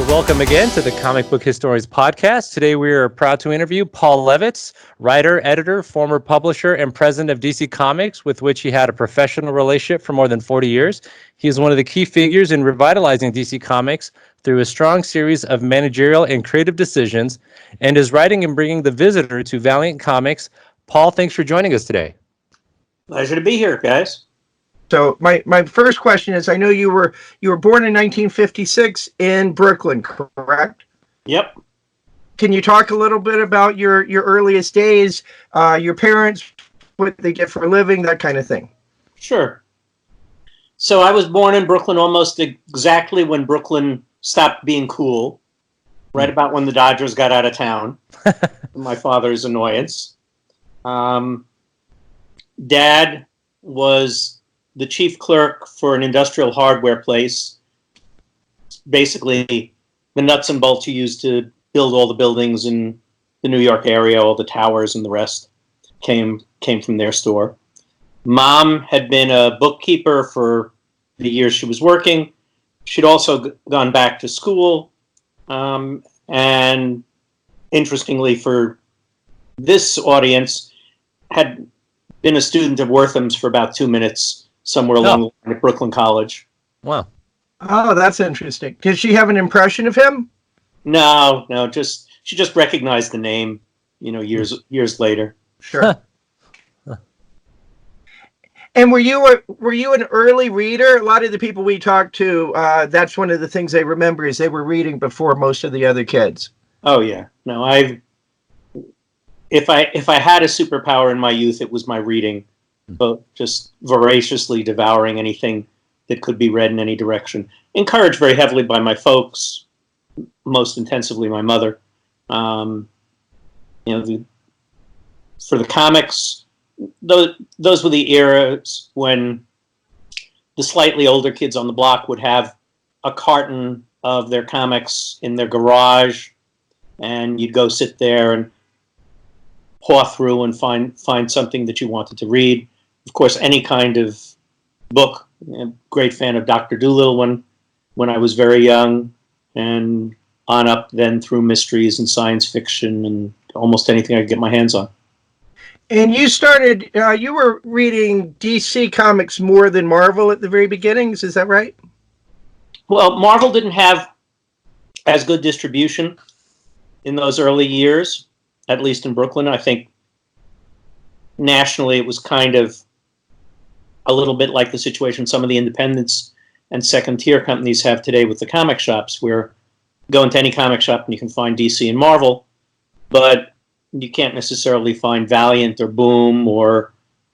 Welcome again to the Comic Book Historians podcast. Today we are proud to interview Paul Levitz, writer, editor, former publisher, and president of DC Comics, with which he had a professional relationship for more than 40 years. He is one of the key figures in revitalizing DC Comics through a strong series of managerial and creative decisions, and his writing and bringing the visitor to Valiant Comics. Paul, thanks for joining us today. Pleasure to be here, guys. So my first question is, I know you were born in 1956 in Brooklyn, correct? Yep. Can you talk a little bit about your earliest days, your parents, what they did for a living, that kind of thing? Sure. So I was born in Brooklyn almost exactly when Brooklyn stopped being cool, right about when the Dodgers got out of town, my father's annoyance. Dad was the chief clerk for an industrial hardware place. Basically, the nuts and bolts you used to build all the buildings in the New York area, all the towers and the rest came from their store. Mom had been a bookkeeper for the years she was working. She'd also gone back to school. And interestingly, for this audience, had been a student of Wortham's for about 2 minutes somewhere along the line at Brooklyn College. Wow. Oh, that's interesting. Did she have an impression of him? No, she just recognized the name, years later. Sure. And were you an early reader? A lot of the people we talked to, that's one of the things they remember is they were reading before most of the other kids. Oh yeah. No, if I had a superpower in my youth, it was my reading. But just voraciously devouring anything that could be read in any direction. Encouraged very heavily by my folks, most intensively my mother. For the comics, those were the eras when the slightly older kids on the block would have a carton of their comics in their garage, and you'd go sit there and paw through and find something that you wanted to read. Of course, any kind of book. I'm a great fan of Dr. Dolittle when I was very young, and on up then through mysteries and science fiction and almost anything I could get my hands on. And you started, you were reading DC Comics more than Marvel at the very beginnings, is that right? Well, Marvel didn't have as good distribution in those early years, at least in Brooklyn. I think nationally it was kind of a little bit like the situation some of the independents and second-tier companies have today with the comic shops, where you go into any comic shop and you can find DC and Marvel, but you can't necessarily find Valiant or Boom or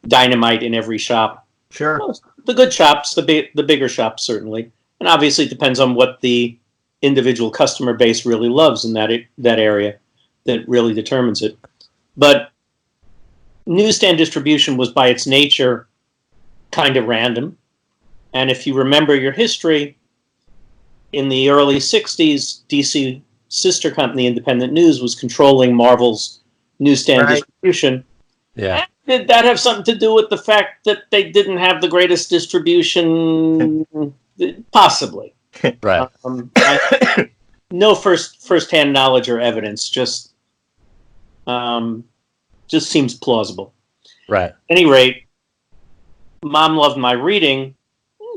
Dynamite in every shop. Sure. Well, the good shops, the bigger shops, certainly. And obviously it depends on what the individual customer base really loves in that area that really determines it. But newsstand distribution was by its nature kind of random. And if you remember your history, in the early 60s, DC sister company Independent News was controlling Marvel's newsstand distribution. Yeah. And did that have something to do with the fact that they didn't have the greatest distribution? Possibly. Right. No first-hand knowledge or evidence, just seems plausible. Right. At any rate, Mom loved my reading.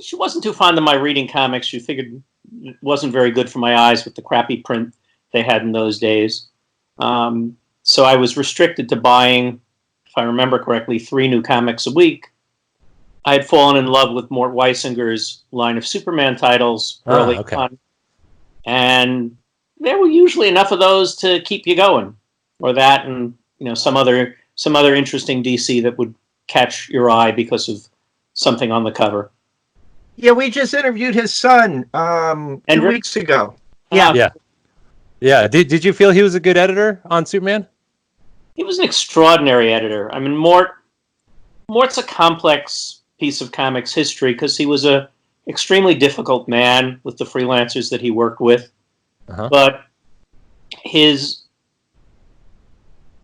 She wasn't too fond of my reading comics. She figured it wasn't very good for my eyes with the crappy print they had in those days. So I was restricted to buying, if I remember correctly, 3 new comics a week. I had fallen in love with Mort Weisinger's line of Superman titles early on. And there were usually enough of those to keep you going. Or that and some other interesting DC that would catch your eye because of something on the cover. Yeah, we just interviewed his son 2 weeks ago. Yeah. Did you feel he was a good editor on Superman? He was an extraordinary editor. I mean, Mort's a complex piece of comics history because he was a extremely difficult man with the freelancers that he worked with. But his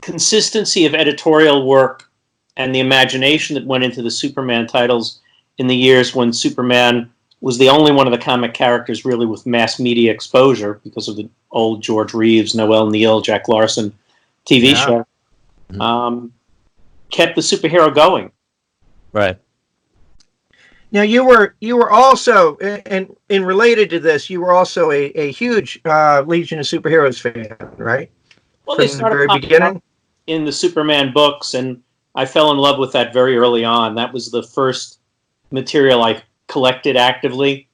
consistency of editorial work and the imagination that went into the Superman titles in the years when Superman was the only one of the comic characters really with mass media exposure because of the old George Reeves, Noel Neill, Jack Larson TV show. Kept the superhero going. Right. Now you were also, and related to this, you were also a huge Legion of Superheroes fan, right? Well, From they the started very popping beginning. up in the Superman books, and I fell in love with that very early on. That was the first material I collected actively.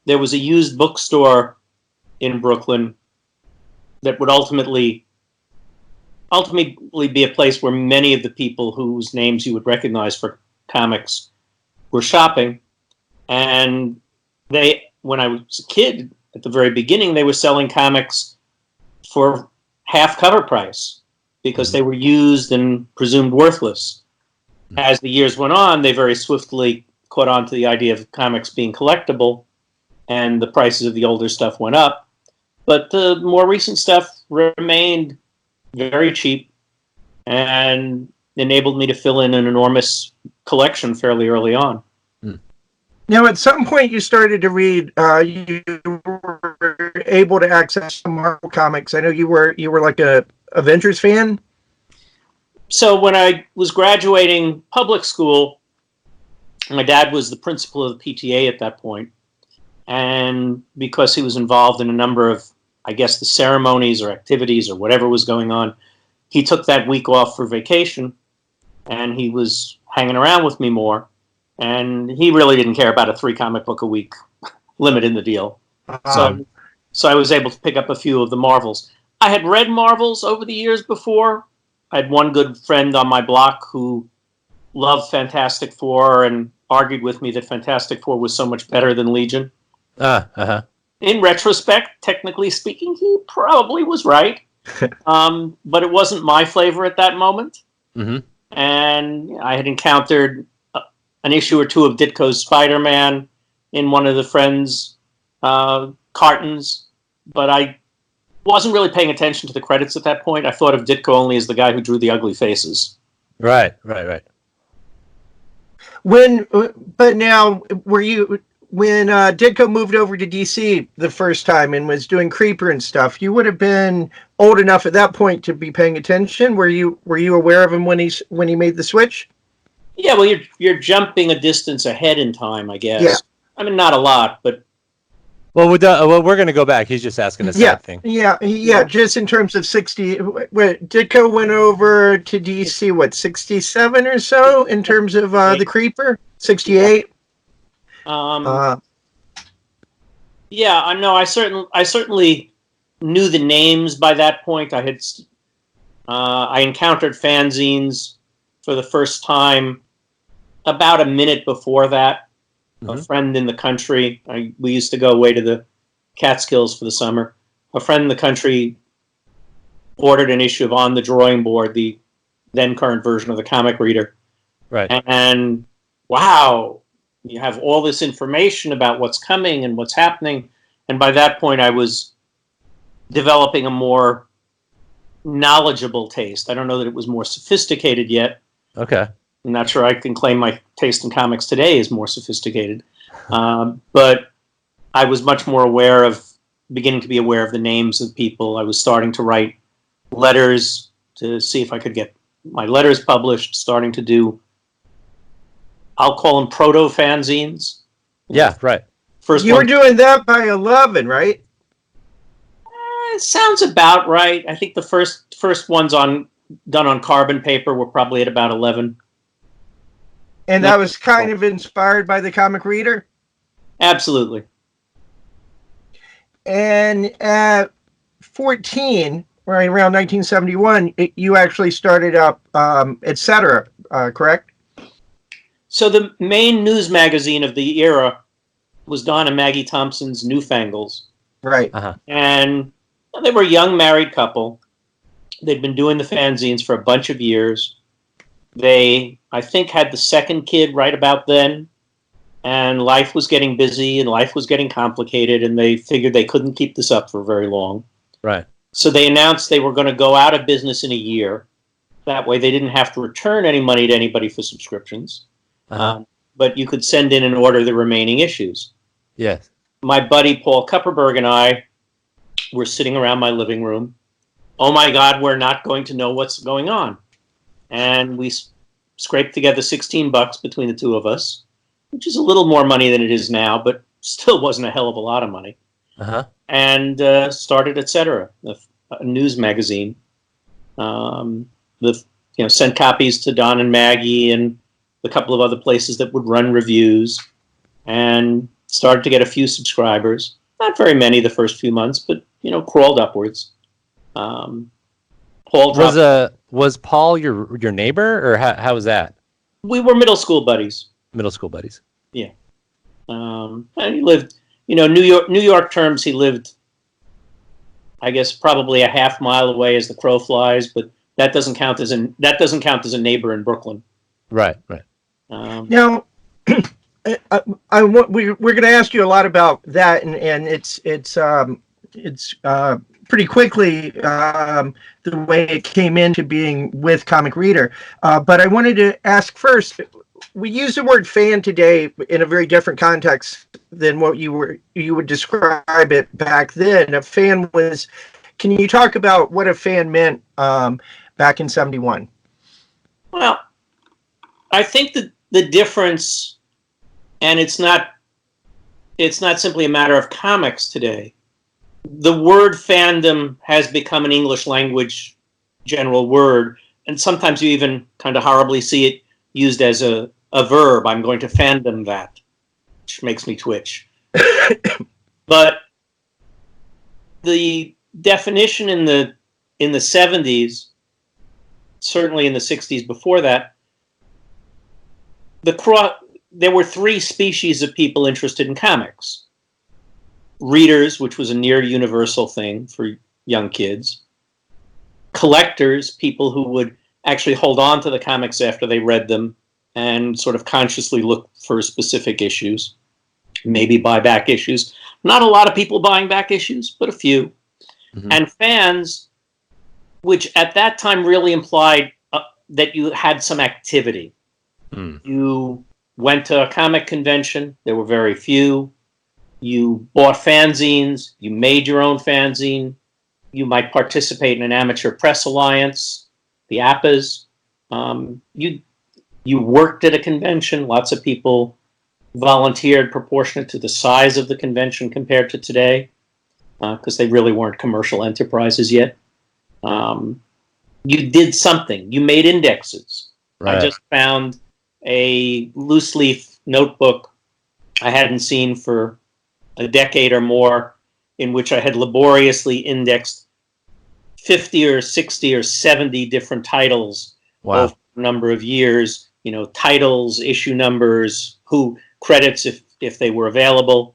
There was a used bookstore in Brooklyn that would ultimately be a place where many of the people whose names you would recognize for comics were shopping. And when I was a kid, at the very beginning, they were selling comics for half cover price because they were used and presumed worthless. As the years went on, they very swiftly caught on to the idea of comics being collectible, and the prices of the older stuff went up. But the more recent stuff remained very cheap and enabled me to fill in an enormous collection fairly early on. Now, at some point, you started to read. You were able to access some Marvel comics. I know you were like a Avengers fan. So when I was graduating public school, my dad was the principal of the PTA at that point, and because he was involved in a number of, I guess, the ceremonies or activities or whatever was going on, he took that week off for vacation, and he was hanging around with me more. And he really didn't care about a 3 comic book a week limit in the deal. So I was able to pick up a few of the Marvels. I had read Marvels over the years before. I had one good friend on my block who loved Fantastic Four and argued with me that Fantastic Four was so much better than Legion. In retrospect, technically speaking, he probably was right. But it wasn't my flavor at that moment. And I had encountered an issue or two of Ditko's Spider-Man in one of the friends' cartons, but I wasn't really paying attention to the credits at that point. I thought of Ditko only as the guy who drew the ugly faces. Right. But now, when Ditko moved over to DC the first time and was doing Creeper and stuff, you would have been old enough at that point to be paying attention. Were you aware of him when he made the switch? Yeah, well, you're jumping a distance ahead in time, I guess. Yeah. I mean, not a lot, but... Well, we're going to go back. He's just asking the same thing. Yeah. Just in terms of 60... Ditko went over to DC, 67 or so, in terms of the Creeper? 68? Yeah, I know. I certainly knew the names by that point. I encountered fanzines for the first time about a minute before that. A friend in the country, we used to go away to the Catskills for the summer. A friend in the country ordered an issue of On the Drawing Board, the then current version of the comic reader. Right. And wow, you have all this information about what's coming and what's happening. And by that point, I was developing a more knowledgeable taste. I don't know that it was more sophisticated yet. Okay. I'm not sure I can claim my taste in comics today is more sophisticated. But I was much more beginning to be aware of the names of people. I was starting to write letters to see if I could get my letters published, starting to do, I'll call them proto fanzines. Yeah, right. You were doing that by 11, right? It sounds about right. I think the first ones done on carbon paper were probably at about 11. And that was kind of inspired by the comic reader? Absolutely. And at 14, right around 1971, you actually started up Etc., correct? So the main news magazine of the era was Don and Maggie Thompson's Newfangles. Right. And they were a young married couple. They'd been doing the fanzines for a bunch of years. They, I think, had the second kid right about then. And life was getting busy and life was getting complicated. And they figured they couldn't keep this up for very long. Right. So they announced they were going to go out of business in a year. That way they didn't have to return any money to anybody for subscriptions. but you could send in and order the remaining issues. Yes. My buddy Paul Kupperberg and I were sitting around my living room. Oh my God, we're not going to know what's going on. And we scraped together $16 between the two of us, which is a little more money than it is now, but still wasn't a hell of a lot of money. Uh-huh. And started Etc., a news magazine. Sent copies to Don and Maggie and a couple of other places that would run reviews, and started to get a few subscribers. Not very many the first few months, but crawled upwards. Paul was Paul your neighbor, or how was that? We were middle school buddies. Middle school buddies. Yeah. And he lived, New York terms, he lived, I guess, probably a half mile away as the crow flies, but that doesn't count as a neighbor in Brooklyn. Right. Now, we're going to ask you a lot about that, and it's pretty quickly the way it came into being with Comic Reader. But I wanted to ask first. We use the word fan today in a very different context than what you would describe it back then. A fan was. Can you talk about what a fan meant back in '71? Well, I think that the difference, and it's not simply a matter of comics today. The word fandom has become an English language general word, and sometimes you even kind of horribly see it used as a verb. I'm going to fandom that, which makes me twitch. But the definition in the 70s, certainly in the 60s before that, there were three species of people interested in comics. Readers, which was a near universal thing for young kids. Collectors, people who would actually hold on to the comics after they read them and sort of consciously look for specific issues, maybe buy back issues. Not a lot of people buying back issues, but a few. Mm-hmm. And fans, which at that time really implied that you had some activity. Mm. You went to a comic convention. There were very few. You bought fanzines. You made your own fanzine. You might participate in an amateur press alliance, the APAs. You worked at a convention. Lots of people volunteered proportionate to the size of the convention compared to today, because they really weren't commercial enterprises yet. You did something. You made indexes. Right. I just found a loose leaf notebook I hadn't seen for a decade or more, in which I had laboriously indexed 50 or 60 or 70 different titles over a number of years. Titles, issue numbers, who credits if they were available.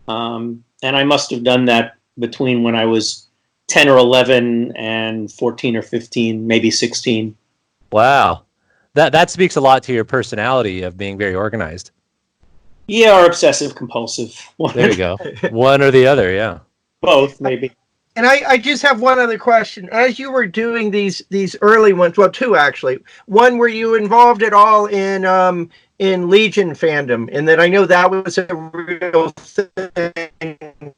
And I must have done that between when I was 10 or 11 and 14 or 15, maybe 16. Wow. That speaks a lot to your personality of being very organized. Yeah, or obsessive compulsive. There you go. One or the other, yeah. Both, maybe. And I just have one other question. As you were doing these early ones, well, two actually. One, were you involved at all in Legion fandom? And then I know that was a real thing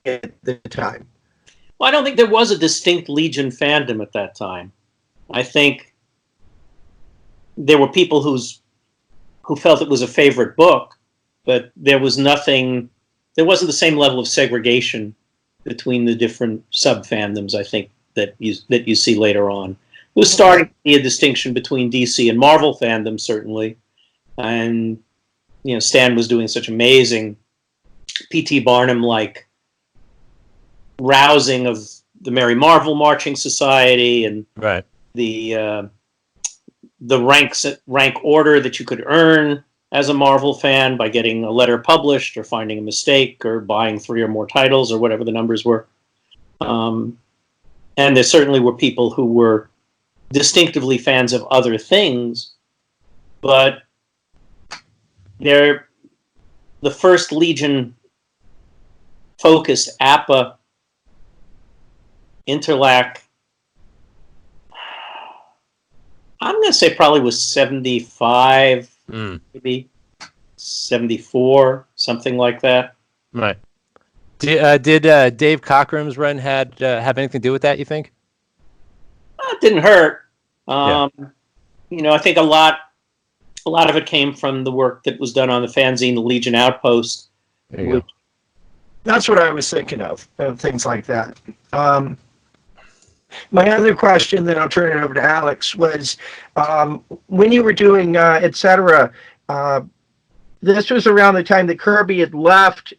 at the time. Well, I don't think there was a distinct Legion fandom at that time. I think there were people who felt it was a favorite book, but there wasn't the same level of segregation between the different sub-fandoms, I think, that you see later on. It was starting to be a distinction between DC and Marvel fandom, certainly. And, Stan was doing such amazing P.T. Barnum-like rousing of the Merry Marvel Marching Society and right. The rank order that you could earn as a Marvel fan by getting a letter published or finding a mistake or buying 3 or more titles or whatever the numbers were. And there certainly were people who were distinctively fans of other things, but the first Legion focused APA Interlac, I'm going to say probably was 75, maybe 74, something like that. Right. Did Dave Cockrum's run have anything to do with that, you think? It didn't hurt. Yeah. I think a lot of it came from the work that was done on the fanzine, the Legion Outpost. There you go. That's what I was thinking of things like that. My other question, then I'll turn it over to Alex, was when you were doing etc. This was around the time that Kirby had left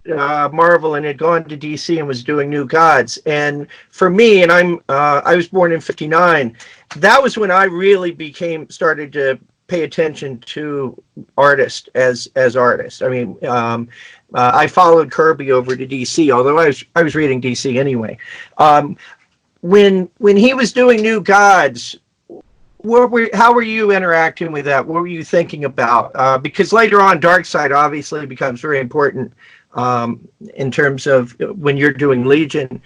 Marvel and had gone to DC and was doing New Gods. And for me, and I was born in '59, that was when I really started to pay attention to artists as artists. I mean, I followed Kirby over to DC, although I was reading DC anyway. When he was doing New Gods, how were you interacting with that? What were you thinking about? Because later on, Darkseid obviously becomes very important in terms of when you're doing Legion.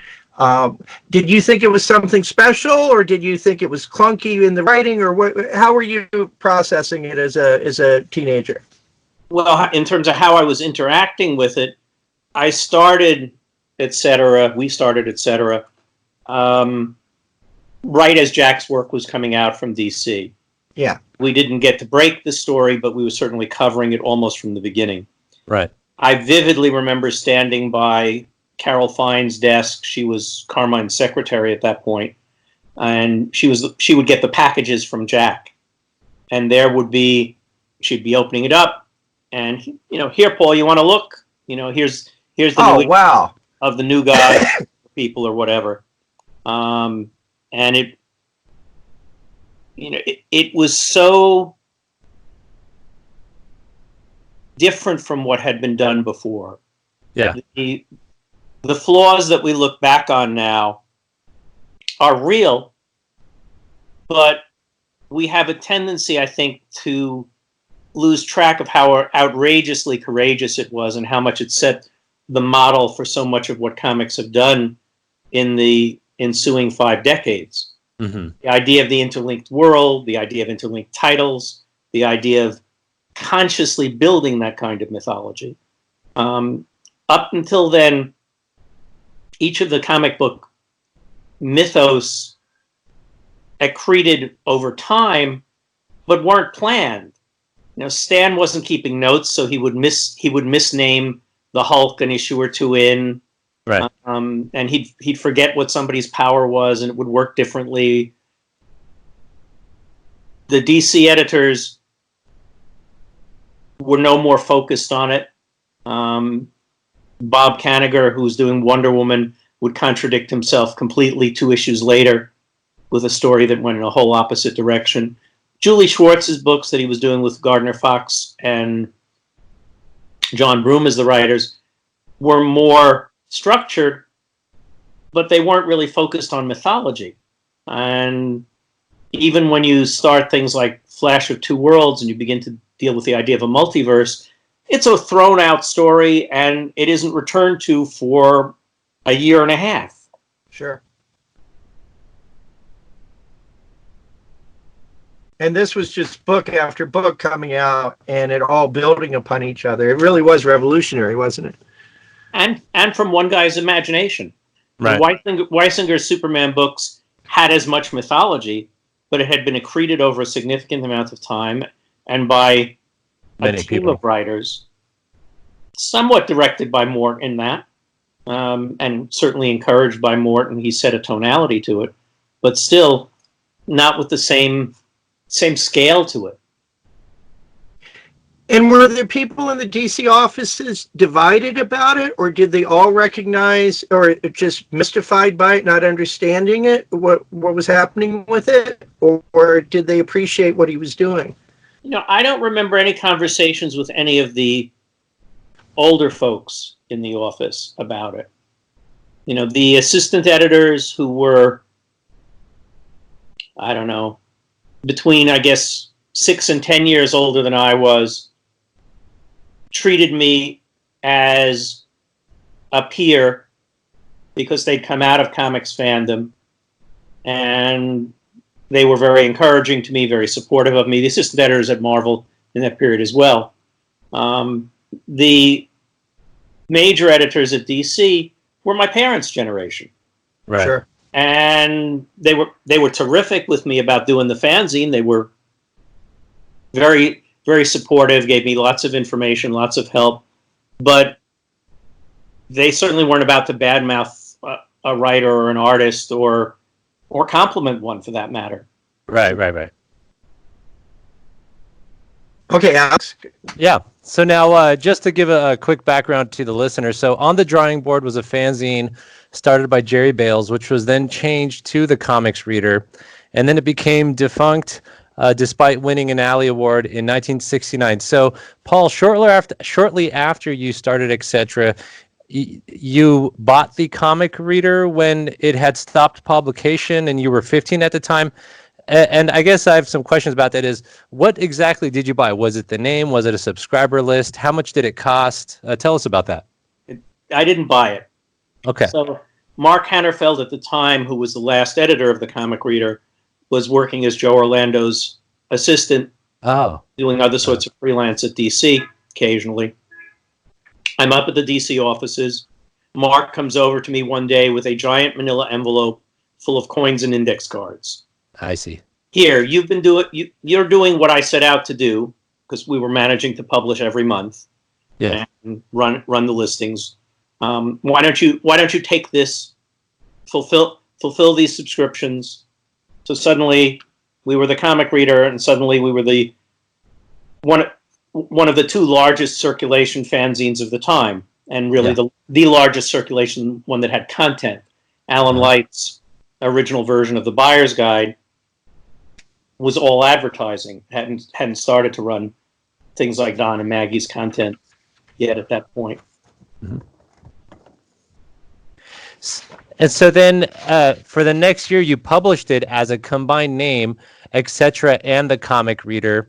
Did you think it was something special, or did you think it was clunky in the writing, or what? How were you processing it as a teenager? Well, in terms of how I was interacting with it, I started, etc. We started, etc. Right as Jack's work was coming out from DC. Yeah. We didn't get to break the story, but we were certainly covering it almost from the beginning. Right. I vividly remember standing by Carol Fine's desk. She was Carmine's secretary at that point, and she would get the packages from Jack, and she'd be opening it up, and here, Paul, you want to look? Here's the wow of the New God people or whatever. And it was so different from what had been done before. Yeah. The flaws that we look back on now are real, but we have a tendency, I think, to lose track of how outrageously courageous it was and how much it set the model for so much of what comics have done in the ensuing 5 decades. Mm-hmm. The idea of the interlinked world, the idea of interlinked titles, the idea of consciously building that kind of mythology. Up until then, each of the comic book mythos accreted over time, but weren't planned. Stan wasn't keeping notes, so he would misname the Hulk an issue or two in. Right. And he'd forget what somebody's power was, and it would work differently. The DC editors were no more focused on it. Bob Kanigher, who was doing Wonder Woman, would contradict himself completely 2 issues later with a story that went in a whole opposite direction. Julius Schwartz's books that he was doing with Gardner Fox and John Broome as the writers were more structured, but they weren't really focused on mythology. And even when you start things like Flash of Two Worlds and you begin to deal with the idea of a multiverse, it's a thrown out story and it isn't returned to for a year and a half. Sure. And this was just book after book coming out and it all building upon each other. It really was revolutionary, wasn't it? And from one guy's imagination. Right. Weisinger's Superman books had as much mythology, but it had been accreted over a significant amount of time and by Many a team people. of writers, somewhat directed by Mort in that, and certainly encouraged by Mort, and he set a tonality to it, but still not with the same scale to it. And were there people in the DC offices divided about it, or did they all recognize, or just mystified by it, not understanding it, what was happening with it, or did they appreciate what he was doing? I don't remember any conversations with any of the older folks in the office about it. The assistant editors who were, I don't know, between, I guess, 6 and 10 years older than I was, treated me as a peer because they'd come out of comics fandom, and they were very encouraging to me, very supportive of me. The assistant editors at Marvel in that period as well. The major editors at DC were my parents' generation. Right. Sure. And they were terrific with me about doing the fanzine. They were very, very supportive, gave me lots of information, lots of help. But they certainly weren't about to badmouth a writer or an artist or compliment one, for that matter. Right. Okay, Alex. Yeah. So now, just to give a quick background to the listener. So On the Drawing Board was a fanzine started by Jerry Bales, which was then changed to the Comics Reader. And then it became defunct despite winning an Alley Award in 1969. So, Paul, shortly after you started, etc., you bought the Comic Reader when it had stopped publication and you were 15 at the time. And I guess I have some questions about that. Is what exactly did you buy? Was it the name? Was it a subscriber list? How much did it cost? Tell us about that. I didn't buy it. Okay. So Mark Hannerfeld at the time, who was the last editor of the Comic Reader, was working as Joe Orlando's assistant, doing other sorts of freelance at DC occasionally. I'm up at the DC offices. Mark comes over to me one day with a giant manila envelope full of coins and index cards. I see. Here, you're doing what I set out to do, because we were managing to publish every month. Yeah. And run the listings. Why don't you take this, fulfill these subscriptions? So suddenly we were the Comic Reader, and suddenly we were the one of the two largest circulation fanzines of the time, and really the largest circulation one that had content. Alan Light's original version of the Buyer's Guide was all advertising. Hadn't started to run things like Don and Maggie's content yet at that point. Mm-hmm. And so then for the next year, you published it as a combined name, etc., and the Comic Reader.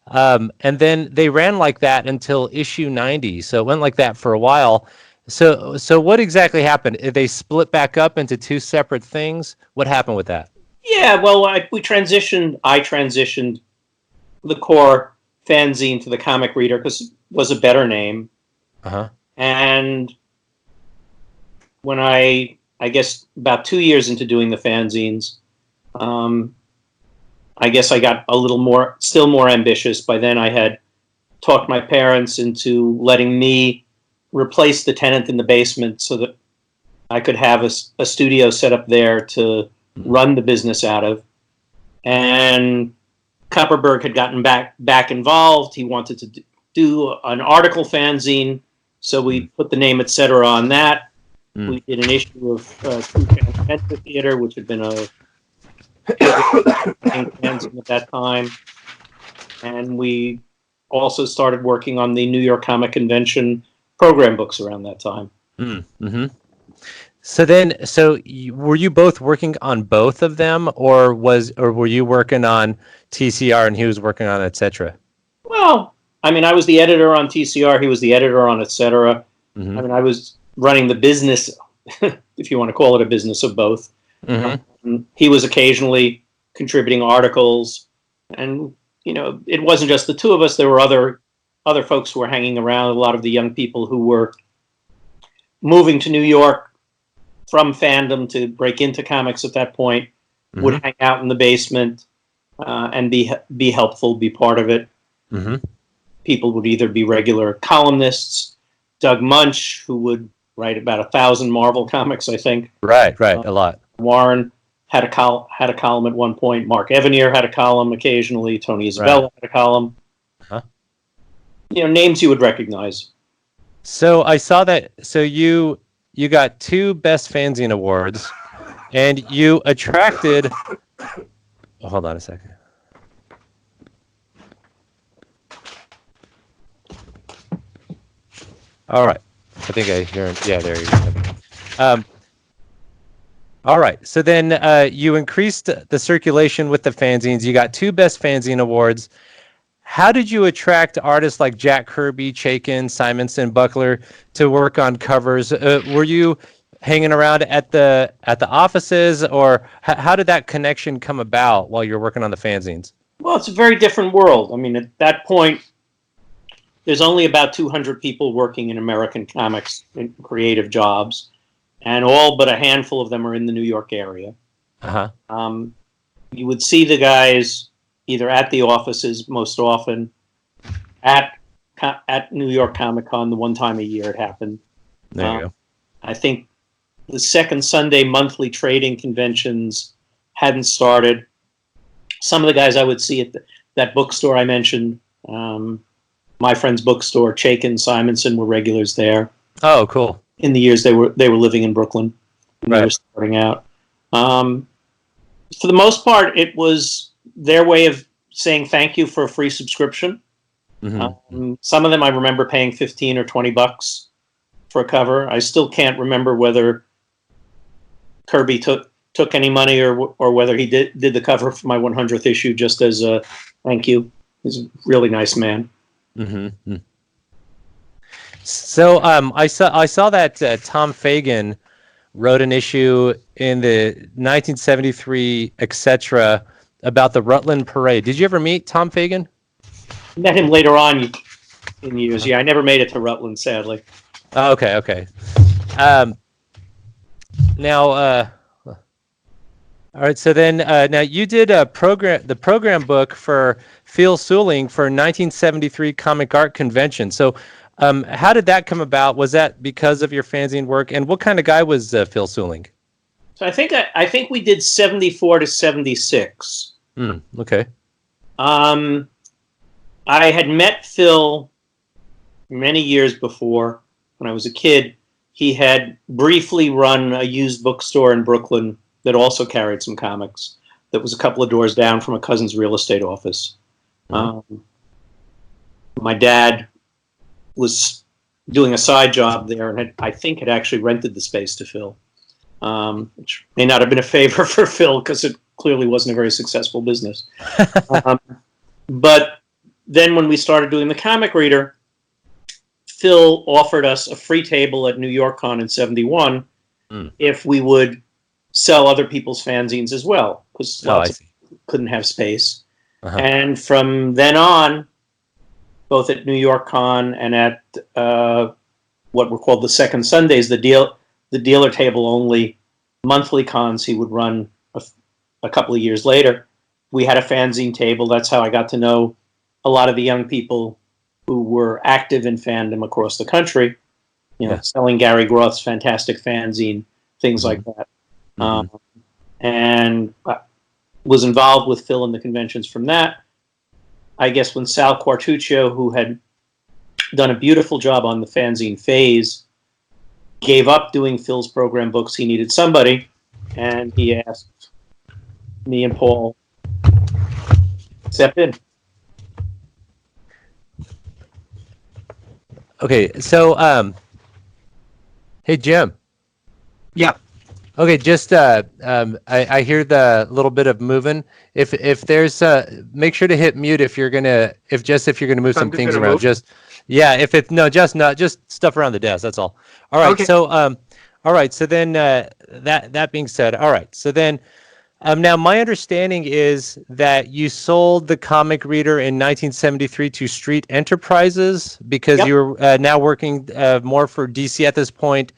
And then they ran like that until issue 90. So it went like that for a while. So what exactly happened? They split back up into two separate things? What happened with that? Yeah, well, I transitioned the core fanzine to the Comic Reader because it was a better name. Uh-huh. And when I guess about 2 years into doing the fanzines, I guess I got still more ambitious. By then I had talked my parents into letting me replace the tenant in the basement so that I could have a studio set up there to run the business out of. And Copperberg had gotten back involved. He wanted to do an article fanzine, so we put the name etc. on that. We did an issue of True Fantasy Theater, which had been a fanzine at that time. And we also started working on the New York Comic Convention program books around that time. Mm-hmm. So were you both working on both of them, or were you working on TCR and he was working on etc.? Well, I mean, I was the editor on TCR, he was the editor on etc. Mm-hmm. I mean, I was running the business, if you want to call it a business, of both. Mm-hmm. He was occasionally contributing articles, and it wasn't just the two of us. There were other folks who were hanging around. A lot of the young people who were moving to New York from fandom to break into comics at that point would hang out in the basement and be helpful, be part of it. Mm-hmm. People would either be regular columnists, Doug Munch, who would write about 1,000 Marvel comics, I think. Right, a lot. Warren had a column at one point. Mark Evanier had a column occasionally. Tony Isabella had a column. Huh? Names you would recognize. So I saw that. So you got 2 Best Fanzine awards, and you attracted. Hold on a second. All right. I think I hear him. Yeah, there you go. All right. So then you increased the circulation with the fanzines. You got 2 Best Fanzine awards. How did you attract artists like Jack Kirby, Chaikin, Simonson, Buckler to work on covers? Were you hanging around at the offices, or how did that connection come about while you're working on the fanzines? Well, it's a very different world. I mean, at that point, there's only about 200 people working in American comics in creative jobs, and all but a handful of them are in the New York area. You would see the guys either at the offices most often, at New York Comic Con the one time a year it happened. There you go. I think the second Sunday monthly trading conventions hadn't started. Some of the guys I would see at that bookstore I mentioned, my friend's bookstore, Chaikin Simonson, were regulars there. Oh, cool. In the years they were living in Brooklyn when they were Right. starting out. For the most part, it was their way of saying thank you for a free subscription. Some of them I remember paying $15 or $20 for a cover. I still can't remember whether Kirby took any money or whether he did the cover for my 100th issue just as a thank you. He's a really nice man. So I saw that Tom Fagan wrote an issue in the 1973 etc. about the Rutland Parade. Did you ever meet Tom Fagan? Met him later on in years. Yeah, I never made it to Rutland, sadly. Oh, okay. Now, all right. So then, now you did the program book for Phil Suling for 1973 Comic Art Convention. So, how did that come about? Was that because of your fanzine work? And what kind of guy was Phil Suling? So I think we did 74 to 76. Okay. I had met Phil many years before when I was a kid. He had briefly run a used bookstore in Brooklyn that also carried some comics. That was a couple of doors down from a cousin's real estate office. My dad was doing a side job there and I think had actually rented the space to Phil, which may not have been a favor for Phil because it clearly wasn't a very successful business. But then when we started doing the comic reader, Phil offered us a free table at New York Con in 71 if we would sell other people's fanzines as well, because lots of people couldn't have space. And from then on, both at New York Con and at what were called the second Sundays, the dealer table only monthly cons he would run a couple of years later, we had a fanzine table. That's how I got to know a lot of the young people who were active in fandom across the country, selling Gary Groth's fantastic fanzine, things like that. And was involved with Phil in the conventions from that. I guess when Sal Quartuccio, who had done a beautiful job on the fanzine phase, gave up doing Phil's program books, he needed somebody, and he asked me and Paul to step in. Okay, so hey Jim. Yeah. Okay, just I hear the little bit of moving. If there's make sure to hit mute if you're gonna move some things around. Just stuff around the desk. That's all. All right. Okay. So all right. So then that being said, all right. So then now my understanding is that you sold the comic reader in 1973 to Street Enterprises because you were now working more for DC at this point.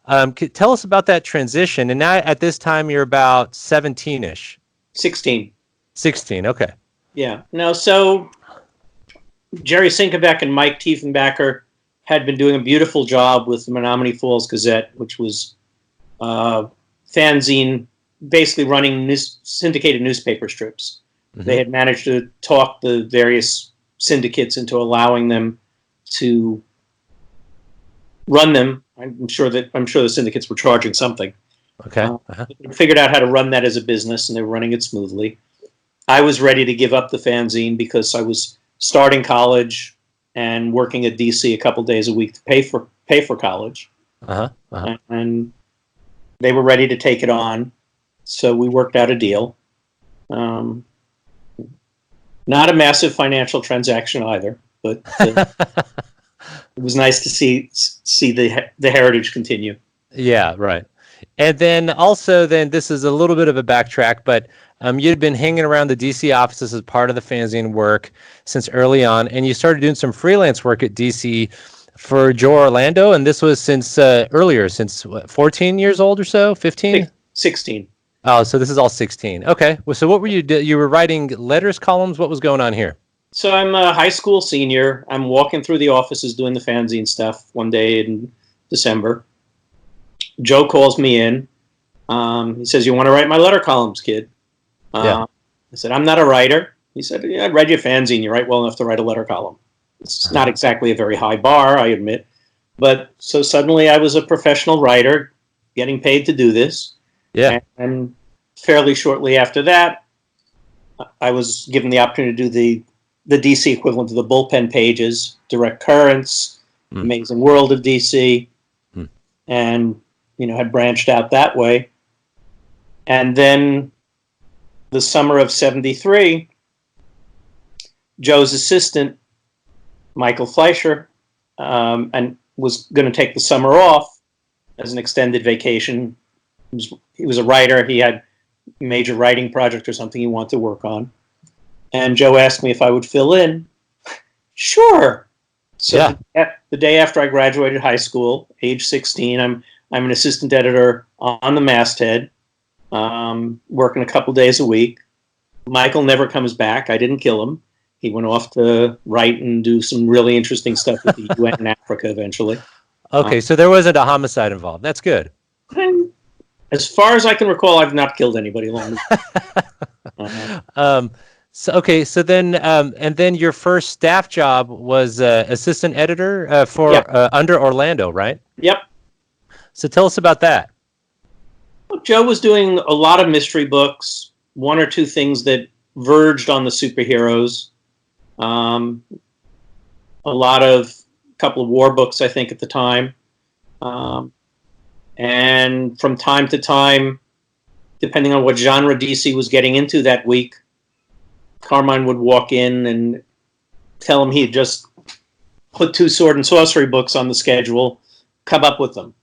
Tell us about that transition. And now at this time, you're about 17-ish. 16. 16, okay. Yeah. No, so Jerry Sinkebeck and Mike Tiefenbacher had been doing a beautiful job with the Menominee Falls Gazette, which was fanzine, basically running syndicated newspaper strips. They had managed to talk the various syndicates into allowing them to run them. I'm sure the syndicates were charging something. Okay. They figured out how to run that as a business, and they were running it smoothly. I was ready to give up the fanzine because I was starting college and working at DC a couple days a week to pay for college. And they were ready to take it on, so we worked out a deal. Not a massive financial transaction either, but it was nice to see the heritage continue. Yeah, right. And then also, then this is a little bit of a backtrack, but you'd been hanging around the DC offices as part of the fanzine work since early on, and you started doing some freelance work at DC for Joe Orlando, and this was since earlier, since what, 14 years old or so, 15? 16. Oh, so this is all 16. Okay. Well, so what were you you were writing letters, columns? What was going on here? So I'm a high school senior. I'm walking through the offices doing the fanzine stuff one day in December. Joe calls me in. He says, "You want to write my letter columns, kid?" Yeah. I said, "I'm not a writer." He said, "Yeah, I read your fanzine. You write well enough to write a letter column." It's not exactly a very high bar, I admit. But so suddenly I was a professional writer getting paid to do this. Yeah. And fairly shortly after that, I was given the opportunity to do the DC equivalent of the bullpen pages, Direct Currents, Amazing World of DC, and had branched out that way. And then the summer of '73, Joe's assistant, Michael Fleischer, and was going to take the summer off as an extended vacation. He was a writer. He had a major writing project or something he wanted to work on. And Joe asked me if I would fill in. Sure. So the day after I graduated high school, age 16, I'm an assistant editor on the masthead, working a couple days a week. Michael never comes back. I didn't kill him. He went off to write and do some really interesting stuff with the UN in Africa eventually. Okay, so there wasn't a homicide involved. That's good. As far as I can recall, I've not killed anybody along So then and then your first staff job was assistant editor for under Orlando, right? Yep. So tell us about that. Well, Joe was doing a lot of mystery books, one or two things that verged on the superheroes. A couple of war books, I think, at the time. And from time to time, depending on what genre DC was getting into that week, Carmine would walk in and tell him he had just put 2 sword and sorcery books on the schedule, come up with them.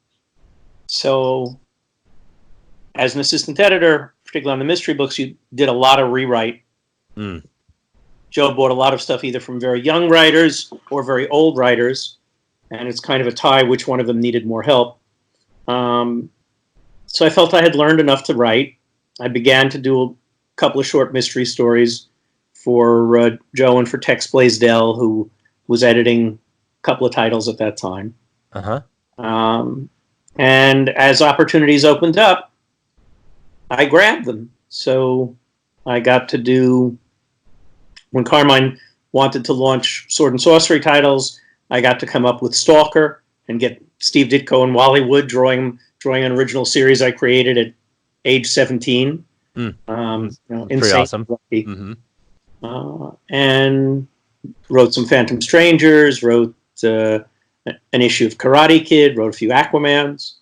So as an assistant editor, particularly on the mystery books, you did a lot of rewrite. Joe bought a lot of stuff either from very young writers or very old writers, and it's kind of a tie which one of them needed more help. So I felt I had learned enough to write. I began to do a couple of short mystery stories for Joe and for Tex Blaisdell, who was editing a couple of titles at that time. And as opportunities opened up, I grabbed them. So I got to do, when Carmine wanted to launch sword and sorcery titles, I got to come up with Stalker and get Steve Ditko and Wally Wood drawing an original series I created at age 17. Pretty insane. awesome. And wrote some Phantom Strangers, wrote an issue of Karate Kid, wrote a few Aquamans.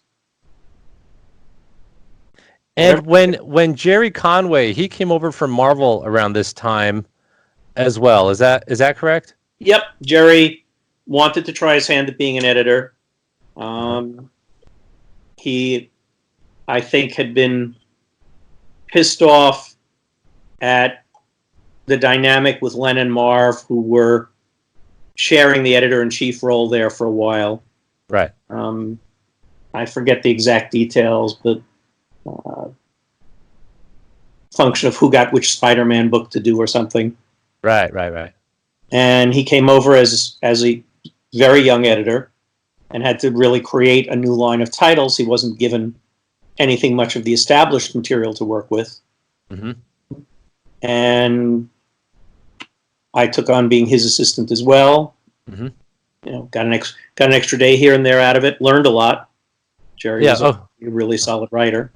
And when Gerry Conway, he came over from Marvel around this time as well. Is that correct? Yep. Gerry wanted to try his hand at being an editor. He, I think, had been pissed off at the dynamic with Len and Marv, who were sharing the editor-in-chief role there for a while. Right. I forget the exact details, but function of who got which Spider-Man book to do or something. Right. And he came over as a very young editor and had to really create a new line of titles. He wasn't given anything much of the established material to work with. And I took on being his assistant as well. Got an extra day here and there out of it. Learned a lot. Gerry was a really solid writer.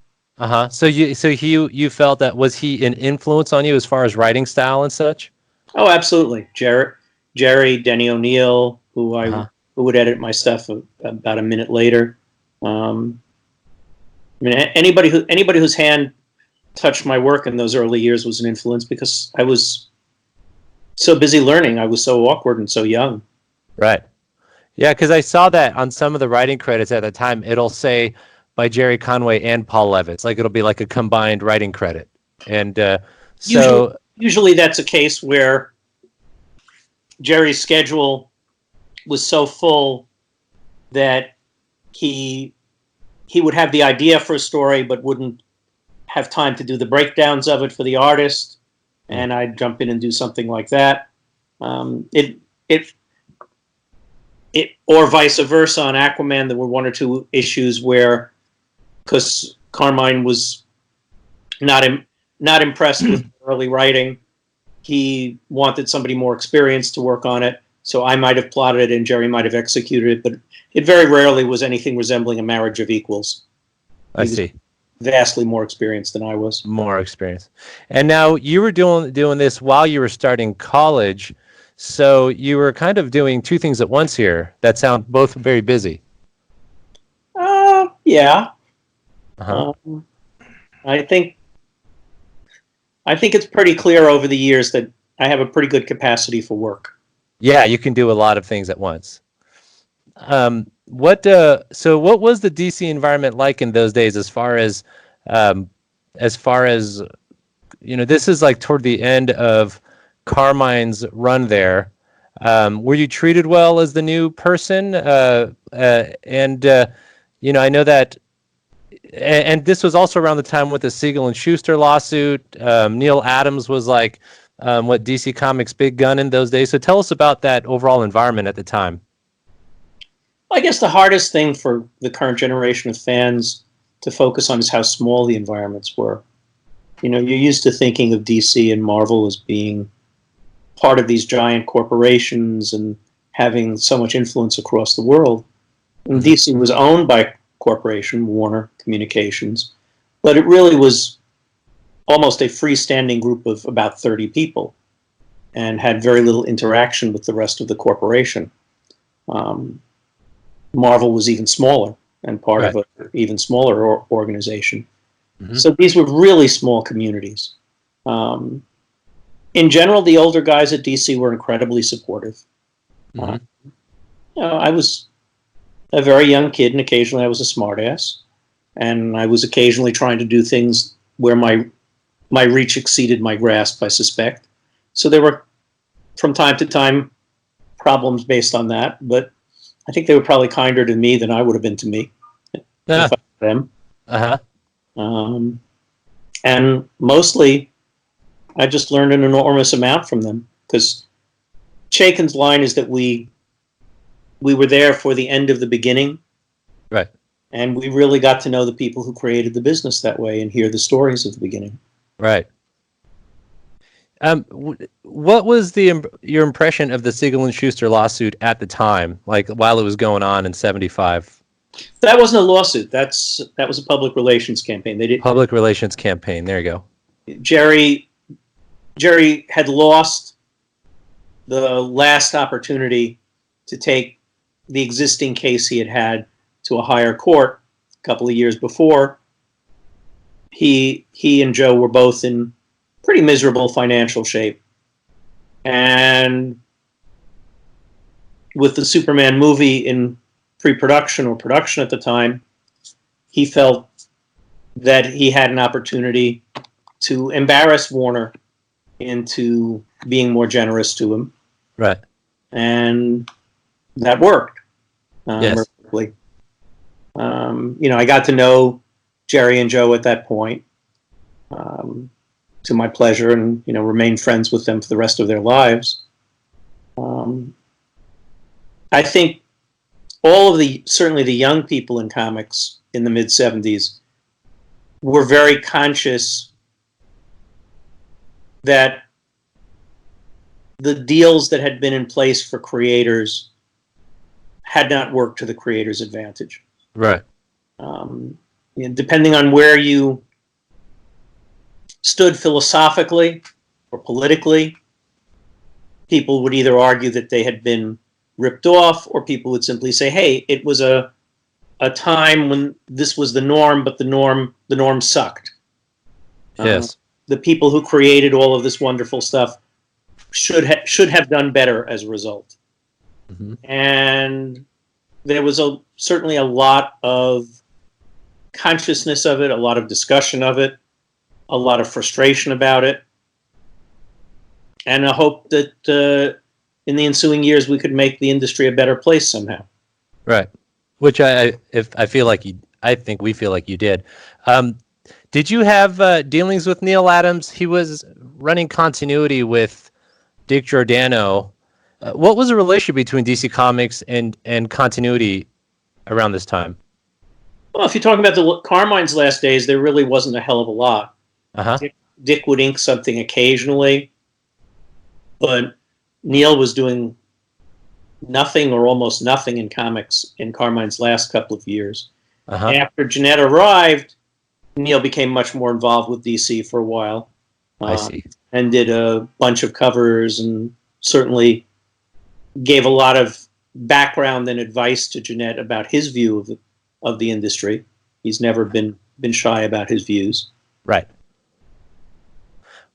So you felt that, was he an influence on you as far as writing style and such? Oh, absolutely. Gerry, Denny O'Neil, who would edit my stuff about a minute later. Anybody whose hand touched my work in those early years was an influence, because I was so busy learning. I was so awkward and so young. Right. Yeah, because I saw that on some of the writing credits at the time. It'll say by Gerry Conway and Paul Levitz. Like it'll be like a combined writing credit. And so usually that's a case where Gerry's schedule was so full that he would have the idea for a story but wouldn't have time to do the breakdowns of it for the artist, and I'd jump in and do something like that. Or vice versa on Aquaman, there were one or two issues where, because Carmine was not impressed with early writing, he wanted somebody more experienced to work on it. So I might have plotted it and Gerry might have executed it, but it very rarely was anything resembling a marriage of equals. I see. Vastly more experienced than I was. More experience. And now you were doing this while you were starting college. So you were kind of doing two things at once here that sound both very busy. Yeah. Uh-huh. I think it's pretty clear over the years that I have a pretty good capacity for work. Yeah, you can do a lot of things at once. So what was the DC environment like in those days as far as this is like toward the end of Carmine's run there. Were you treated well as the new person? I know that, and this was also around the time with the Siegel and Shuster lawsuit. Neil Adams was like what DC Comics' big gun in those days. So tell us about that overall environment at the time. I guess the hardest thing for the current generation of fans to focus on is how small the environments were. You're used to thinking of DC and Marvel as being part of these giant corporations and having so much influence across the world. And DC was owned by a corporation, Warner Communications, but it really was almost a freestanding group of about 30 people and had very little interaction with the rest of the corporation. Marvel was even smaller and part of an even smaller organization. Mm-hmm. So these were really small communities. In general, the older guys at DC were incredibly supportive. Mm-hmm. I was a very young kid, and occasionally I was a smartass, and I was occasionally trying to do things where my reach exceeded my grasp, I suspect. So there were, from time to time, problems based on that, but I think they were probably kinder to me than I would have been to me. Them. Uh-huh. And mostly, I just learned an enormous amount from them, because Chaykin's line is that we were there for the end of the beginning. Right. And we really got to know the people who created the business that way and hear the stories of the beginning. Right. What was your impression of the Siegel and Shuster lawsuit at the time, like while it was going on in '75? That wasn't a lawsuit. That was a public relations campaign. They did public relations campaign. There you go. Gerry had lost the last opportunity to take the existing case he had to a higher court a couple of years before. He and Joe were both in pretty miserable financial shape. And with the Superman movie in pre-production or production at the time, he felt that he had an opportunity to embarrass Warner into being more generous to him. Right. And that worked. Yes. Perfectly. I got to know Gerry and Joe at that point, to my pleasure, and remained friends with them for the rest of their lives. I think all of certainly the young people in comics in the mid-'70s were very conscious that the deals that had been in place for creators had not worked to the creators' advantage. Right. Depending on where you stood philosophically or politically, people would either argue that they had been ripped off, or people would simply say, hey, it was a time when this was the norm, but the norm sucked. Yes. The people who created all of this wonderful stuff should have done better as a result. Mm-hmm. And there was certainly a lot of consciousness of it, a lot of discussion of it, a lot of frustration about it, and a hope that in the ensuing years we could make the industry a better place somehow. Right. Which I think we feel like you did. Did you have dealings with Neil Adams? He was running continuity with Dick Giordano. What was the relationship between DC Comics and continuity around this time? Well, if you're talking about the Carmine's last days, there really wasn't a hell of a lot. Uh-huh. Dick would ink something occasionally, but Neil was doing nothing or almost nothing in comics in Carmine's last couple of years. Uh-huh. After Jenette arrived, Neil became much more involved with DC for a while. I see. And did a bunch of covers and certainly gave a lot of background and advice to Jenette about his view of the industry. He's never been shy about his views. Right.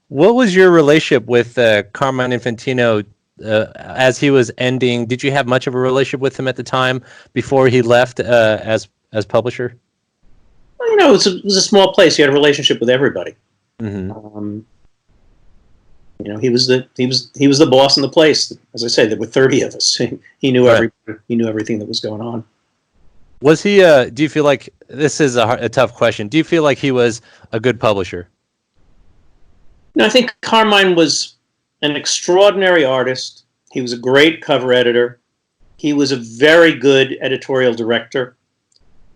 What was your relationship with Carmine Infantino as he was ending? Did you have much of a relationship with him at the time before he left as publisher? Well, it was a small place. He had a relationship with everybody. Mm-hmm. He was the boss in the place. As I say, there were 30 of us. He knew he knew everything that was going on. Was he? Do you feel like this is a tough question? Do you feel like he was a good publisher? No, I think Carmine was an extraordinary artist. He was a great cover editor. He was a very good editorial director.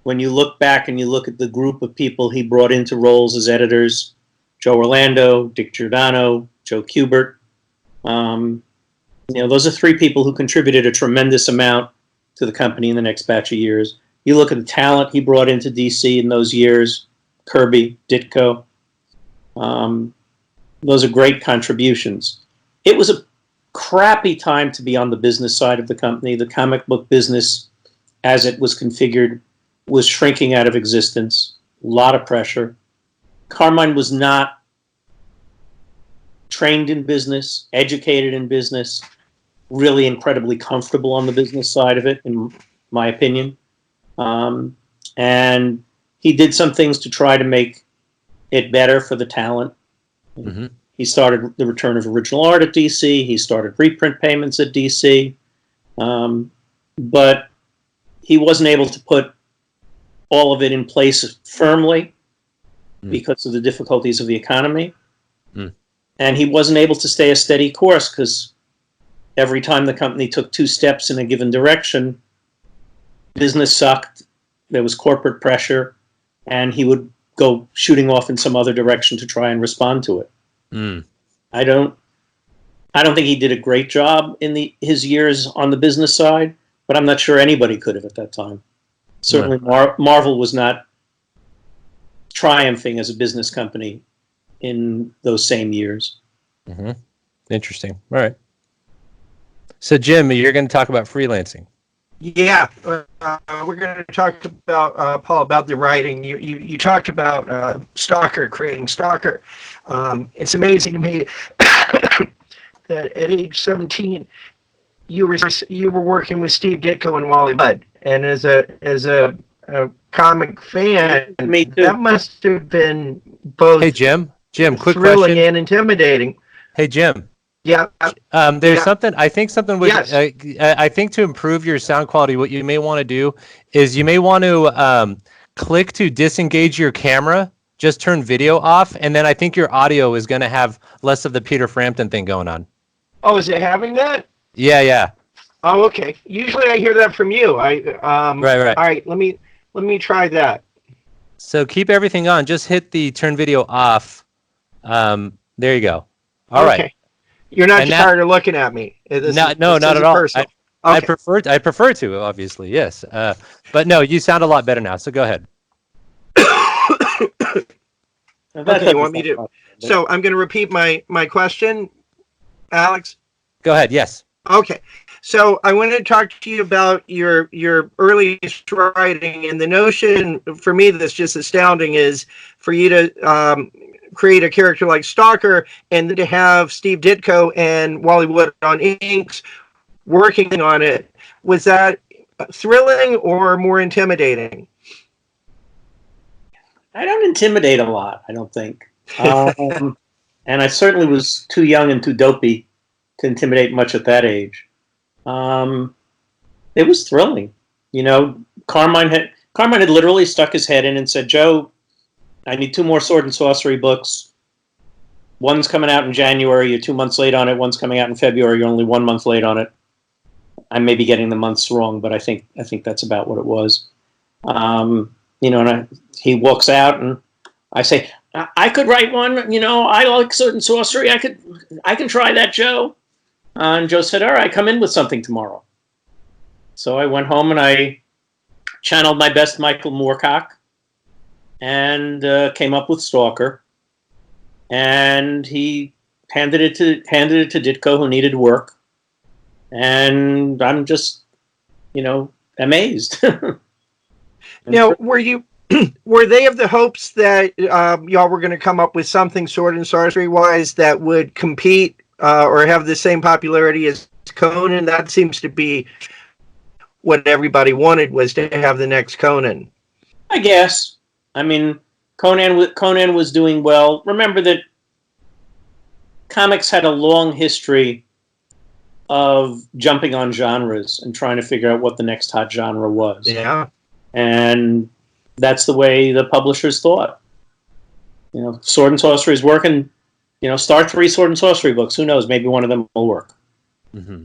When you look back and you look at the group of people he brought into roles as editors, Joe Orlando, Dick Giordano, Joe Kubert, those are three people who contributed a tremendous amount to the company in the next batch of years. You look at the talent he brought into DC in those years, Kirby, Ditko. Those are great contributions. It was a crappy time to be on the business side of the company. The comic book business, as it was configured, was shrinking out of existence. A lot of pressure. Carmine was not trained in business, educated in business, really incredibly comfortable on the business side of it, in my opinion. And he did some things to try to make it better for the talent. Mm-hmm. He started the return of original art at DC. He started reprint payments at DC. But he wasn't able to put all of it in place firmly because of the difficulties of the economy. And he wasn't able to stay a steady course because every time the company took 2 steps in a given direction, business sucked, there was corporate pressure, and he would go shooting off in some other direction to try and respond to it. I don't think he did a great job in his years on the business side, but I'm not sure anybody could have at that time. Certainly Marvel was not triumphing as a business company in those same years. Mm-hmm. Interesting. All right. So, Jim, you're going to talk about freelancing. Yeah, we're going to talk about, Paul, about the writing. You talked about Stalker, creating Stalker. It's amazing to me that at age 17, you were working with Steve Ditko and Wally Wood, and as a comic fan, that must have been both. Hey, Jim, quick thrilling question. And intimidating. Hey, Jim. Yeah. There's something. I think something would. Yes. I think to improve your sound quality, what you may want to do is you may want to click to disengage your camera. Just turn video off, and then I think your audio is going to have less of the Peter Frampton thing going on. Oh, is it having that? Yeah. Oh, okay. Usually I hear that from you. Right. All right. Let me try that. So keep everything on. Just hit the turn video off. There you go. All right. You're not tired of looking at me. No, not at all. I prefer to, obviously, yes. But no, you sound a lot better now. So go ahead. Okay, you want me to? So I'm going to repeat my question, Alex. Go ahead. Yes. Okay. So I wanted to talk to you about your earliest writing, and the notion for me that's just astounding is for you to create a character like Stalker and to have Steve Ditko and Wally Wood on inks working on it. Was that thrilling or more intimidating? I don't intimidate a lot, I don't think. And I certainly was too young and too dopey to intimidate much at that age. It was thrilling. You know, Carmine had literally stuck his head in and said, "Joe, I need 2 more Sword and Sorcery books. One's coming out in January, you're 2 months late on it. One's coming out in February, you're only 1 month late on it." I may be getting the months wrong, but I think that's about what it was. You know, and he walks out, and I say, "I could write one. You know, I like Sword and Sorcery. I can try that, Joe." And Joe said, "All right, come in with something tomorrow." So I went home and I channeled my best Michael Moorcock and came up with Stalker. And he handed it to Ditko, who needed work. And I'm just, you know, amazed. Now, were they of the hopes that y'all were going to come up with something Sword and Sorcery wise that would compete or have the same popularity as Conan? That seems to be what everybody wanted, was to have the next Conan. I guess. I mean, Conan was doing well. Remember that comics had a long history of jumping on genres and trying to figure out what the next hot genre was. Yeah. And that's the way the publishers thought. You know, Sword and Sorcery is working. You know, start 3 Sword and Sorcery books. Who knows? Maybe one of them will work. Mm-hmm.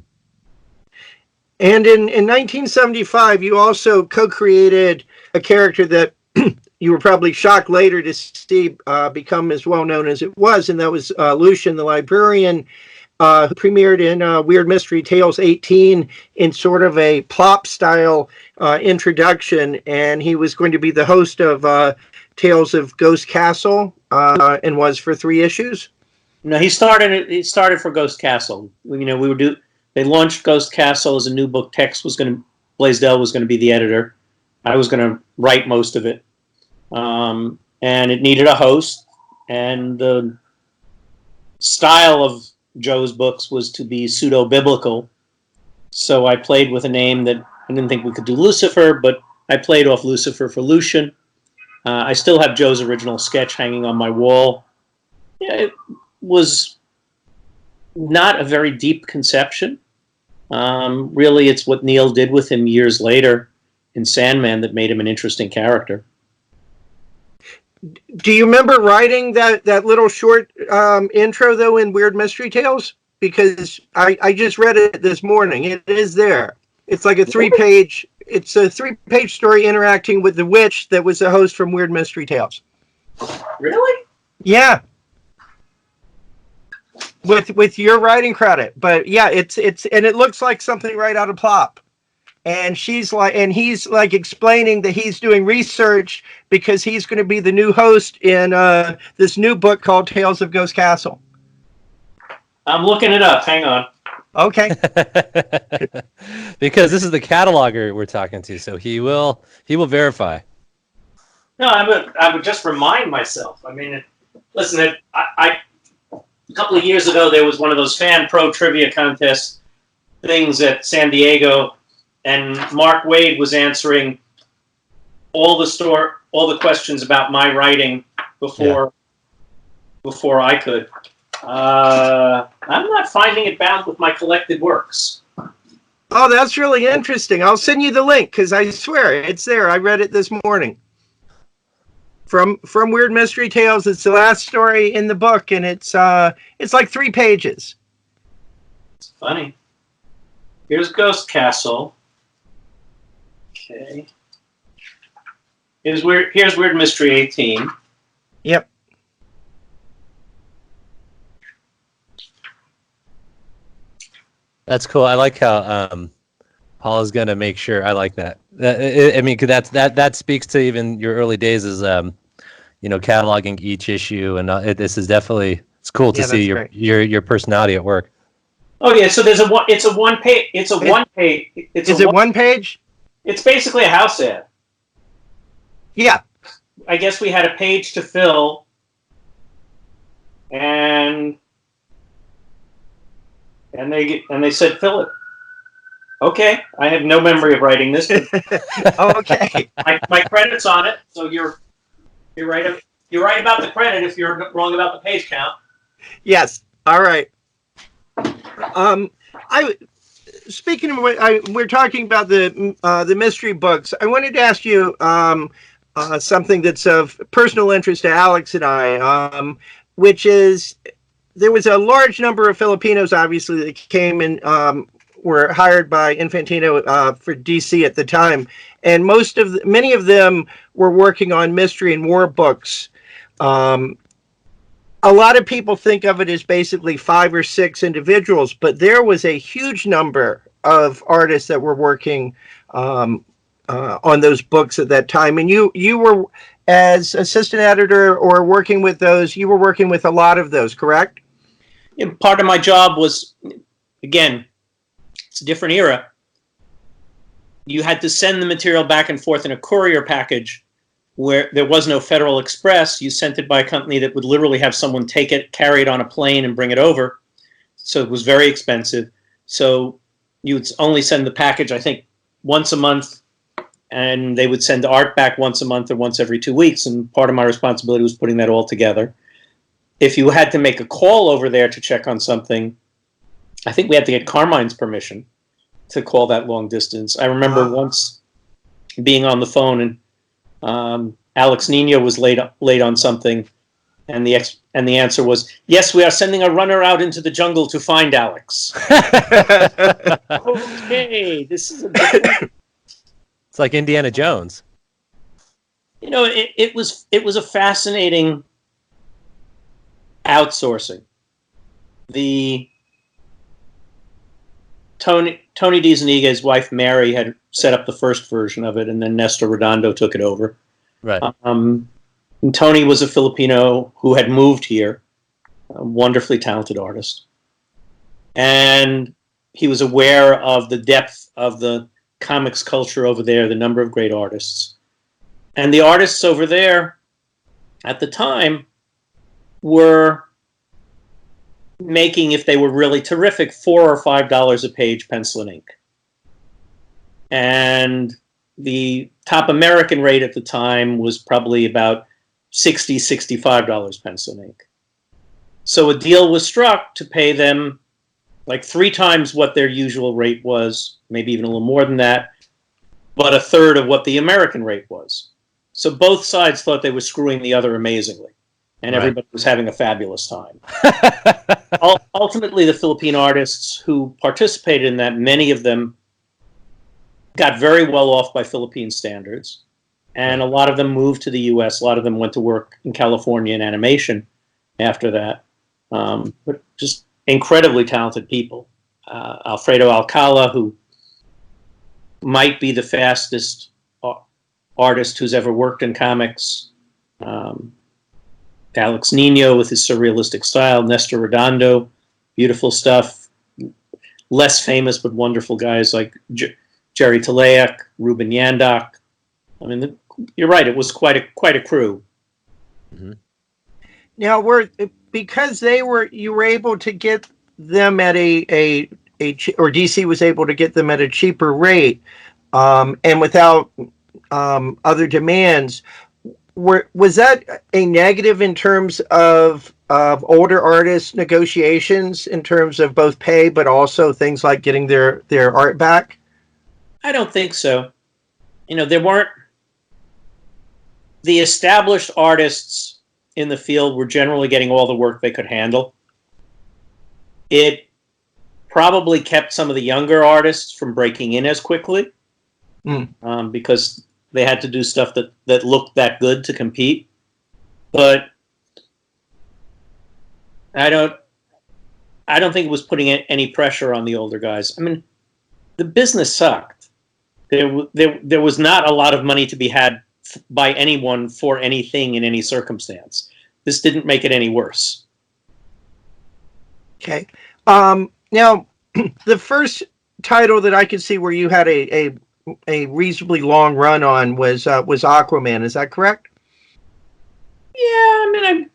And in 1975, you also co-created a character that you were probably shocked later to see become as well known as it was, and that was Lucian the Librarian, who premiered in Weird Mystery Tales 18 in sort of a plop style introduction, and he was going to be the host of Tales of Ghost Castle, and was for 3 issues. No, he started for Ghost Castle. You know, they launched Ghost Castle as a new book. Blaisdell was going to be the editor. I was going to write most of it. And it needed a host, and the style of Joe's books was to be pseudo-biblical. So I played with a name that I didn't think we could do Lucifer, but I played off Lucifer for Lucian. I still have Joe's original sketch hanging on my wall. Yeah, it was not a very deep conception. Really, it's what Neil did with him years later in Sandman that made him an interesting character. Do you remember writing that little short intro, though, in Weird Mystery Tales? Because I just read it this morning. It is there. It's like a 3-page... It's a 3-page story interacting with the witch that was the host from Weird Mystery Tales. Really? Yeah. With your writing credit. But yeah, it's and it looks like something right out of Plop. And he's like explaining that he's doing research because he's going to be the new host in this new book called Tales of Ghost Castle. I'm looking it up. Hang on. Okay. Because this is the cataloger we're talking to, so he will verify. No, I would just remind myself. I mean, listen, a couple of years ago there was one of those fan pro trivia contest things at San Diego, and Mark Wade was answering all the questions about my writing before I could. I'm not finding it bound with my collected works. Oh, that's really interesting. I'll send you the link because I swear it's there. I read it this morning. From Weird Mystery Tales, it's the last story in the book, and it's like 3 pages. It's funny. Here's Ghost Castle. Okay. Here's Weird Mystery 18. Yep. That's cool. I like how Paul is going to make sure. I like that. I mean, that speaks to even your early days as cataloging each issue, and this is definitely, it's cool to see your personality at work. Oh yeah, so it's a one page. Is it one page? It's basically a house ad. Yeah. I guess we had a page to fill, and they said fill it. Okay, I have no memory of writing this. Okay. My credit's on it, so You're right. You're right about the credit if you're wrong about the page count. Yes. All right. Speaking of we're talking about the mystery books. I wanted to ask you something that's of personal interest to Alex and I, which is there was a large number of Filipinos, obviously, that came and were hired by Infantino for DC at the time, and many of them were working on mystery and war books. A lot of people think of it as basically 5 or 6 individuals, but there was a huge number of artists that were working on those books at that time. And you were, as assistant editor or working with those, you were working with a lot of those, correct? Yeah, part of my job was, again, it's a different era. You had to send the material back and forth in a courier package where there was no Federal Express. You sent it by a company that would literally have someone take it, carry it on a plane, and bring it over. So it was very expensive. So you would only send the package, I think, once a month, and they would send art back once a month or once every 2 weeks. And part of my responsibility was putting that all together. If you had to make a call over there to check on something, I think we had to get Carmine's permission to call that long distance. I remember once being on the phone and Alex Nino was late on something, and the answer was, "Yes, we are sending a runner out into the jungle to find Alex." Okay, this is a different... It's like Indiana Jones. You know, it was a fascinating outsourcing. The Tony DiZuniga's wife Mary had set up the first version of it, and then Nestor Redondo took it over. Right. And Tony was a Filipino who had moved here, a wonderfully talented artist, and he was aware of the depth of the comics culture over there, the number of great artists, and the artists over there at the time were making, if they were really terrific, $4 or $5 a page pencil and ink. And the top American rate at the time was probably about $60, $65 pencil and ink. So a deal was struck to pay them like 3 times what their usual rate was, maybe even a little more than that, but a third of what the American rate was. So both sides thought they were screwing the other amazingly. And right. Everybody was having a fabulous time. Ultimately, the Philippine artists who participated in that, many of them got very well off by Philippine standards. And a lot of them moved to the U.S. A lot of them went to work in California in animation after that. But just incredibly talented people. Alfredo Alcala, who might be the fastest artist who's ever worked in comics. Alex Nino with his surrealistic style, Nestor Redondo, beautiful stuff. Less famous but wonderful guys like Jerry Talayak, Ruben Yandock. I mean, you're right. It was quite a crew. Mm-hmm. Now, because you were able to get them at or DC was able to get them at a cheaper rate, and without other demands. Was that a negative in terms of older artists' negotiations in terms of both pay, but also things like getting their art back? I don't think so. You know, there weren't the established artists in the field were generally getting all the work they could handle. It probably kept some of the younger artists from breaking in as quickly because they had to do stuff that looked that good to compete. But I don't think it was putting any pressure on the older guys. I mean, the business sucked. There was not a lot of money to be had by anyone for anything in any circumstance. This didn't make it any worse. Okay. Now, the first title that I could see where you had a reasonably long run on was Aquaman. Is that correct? Yeah, I mean, I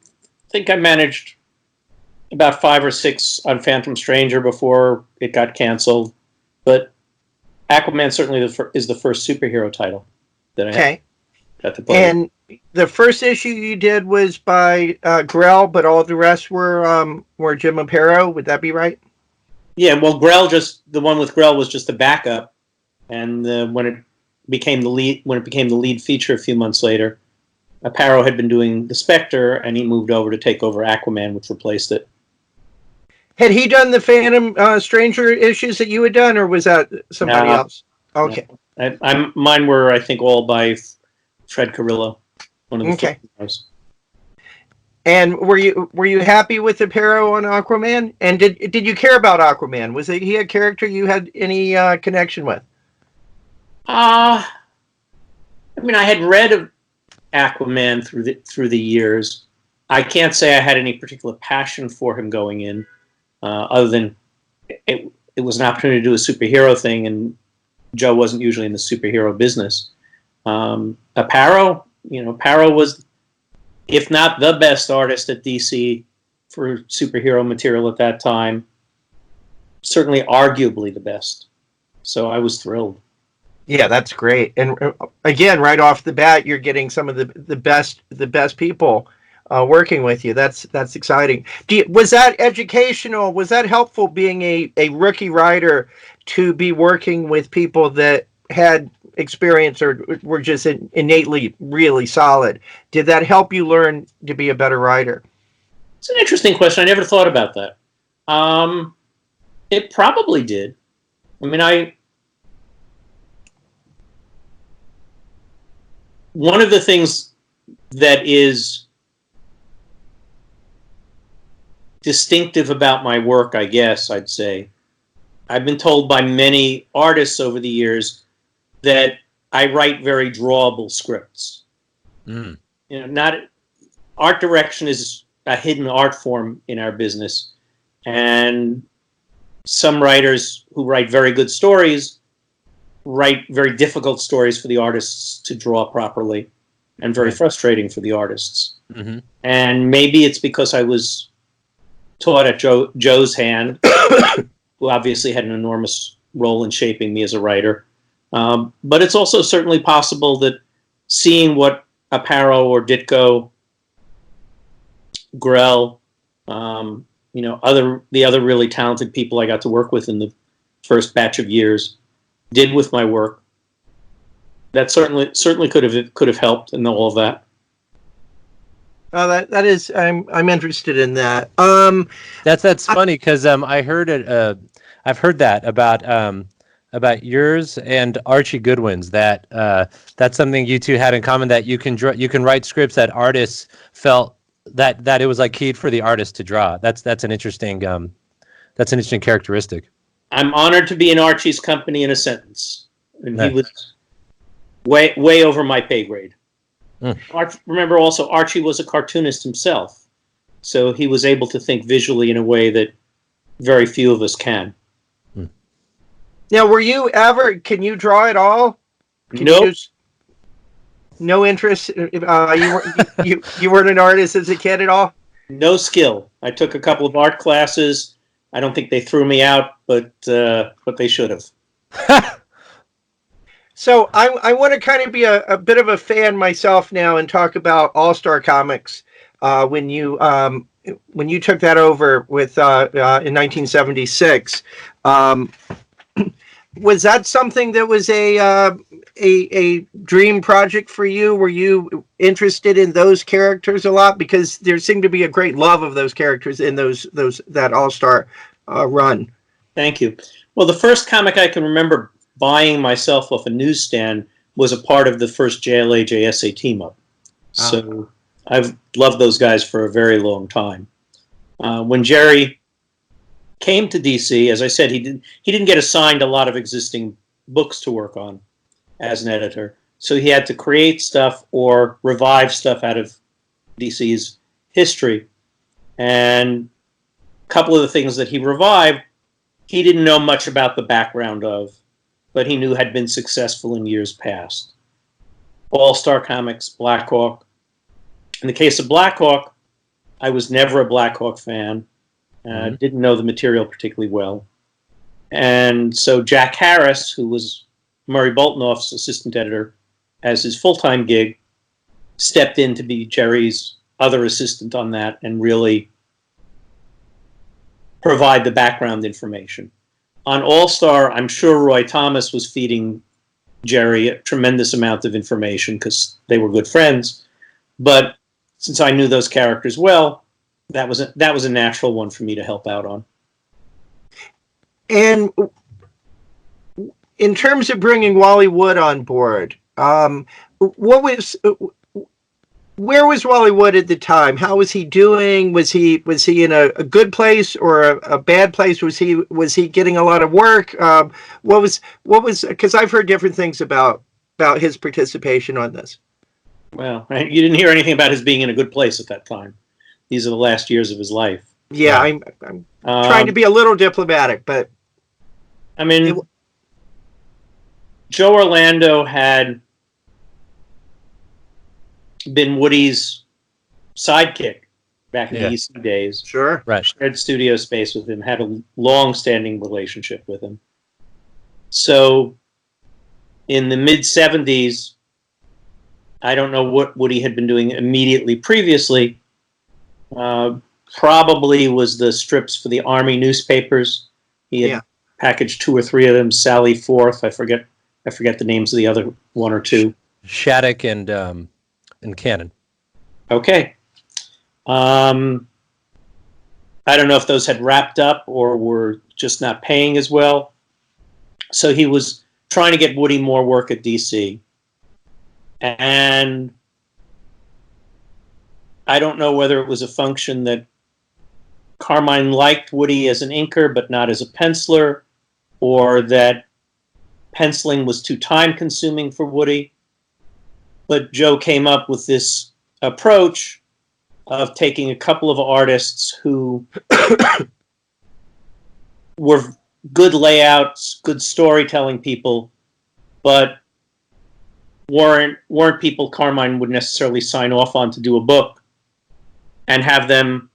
think I managed about 5 or 6 on Phantom Stranger before it got canceled. But Aquaman certainly is the first superhero title that I had to play. And the first issue you did was by Grell, but all the rest were Jim Aparo. Would that be right? Yeah, well, the one with Grell was just a backup, and when it became the lead feature a few months later, Aparo had been doing the Spectre, and he moved over to take over Aquaman, which replaced it. Had he done the Phantom Stranger issues that you had done, or was that somebody else? Okay. No. Mine were, I think, all by Fred Carrillo, one of the Filipinos. And were you happy with Aparo on Aquaman? And did you care about Aquaman? Was he a character you had any connection with? I mean, I had read Aquaman through the years. I can't say I had any particular passion for him going in, other than it was an opportunity to do a superhero thing, and Joe wasn't usually in the superhero business. Aparo was, if not the best artist at DC for superhero material at that time, certainly arguably the best. So I was thrilled. Yeah, that's great. And again, right off the bat, you're getting some of the best people working with you. That's exciting. Was that educational? Was that helpful being a rookie writer to be working with people that had experience or were just innately really solid? Did that help you learn to be a better writer? It's an interesting question. I never thought about that. It probably did. I mean, one of the things that is distinctive about my work, I guess I'd say, I've been told by many artists over the years that I write very drawable scripts. Mm. Art direction is a hidden art form in our business, and some writers who write very good stories write very difficult stories for the artists to draw properly, and very frustrating for the artists. Mm-hmm. And maybe it's because I was taught at Joe's hand, who obviously had an enormous role in shaping me as a writer. But it's also certainly possible that seeing what Aparo or Ditko, Grell, the other really talented people I got to work with in the first batch of years did with my work, that certainly could have helped in all of that. That is, I'm interested in that. That's funny because I've heard that about yours and Archie Goodwin's, that that's something you two had in common, that you can write scripts that artists felt that it was like keyed for the artist to draw. That's an interesting characteristic. I'm honored to be in Archie's company in a sentence, and he was way over my pay grade. Remember also, Archie was a cartoonist himself, so he was able to think visually in a way that very few of us can. Now, can you draw at all? Nope. No interest? You weren't an artist as a kid at all? No skill. I took a couple of art classes. I don't think they threw me out, but they should have. So I want to kind of be a bit of a fan myself now and talk about All-Star Comics. When you took that over with in 1976, was that something that was a dream project for you? Were you interested in those characters a lot? Because there seemed to be a great love of those characters in that All-Star run. Thank you. Well, the first comic I can remember buying myself off a newsstand was a part of the first JLA JSA team-up. So I've loved those guys for a very long time. When Gerry came to DC, as I said, he didn't get assigned a lot of existing books to work on as an editor. So he had to create stuff or revive stuff out of DC's history. And a couple of the things that he revived, he didn't know much about the background of, but he knew had been successful in years past. All-Star Comics, Black Hawk. In the case of Black Hawk, I was never a Black Hawk fan. Didn't know the material particularly well. And so Jack Harris, who was Murray Boltinoff's assistant editor, as his full-time gig, stepped in to be Gerry's other assistant on that and really provide the background information. On All-Star, I'm sure Roy Thomas was feeding Gerry a tremendous amount of information because they were good friends. But since I knew those characters well, that was a natural one for me to help out on. And in terms of bringing Wally Wood on board, where was Wally Wood at the time? How was he doing? Was he in a good place or a bad place? Was he getting a lot of work? What was because I've heard different things about his participation on this. Well, you didn't hear anything about his being in a good place at that time. These are the last years of his life. Yeah, I'm trying to be a little diplomatic, but I mean, Joe Orlando had been Woody's sidekick back in the EC days. Sure. Right. Shared studio space with him, had a long-standing relationship with him. So in the mid-'70s, I don't know what Woody had been doing immediately previously. Probably was the strips for the Army newspapers. He had packaged 2 or 3 of them. Sally Forth, I forget the names of the other 1 or 2. Shattuck and Cannon. Okay. I don't know if those had wrapped up or were just not paying as well. So he was trying to get Woody more work at DC. And I don't know whether it was a function that Carmine liked Woody as an inker but not as a penciler, or that penciling was too time-consuming for Woody. But Joe came up with this approach of taking a couple of artists who were good layouts, good storytelling people, but weren't people Carmine would necessarily sign off on to do a book, and have them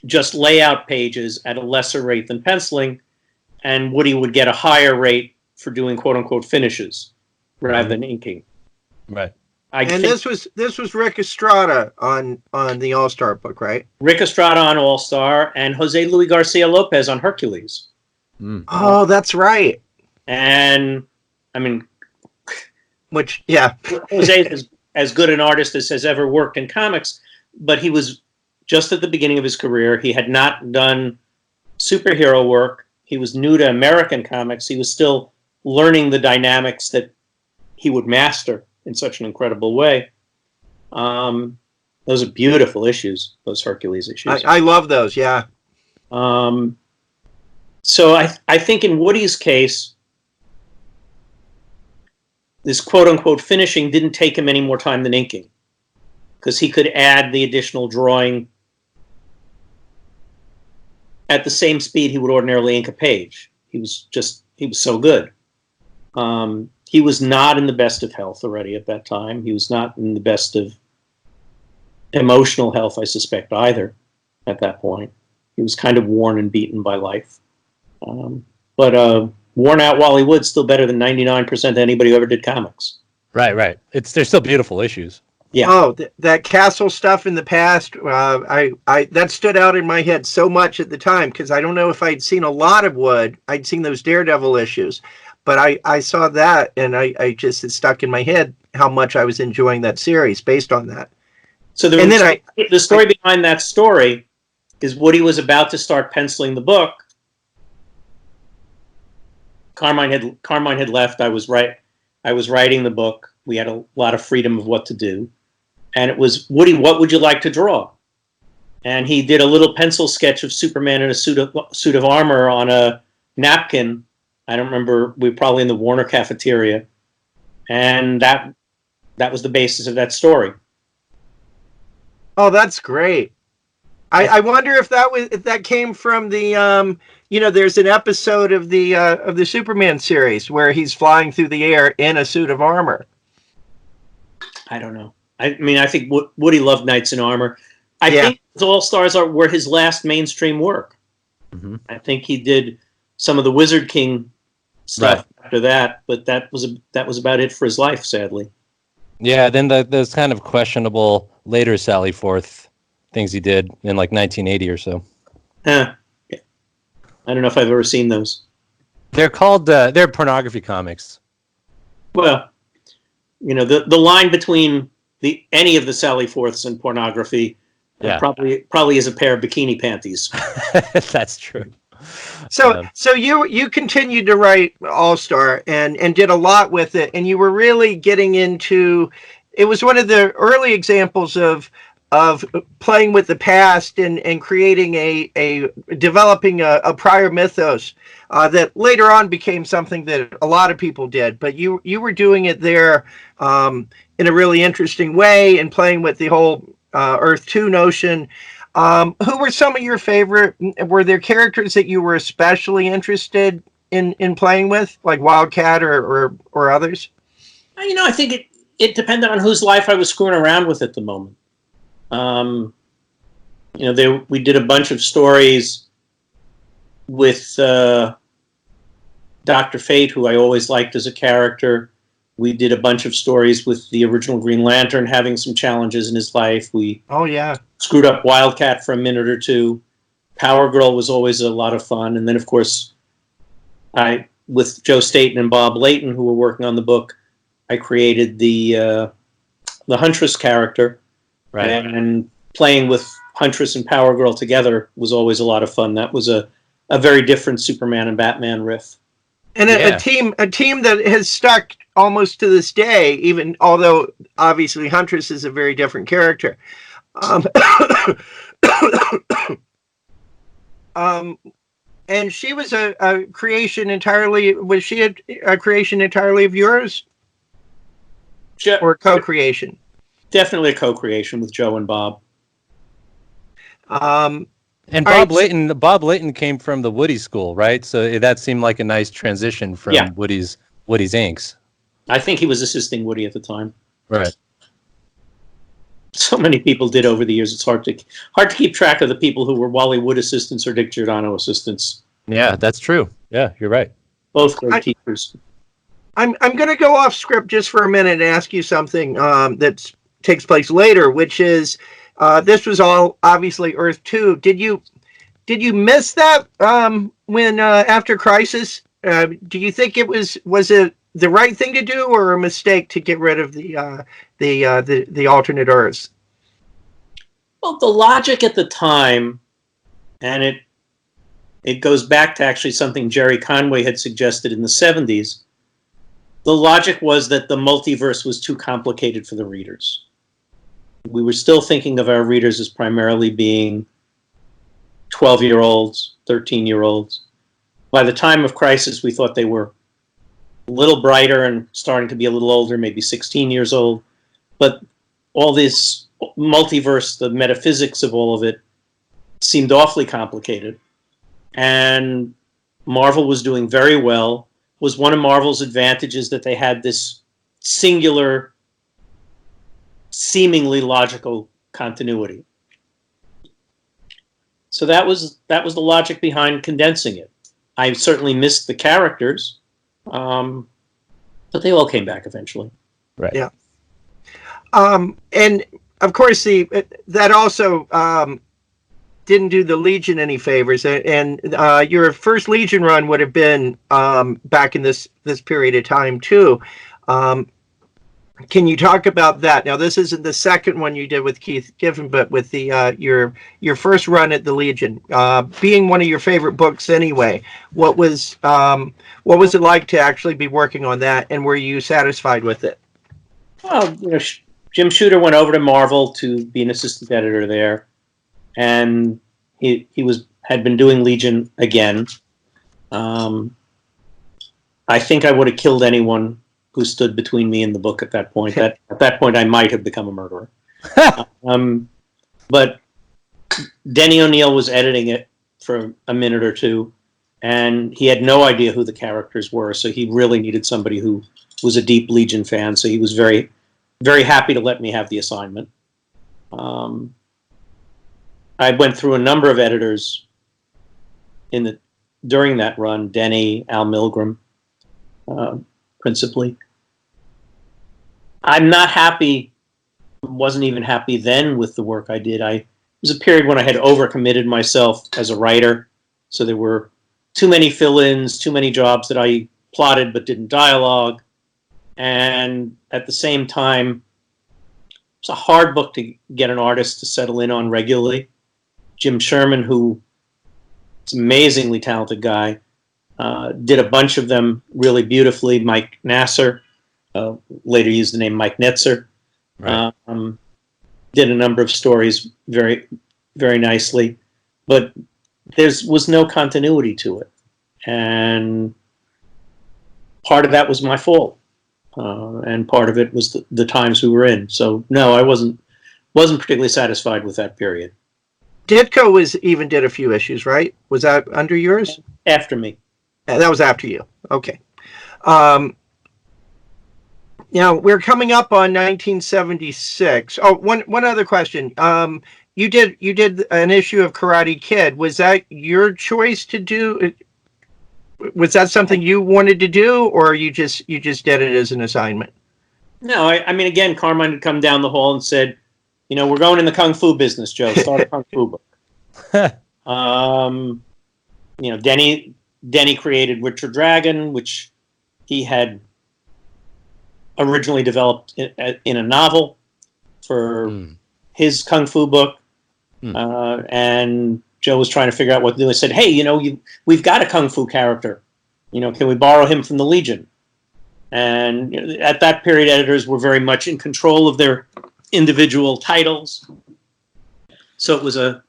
just lay out pages at a lesser rate than penciling, and Woody would get a higher rate for doing quote-unquote finishes rather than inking. Right. This was Rick Estrada on the All-Star book, right? Rick Estrada on All-Star and Jose Luis Garcia Lopez on Hercules. Mm. Oh, that's right. And I mean, Jose is as good an artist as has ever worked in comics, but he was just at the beginning of his career. He had not done superhero work. He was new to American comics. He was still learning the dynamics that he would master in such an incredible way. Those are beautiful issues, those Hercules issues. I love those, yeah. So I think in Woody's case, this quote-unquote finishing didn't take him any more time than inking, because he could add the additional drawing at the same speed he would ordinarily ink a page. He was so good. He was not in the best of health already at that time. He was not in the best of emotional health, I suspect, either at that point. He was kind of worn and beaten by life. But worn out Wally Wood's still better than 99% of anybody who ever did comics. Right. They're still beautiful issues. Yeah. Oh, that Castle stuff in the past, I that stood out in my head so much at the time, because I don't know if I'd seen a lot of Wood. I'd seen those Daredevil issues, but I saw that, and it stuck in my head how much I was enjoying that series based on that. So the story behind that story is Woody was about to start penciling the book. Carmine had left. I was writing the book. We had a lot of freedom of what to do. And it was, Woody, what would you like to draw? And he did a little pencil sketch of Superman in a suit of armor on a napkin. I don't remember. We were probably in the Warner cafeteria. And that was the basis of that story. Oh, that's great. I wonder if that came from the there's an episode of the Superman series where he's flying through the air in a suit of armor. I don't know. I mean, I think Woody loved Knights in Armor. I think All-Stars were his last mainstream work. Mm-hmm. I think he did some of the Wizard King stuff after that, but that was about it for his life, sadly. Yeah, then those kind of questionable later Sally Forth things he did in like 1980 or so. Yeah. I don't know if I've ever seen those. They're called they're pornography comics. Well, the line between any of the Sally Forths and pornography probably is a pair of bikini panties. That's true. So you continued to write All Star and did a lot with it, and you were really getting into. It was one of the early examples of playing with the past and creating a developing a prior mythos that later on became something that a lot of people did. But you were doing it there in a really interesting way and playing with the whole Earth 2 notion. Who were some of your favorite? Were there characters that you were especially interested in playing with, like Wildcat or others? I think it depended on whose life I was screwing around with at the moment. We did a bunch of stories with Dr. Fate, who I always liked as a character. We did a bunch of stories with the original Green Lantern having some challenges in his life. We screwed up Wildcat for a minute or two. Power Girl was always a lot of fun. And then, of course, with Joe Staton and Bob Layton, who were working on the book, I created the Huntress character. Right. And playing with Huntress and Power Girl together was always a lot of fun. That was a very different Superman and Batman riff. And a team that has stuck almost to this day, even although obviously Huntress is a very different character. And she was a creation entirely. Was she a creation entirely of yours, or co-creation? Definitely a co-creation with Joe and Bob. And Bob Layton came from the Woody school, right? So that seemed like a nice transition from Woody's inks. I think he was assisting Woody at the time. Right. So many people did over the years. It's hard to keep track of the people who were Wally Wood assistants or Dick Giordano assistants. Yeah, that's true. Yeah, you're right. Both great teachers. I'm going to go off script just for a minute and ask you something that takes place later, which is this was all obviously Earth 2. Did you miss that when after Crisis? Do you think it was it the right thing to do or a mistake to get rid of the alternate Earths? Well, the logic at the time, and it goes back to actually something Gerry Conway had suggested in the 70s. The logic was that the multiverse was too complicated for the readers. We were still thinking of our readers as primarily being 12-year-olds, 13-year-olds. By the time of Crisis, we thought they were a little brighter and starting to be a little older, maybe 16 years old. But all this multiverse, the metaphysics of all of it, seemed awfully complicated. And Marvel was doing very well. Was one of Marvel's advantages that they had this singular, seemingly logical continuity. So that was the logic behind condensing it. I certainly missed the characters, but they all came back eventually. Right. Yeah. And of course, that also didn't do the Legion any favors, and your first Legion run would have been back in this period of time too. Can you talk about that? Now, this isn't the second one you did with Keith Giffen, but with the your first run at the Legion, being one of your favorite books anyway. What was it like to actually be working on that, and were you satisfied with it? Well, Jim Shooter went over to Marvel to be an assistant editor there, and he had been doing Legion again. I think I would have killed anyone who stood between me and the book at that point. At that point, I might have become a murderer. But Denny O'Neil was editing it for a minute or two, and he had no idea who the characters were, so he really needed somebody who was a deep Legion fan, so he was very, very happy to let me have the assignment. I went through a number of editors during that run, Denny, Al Milgram, principally. I'm not happy, wasn't even happy then with the work I did. It was a period when I had overcommitted myself as a writer. So there were too many fill-ins, too many jobs that I plotted but didn't dialogue. And at the same time, it's a hard book to get an artist to settle in on regularly. Jim Sherman, who is an amazingly talented guy, did a bunch of them really beautifully. Mike Nasser, later used the name Mike Netzer, Right. Did a number of stories very, very nicely. But there was no continuity to it. And part of that was my fault. And part of it was the times we were in. So no, I wasn't particularly satisfied with that period. Ditko even did a few issues, right? Was that under yours? After me. That was after you. Okay. Now we're coming up on 1976. Oh, one other question. You did an issue of Karate Kid. Was that your choice to do? Was that something you wanted to do, or you just did it as an assignment? No, I mean, again, Carmine had come down the hall and said, we're going in the Kung Fu business, Joe. Start a Kung Fu book. Denny created Richard Dragon, which he had originally developed in a novel for his Kung Fu book. And Joe was trying to figure out what to do. He said, hey, we've got a Kung Fu character. Can we borrow him from the Legion? And at that period, editors were very much in control of their individual titles. So it was a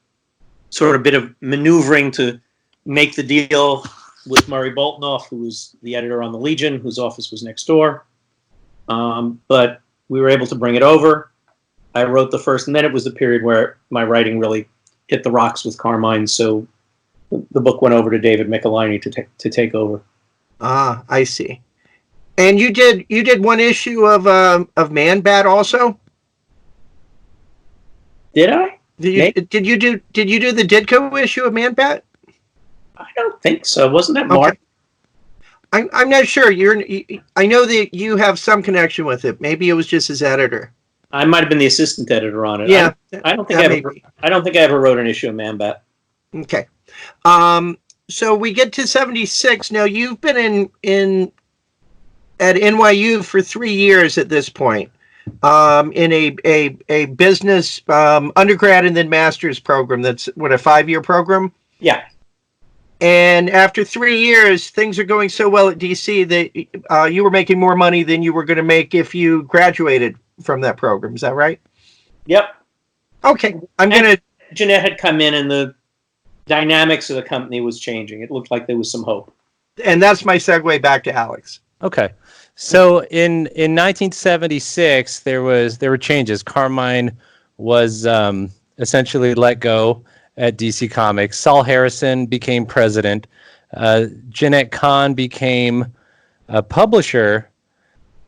sort of bit of maneuvering to make the deal with Murray Boltinoff, who was the editor on the Legion, whose office was next door. But we were able to bring it over. I wrote the first, and then it was the period where my writing really hit the rocks with Carmine. So the book went over to David Michelini to take over. Ah, I see. And you did one issue of Man Bat also? Did I? Did you do the Ditko issue of Man Bat? I don't think so. Wasn't that Mort? Okay. I'm not sure. I know that you have some connection with it. Maybe it was just as editor. I might have been the assistant editor on it. Yeah, I don't think I ever wrote an issue of Man Bat. Okay. So we get to 76. Now you've been at NYU for 3 years at this point, in a business undergrad and then master's program. That's what, a 5-year program? Yeah. And after 3 years, things are going so well at DC that you were making more money than you were going to make if you graduated from that program. Is that right? Yep. Okay. Jenette had come in, and the dynamics of the company was changing. It looked like there was some hope. And that's my segue back to Alex. Okay. So in 1976, there were changes. Carmine was essentially let go at DC Comics. Saul Harrison became president. Jenette Kahn became a publisher.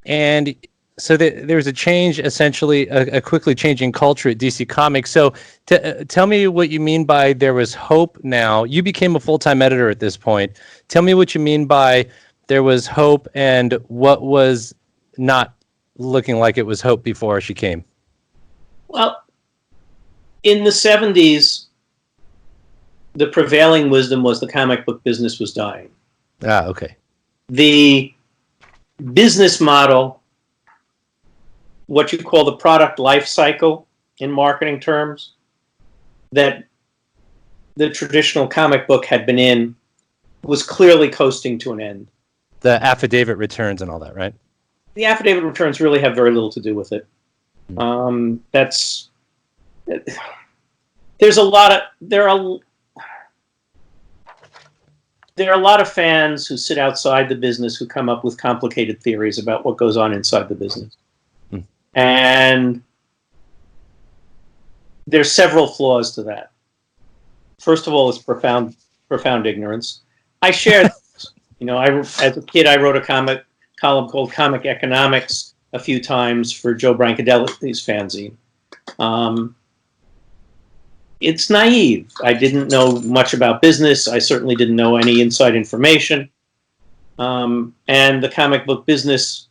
And so there was a change, essentially a quickly changing culture at DC Comics. So tell me what you mean by there was hope now. You became a full-time editor at this point. Tell me what you mean by there was hope and what was not looking like it was hope before she came. Well, in the 70s, the prevailing wisdom was the comic book business was dying. Ah, okay. The business model, what you call the product life cycle in marketing terms, that the traditional comic book had been in, was clearly coasting to an end. The affidavit returns and all that, right? The affidavit returns really have very little to do with it. There are a lot of fans who sit outside the business who come up with complicated theories about what goes on inside the business. And there's several flaws to that. First of all, it's profound ignorance. I shared as a kid, I wrote a column called Comic Economics a few times for Joe Brancadelli's fanzine. It's naive. I didn't know much about business. I certainly didn't know any inside information. And the comic book business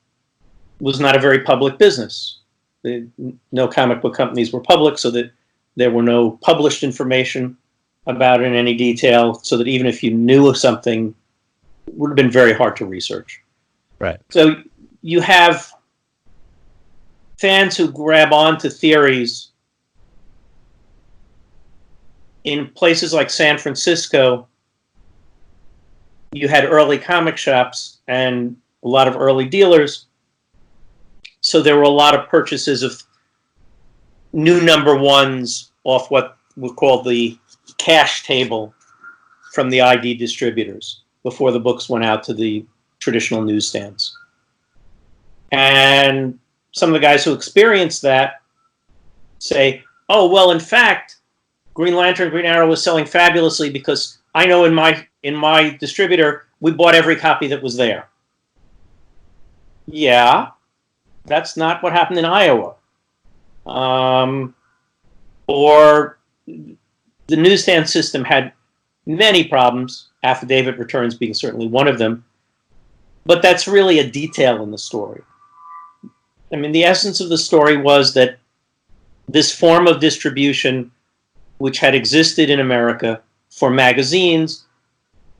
was not a very public business. No comic book companies were public, so that there were no published information about it in any detail, so that even if you knew of something, it would have been very hard to research. Right. So you have fans who grab onto theories in places like San Francisco. You had early comic shops and a lot of early dealers. So there were a lot of purchases of new number ones off what we call the cash table from the ID distributors before the books went out to the traditional newsstands. And some of the guys who experienced that say, oh, well, in fact, Green Lantern, Green Arrow was selling fabulously because I know in my distributor, we bought every copy that was there. Yeah, that's not what happened in Iowa. Or the newsstand system had many problems, affidavit returns being certainly one of them, but that's really a detail in the story. I mean, the essence of the story was that this form of distribution, which had existed in America for magazines,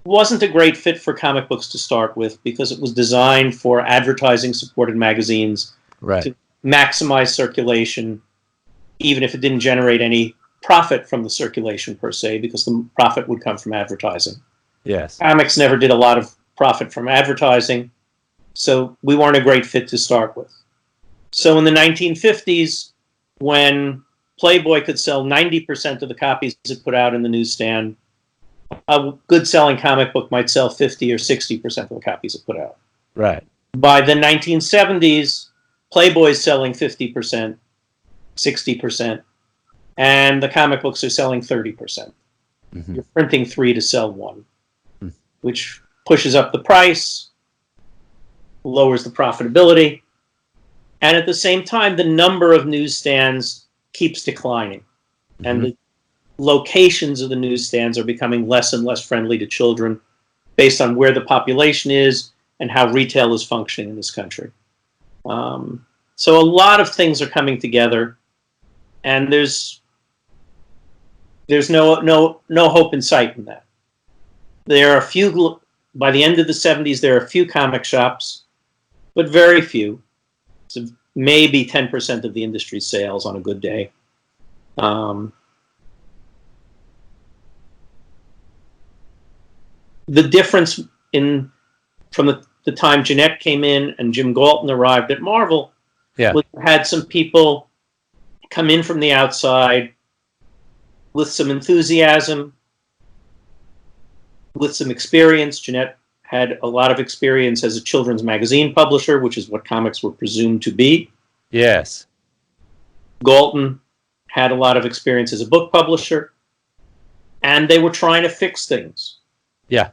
wasn't a great fit for comic books to start with because it was designed for advertising-supported magazines to maximize circulation, even if it didn't generate any profit from the circulation per se, because the profit would come from advertising. Yes. Comics never did a lot of profit from advertising, so we weren't a great fit to start with. So in the 1950s, when Playboy could sell 90% of the copies it put out in the newsstand, a good selling comic book might sell 50 or 60% of the copies it put out. Right. By the 1970s, Playboy's selling 50%, 60%, and the comic books are selling 30%. Mm-hmm. You're printing 3 to sell 1, which pushes up the price, lowers the profitability, and at the same time, the number of newsstands keeps declining. Mm-hmm. And the locations of the newsstands are becoming less and less friendly to children based on where the population is and how retail is functioning in this country. So a lot of things are coming together, and there's no hope in sight in that. There are a few, by the end of the 70s, there are a few comic shops, but very few. So maybe 10% of the industry's sales on a good day. The difference from the time Jenette came in and Jim Galton arrived at Marvel was had some people come in from the outside with some enthusiasm, with some experience. Jenette had a lot of experience as a children's magazine publisher, which is what comics were presumed to be. Yes. Galton had a lot of experience as a book publisher, and they were trying to fix things. Yeah.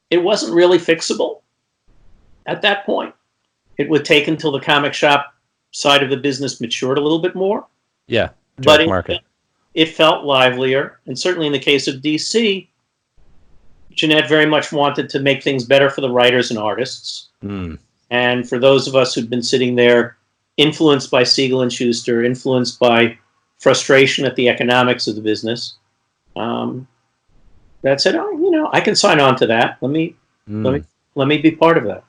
It wasn't really fixable at that point. It would take until the comic shop side of the business matured a little bit more. Yeah. But it felt livelier. And certainly in the case of DC, Jenette very much wanted to make things better for the writers and artists. Mm. And for those of us who'd been sitting there influenced by Siegel and Shuster, influenced by frustration at the economics of the business, that said, oh, I can sign on to that. Let me be part of that.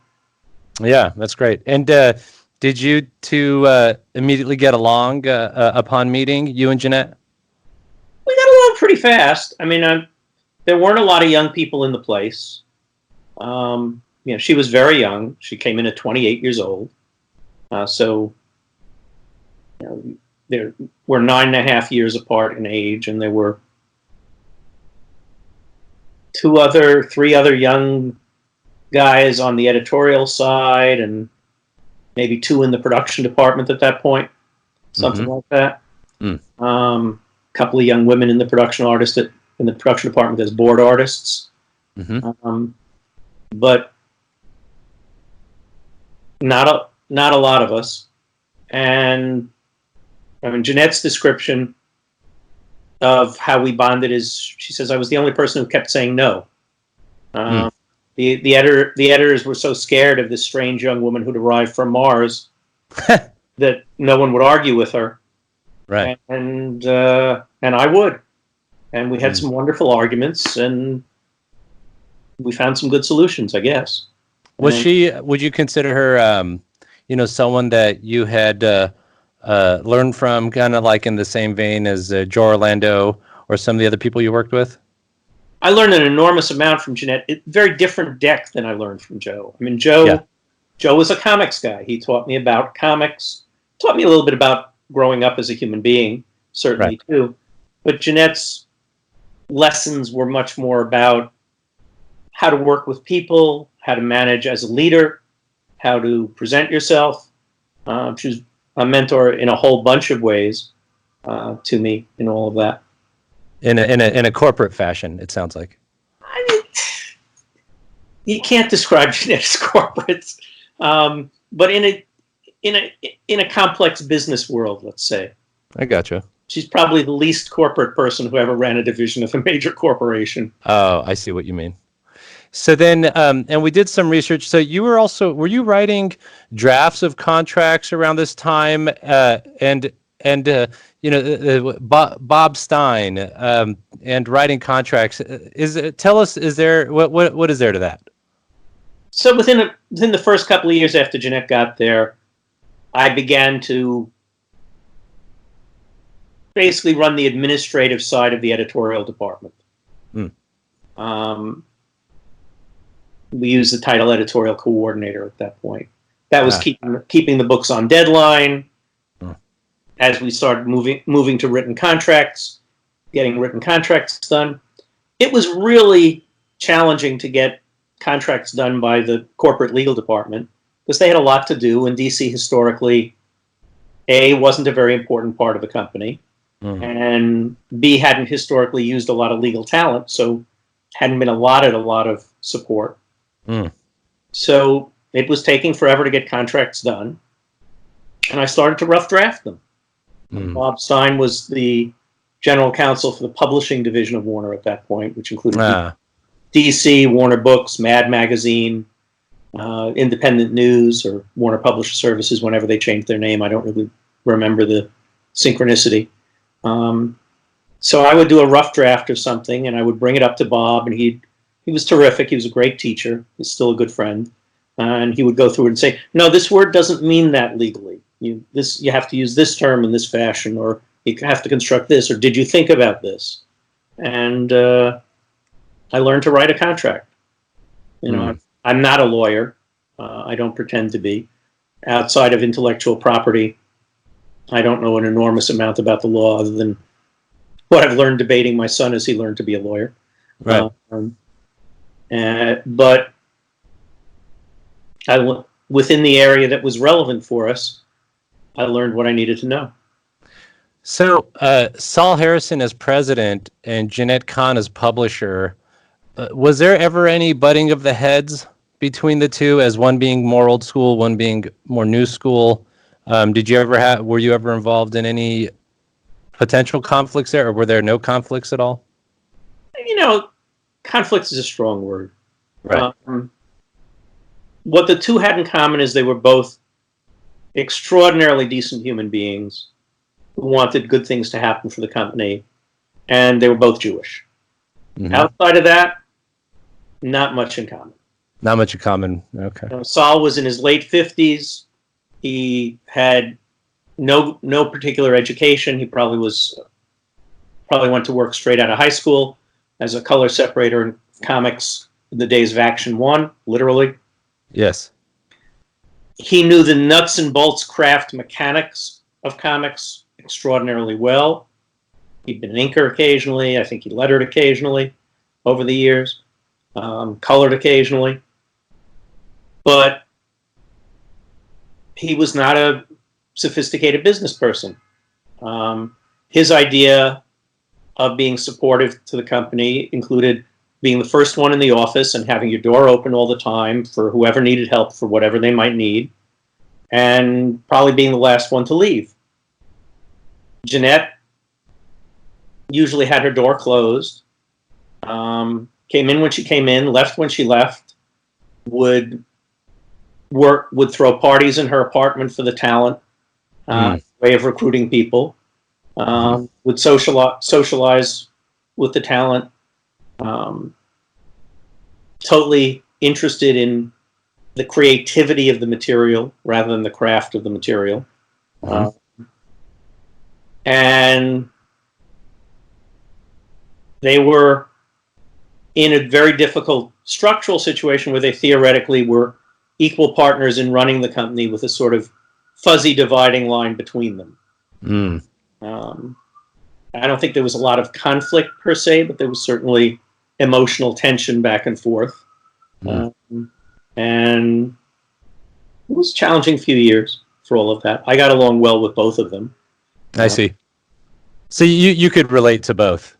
Yeah, that's great. And did you two immediately get along upon meeting, you and Jenette? We got along pretty fast. I mean, there weren't a lot of young people in the place. She was very young. She came in at 28 years old. So we're 9.5 years apart in age, and there were 3 other young guys on the editorial side, and maybe 2 in the production department at that point, something like that. Mm. Couple of young women in the production department as board artists, but not a lot of us. And I mean, Jenette's description of how we bonded is, she says, I was the only person who kept saying no. The editors were so scared of this strange young woman who'd arrived from Mars that no one would argue with her. Right. And I would. And we had some wonderful arguments, and we found some good solutions, I guess. Would you consider her, someone that you had learned from, kind of like in the same vein as Joe Orlando or some of the other people you worked with? I learned an enormous amount from Jenette. Very different deck than I learned from Joe. I mean, Joe was a comics guy. He taught me about comics, taught me a little bit about growing up as a human being, certainly too. But Jenette's lessons were much more about how to work with people, how to manage as a leader, how to present yourself. She was a mentor in a whole bunch of ways to me in all of that. In a corporate fashion, it sounds like. I mean, you can't describe Jenette as corporate, but in a complex business world, let's say. I gotcha. She's probably the least corporate person who ever ran a division of a major corporation. Oh, I see what you mean. So then, and we did some research. So were you writing drafts of contracts around this time? Bob Stein and writing contracts. Tell us, what is there to that? So within the first couple of years after Jenette got there, I began to basically run the administrative side of the editorial department. We used the title editorial coordinator at that point. That was keeping the books on deadline. As we started moving to written contracts, getting written contracts done. It was really challenging to get contracts done by the corporate legal department because they had a lot to do, and DC historically, A, wasn't a very important part of the company, and B, hadn't historically used a lot of legal talent, so hadn't been allotted a lot of support. So it was taking forever to get contracts done, and I started to rough draft them. Bob Stein was the general counsel for the publishing division of Warner at that point, which included DC, Warner Books, Mad Magazine, Independent News, or Warner Publisher Services whenever they changed their name. I don't really remember the synchronicity. So I would do a rough draft of something, and I would bring it up to Bob, and he was terrific. He was a great teacher. He's still a good friend. And he would go through it and say, no, this word doesn't mean that legally. You have to use this term in this fashion, or you have to construct this, or did you think about this? And I learned to write a contract. I'm not a lawyer. I don't pretend to be. Outside of intellectual property, I don't know an enormous amount about the law other than what I've learned debating my son as he learned to be a lawyer. Right. But within the area that was relevant for us, I learned what I needed to know. So Saul Harrison as president and Jenette Kahn as publisher, was there ever any butting of the heads between the two, as one being more old school, one being more new school? Were you ever involved in any potential conflicts there, or were there no conflicts at all? Conflict is a strong word. Right. What the two had in common is they were both extraordinarily decent human beings who wanted good things to happen for the company, and they were both Jewish. Outside of that, not much in common. Not much in common. Okay. Saul was in his late 50s. He had no particular education. He probably went to work straight out of high school as a color separator in comics in the days of Action 1, literally. Yes. He knew the nuts and bolts craft mechanics of comics extraordinarily well. He'd been an inker occasionally. I think he lettered occasionally over the years, colored occasionally. But he was not a sophisticated business person. His idea of being supportive to the company included being the first one in the office and having your door open all the time for whoever needed help for whatever they might need, and probably being the last one to leave. Jenette usually had her door closed, came in when she came in, left when she left, would throw parties in her apartment for the talent, way of recruiting people. Would socialize with the talent. Totally interested in the creativity of the material rather than the craft of the material. And they were in a very difficult structural situation where they theoretically were equal partners in running the company with a sort of fuzzy dividing line between them. I don't think there was a lot of conflict per se, but there was certainly emotional tension back and forth. And it was a challenging few years for all of that. I got along well with both of them. I see. So you could relate to both.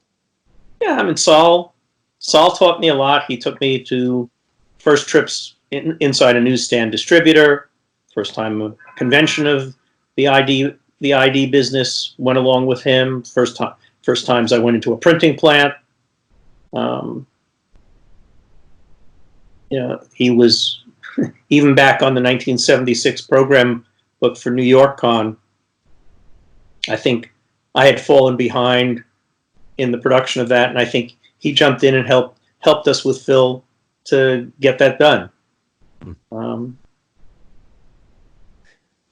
Yeah, I mean, Saul taught me a lot. He took me to first trips inside a newsstand distributor, first time convention of the ID business went along with him. First times I went into a printing plant. He was even back on the 1976 program book for New York Con. I think I had fallen behind in the production of that, and I think he jumped in and helped us with Phil to get that done.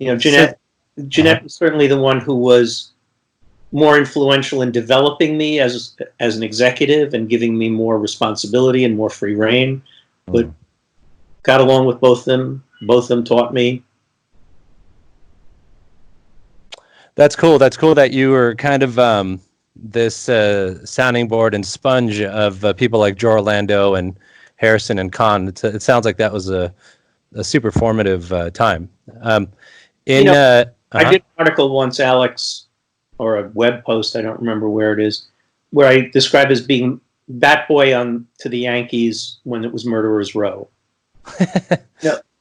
Jenette was certainly the one who was more influential in developing me as an executive and giving me more responsibility and more free reign. But got along with both of them. Both of them taught me. That's cool. That's cool that you were kind of this sounding board and sponge of people like Joe Orlando and Harrison and Kahn. It sounds like that was a super formative time. I did an article once, Alex, or a web post, I don't remember where it is, where I described as being bat boy to the Yankees when it was Murderers Row.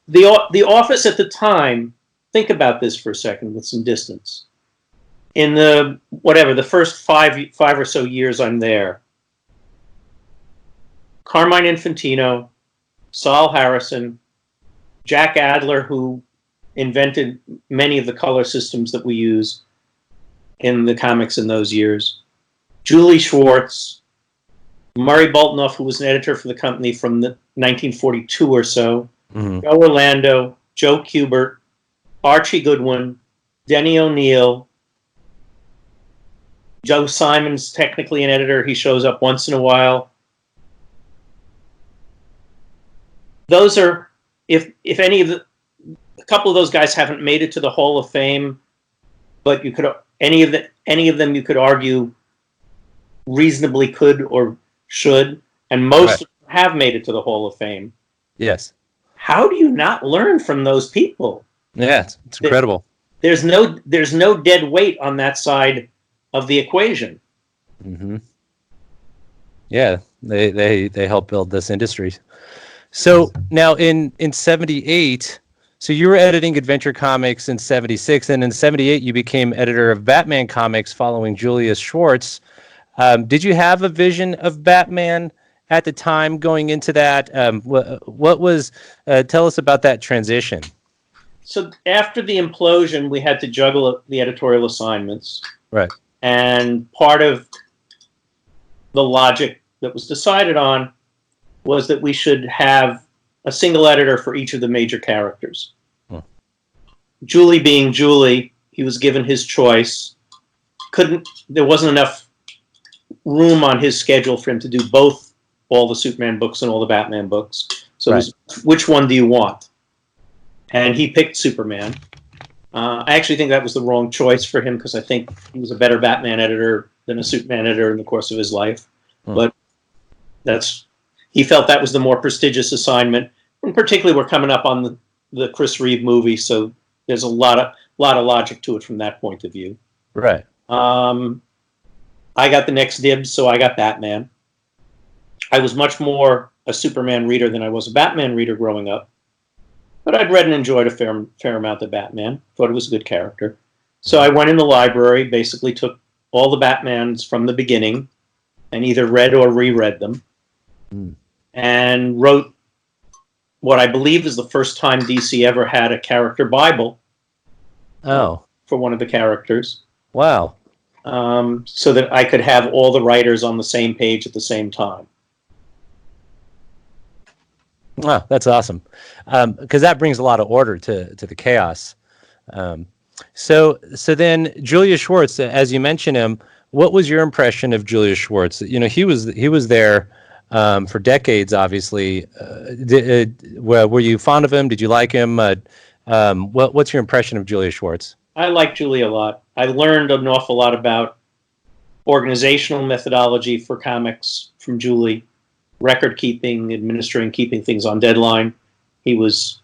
The office at the time, think about this for a second with some distance. In the first five or so years I'm there, Carmine Infantino, Saul Harrison, Jack Adler, who invented many of the color systems that we use in the comics in those years, Julius Schwartz, Murray Boltinoff, who was an editor for the company from the 1942 or so, Joe Orlando, Joe Kubert, Archie Goodwin, Denny O'Neil, Joe Simon's technically an editor. He shows up once in a while. Those are, if any of a couple of those guys haven't made it to the Hall of Fame, but any of them you could argue reasonably could or should, and most of them have made it to the Hall of Fame. Yes. How do you not learn from those people? Yeah, it's incredible. There's no dead weight on that side of the equation. Yeah, they help build this industry. So now in 78, so you were editing Adventure Comics in 76, and in 78 you became editor of Batman Comics following Julius Schwartz. Did you have a vision of Batman at the time going into that? What was, tell us about that transition. So after the implosion, we had to juggle the editorial assignments. Right. And part of the logic that was decided on was that we should have a single editor for each of the major characters. Julie being Julie, he was given his choice. There wasn't enough room on his schedule for him to do both all the Superman books and all the Batman books. So it was, which one do you want? And he picked Superman. I actually think that was the wrong choice for him because I think he was a better Batman editor than a Superman editor in the course of his life. But he felt that was the more prestigious assignment. And particularly we're coming up on the Chris Reeve movie, so there's a lot of logic to it from that point of view. Right. I got the next dibs, so I got Batman. I was much more a Superman reader than I was a Batman reader growing up. But I'd read and enjoyed a fair amount of Batman. Thought it was a good character. So I went in the library, basically took all the Batmans from the beginning and either read or reread them. And wrote what I believe is the first time DC ever had a character Bible. For one of the characters. Wow. So that I could have all the writers on the same page at the same time. Wow, that's awesome. Because that brings a lot of order to the chaos. So then Julius Schwartz, as you mentioned him, what was your impression of Julius Schwartz? You know, he was there for decades, obviously. Were you fond of him? Did you like him? What's your impression of Julius Schwartz? I like Julie a lot. I learned an awful lot about organizational methodology for comics from Julie, record keeping, administering, keeping things on deadline. He was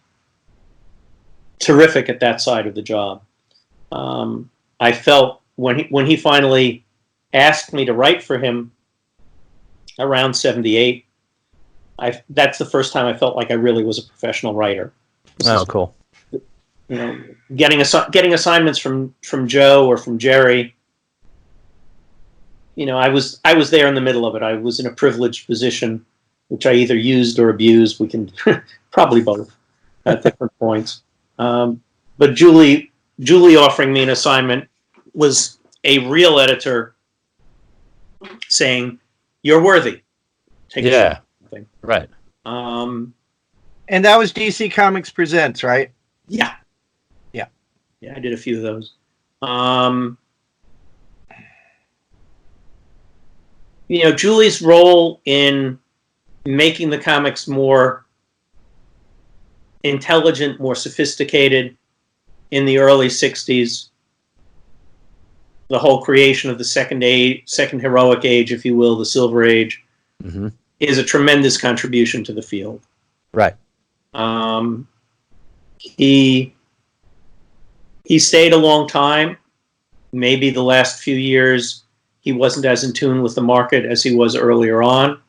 terrific at that side of the job. I felt when he finally asked me to write for him around 78, that's the first time I felt like I really was a professional writer. Cool. You know, getting assignments from Joe or from Gerry. You know, I was there in the middle of it. I was in a privileged position, which I either used or abused. We can probably both at different points. But Julie offering me an assignment was a real editor saying, "You're worthy. Take a shot." Right. And that was DC Comics Presents, right? Yeah. Yeah, I did a few of those. You know, Julie's role in making the comics more intelligent, more sophisticated in the early 60s, the whole creation of the second heroic age, if you will, the Silver Age, is a tremendous contribution to the field. Right. He stayed a long time. Maybe the last few years he wasn't as in tune with the market as he was earlier on.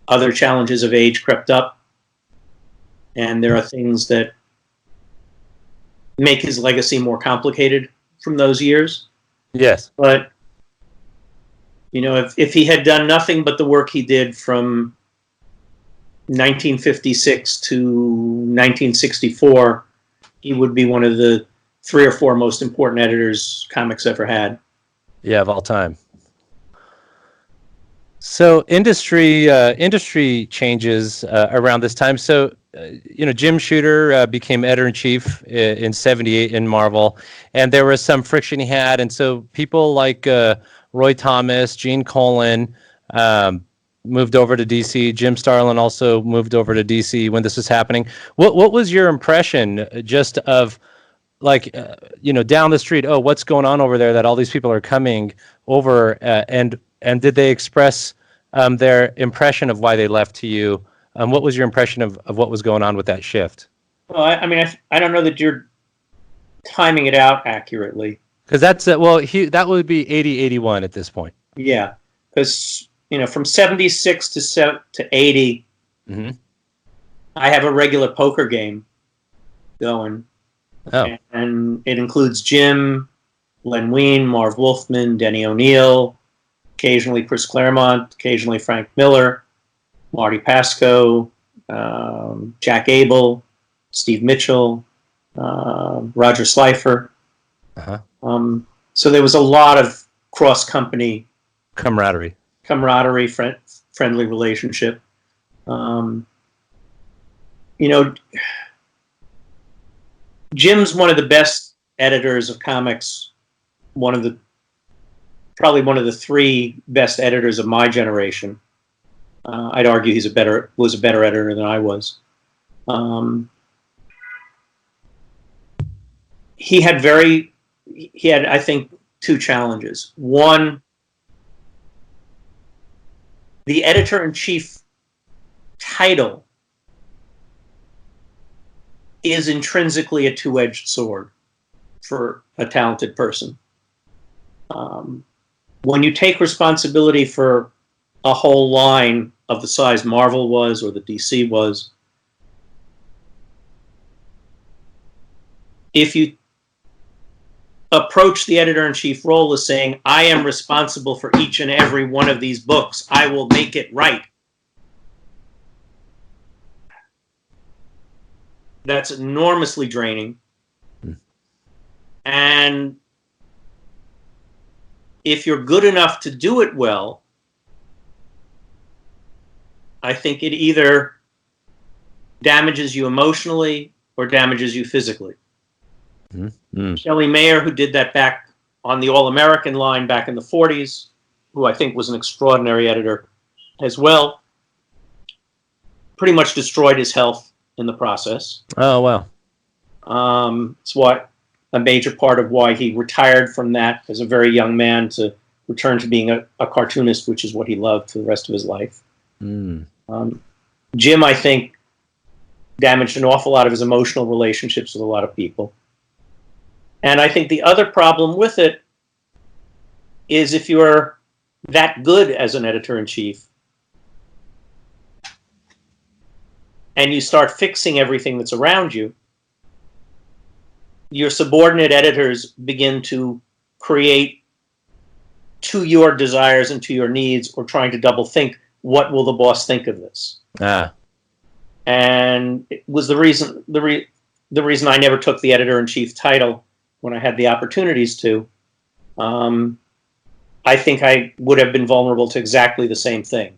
Other challenges of age crept up, and there are things that make his legacy more complicated from those years. Yes. But, you know, if he had done nothing but the work he did from 1956 to 1964, he would be one of the 3 or 4 most important editors comics ever had. Yeah, of all time. So industry changes around this time. So, you know, Jim Shooter became editor-in-chief in 78 in Marvel, and there was some friction he had. And so people like Roy Thomas, Gene Colan, moved over to DC. Jim Starlin also moved over to DC when this was happening. What was your impression just of, like, you know, down the street? Oh, what's going on over there? That all these people are coming over, and did they express their impression of why they left to you? What was your impression of what was going on with that shift? Well, I mean, I don't know that you're timing it out accurately. Because that's that would be 80-81 at this point. Yeah, because, you know, from 76 to 80, I have a regular poker game going. Oh. And it includes Jim, Len Wein, Marv Wolfman, Denny O'Neil, occasionally Chris Claremont, occasionally Frank Miller, Marty Pasco, Jack Abel, Steve Mitchell, Roger Slifer. So there was a lot of cross-company camaraderie, friendly relationship. You know, Jim's one of the best editors of comics, probably one of the 3 best editors of my generation. I'd argue was a better editor than I was. He had, I think, 2 challenges. One, the editor-in-chief title is intrinsically a two-edged sword for a talented person. When you take responsibility for a whole line of the size Marvel was or the DC was, if you approach the editor-in-chief role as saying, I am responsible for each and every one of these books, I will make it right, That's enormously draining. And if you're good enough to do it well, I think it either damages you emotionally or damages you physically. Shelley Mayer, who did that back on the All-American line back in the 40s, who I think was an extraordinary editor as well, pretty much destroyed his health in the process. Oh, wow. It's what a major part of why he retired from that as a very young man to return to being a cartoonist, which is what he loved for the rest of his life. Jim, I think, damaged an awful lot of his emotional relationships with a lot of people. And I think the other problem with it is if you're that good as an editor-in-chief and you start fixing everything that's around you, your subordinate editors begin to create to your desires and to your needs, or trying to double think, what will the boss think of this? And it was the reason I never took the editor-in-chief title when I had the opportunities to. I think I would have been vulnerable to exactly the same thing.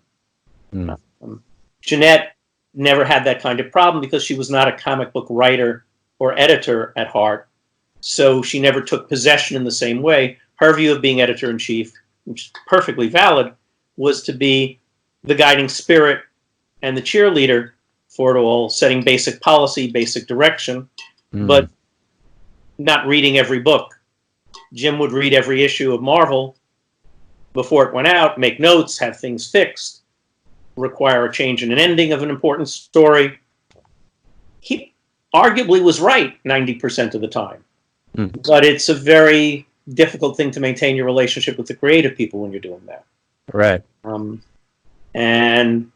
Jenette never had that kind of problem because she was not a comic book writer or editor at heart, so she never took possession in the same way. Her view of being editor-in-chief, which is perfectly valid, was to be the guiding spirit and the cheerleader for it all, setting basic policy, basic direction, but not reading every book. Jim would read every issue of Marvel before it went out, make notes, have things fixed, require a change in an ending of an important story. He arguably was right 90% of the time. But it's a very difficult thing to maintain your relationship with the creative people when you're doing that. Right. And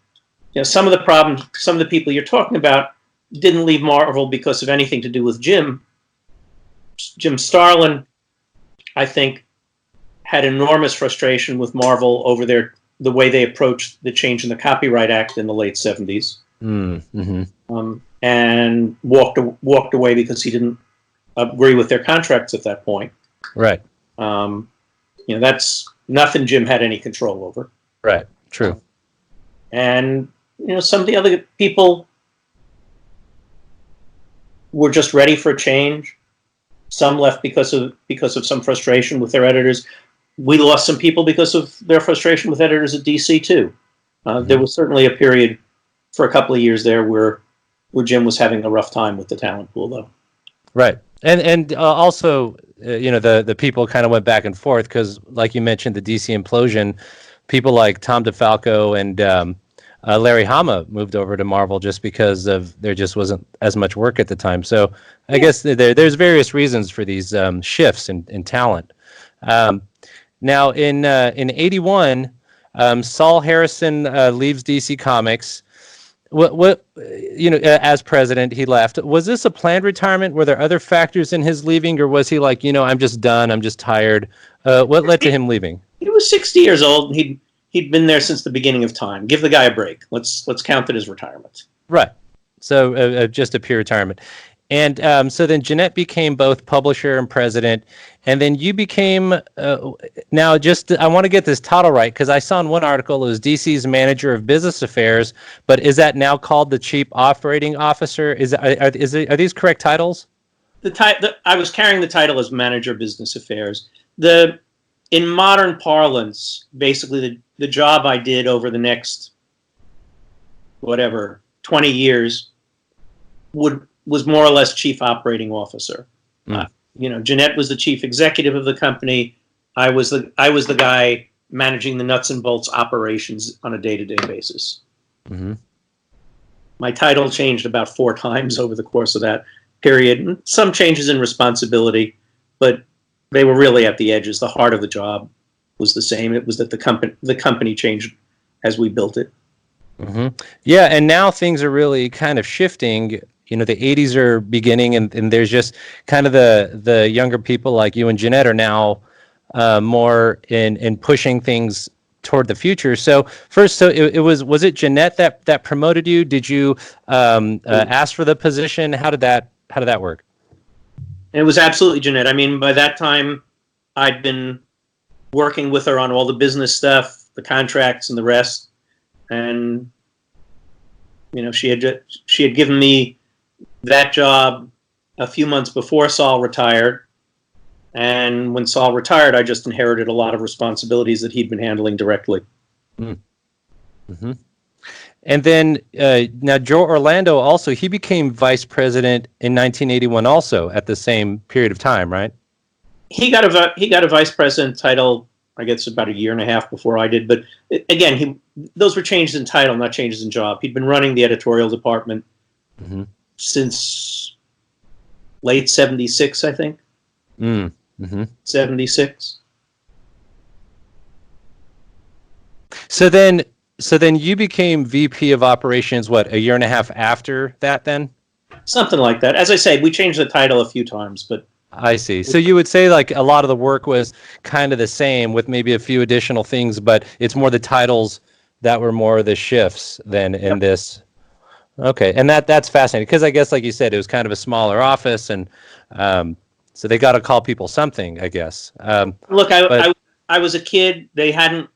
you know, some of the problems, some of the people you're talking about didn't leave Marvel because of anything to do with Jim. Jim Starlin, I think, had enormous frustration with Marvel over the way they approached the change in the Copyright Act in the late 70s. And walked away because he didn't agree with their contracts at that point. Right. You know, that's nothing Jim had any control over. Right. True. And you know, some of the other people were just ready for a change. Some left because of some frustration with their editors. We lost some people because of their frustration with editors at DC too. There was certainly a period for a couple of years there where Jim was having a rough time with the talent pool, though. Right. And also, you know, the people kind of went back and forth because, like you mentioned, the DC implosion, people like Tom DeFalco and Larry Hama moved over to Marvel just because there just wasn't as much work at the time. So I guess there's various reasons for these shifts in talent. Now in 81, Saul Harrison leaves DC Comics. What you know, as president, he left. Was this a planned retirement? Were there other factors in his leaving, or was he like, you know, I'm just done, I'm just tired? What led to him leaving? He was 60 years old. He'd been there since the beginning of time. Give the guy a break. Let's count it as retirement. Right. So just a pure retirement. And so then Jenette became both publisher and president, and then you became now just I want to get this title right because I saw in one article it was DC's manager of business affairs, but is that now called the chief operating officer? Are these correct titles? I was carrying the title as manager of business affairs. In modern parlance, basically the job I did over the next 20 years was more or less chief operating officer. You know, Jenette was the chief executive of the company. I was the guy managing the nuts and bolts operations on a day-to-day basis. My title changed about 4 times over the course of that period. Some changes in responsibility, but they were really at the edges. The heart of the job was the same. It was that the company changed as we built it. Yeah, and now things are really kind of shifting. You know, the 80s are beginning, and there's just kind of the younger people like you and Jenette are now more in pushing things toward the future. So first, was it Jenette that promoted you? Did you ask for the position? How did that work? It was absolutely Jenette. I mean, by that time, I'd been working with her on all the business stuff, the contracts, and the rest. And she had given me that job a few months before Saul retired. And when Saul retired, I just inherited a lot of responsibilities that he'd been handling directly. Mm-hmm. And then now Joe Orlando also, he became vice president in 1981 also at the same period of time, right? He got a vice president title, I guess, about a year and a half before I did. But again, those were changes in title, not changes in job. He'd been running the editorial department since late 76, I think. 76. So then you became VP of operations, what, a year and a half after that then? Something like that. As I say, we changed the title a few times, but... I see. So you would say like a lot of the work was kind of the same with maybe a few additional things, but it's more the titles that were more the shifts than in this. Okay. And that's fascinating because I guess, like you said, it was kind of a smaller office and so they got to call people something, I guess. Look, I was a kid. They hadn't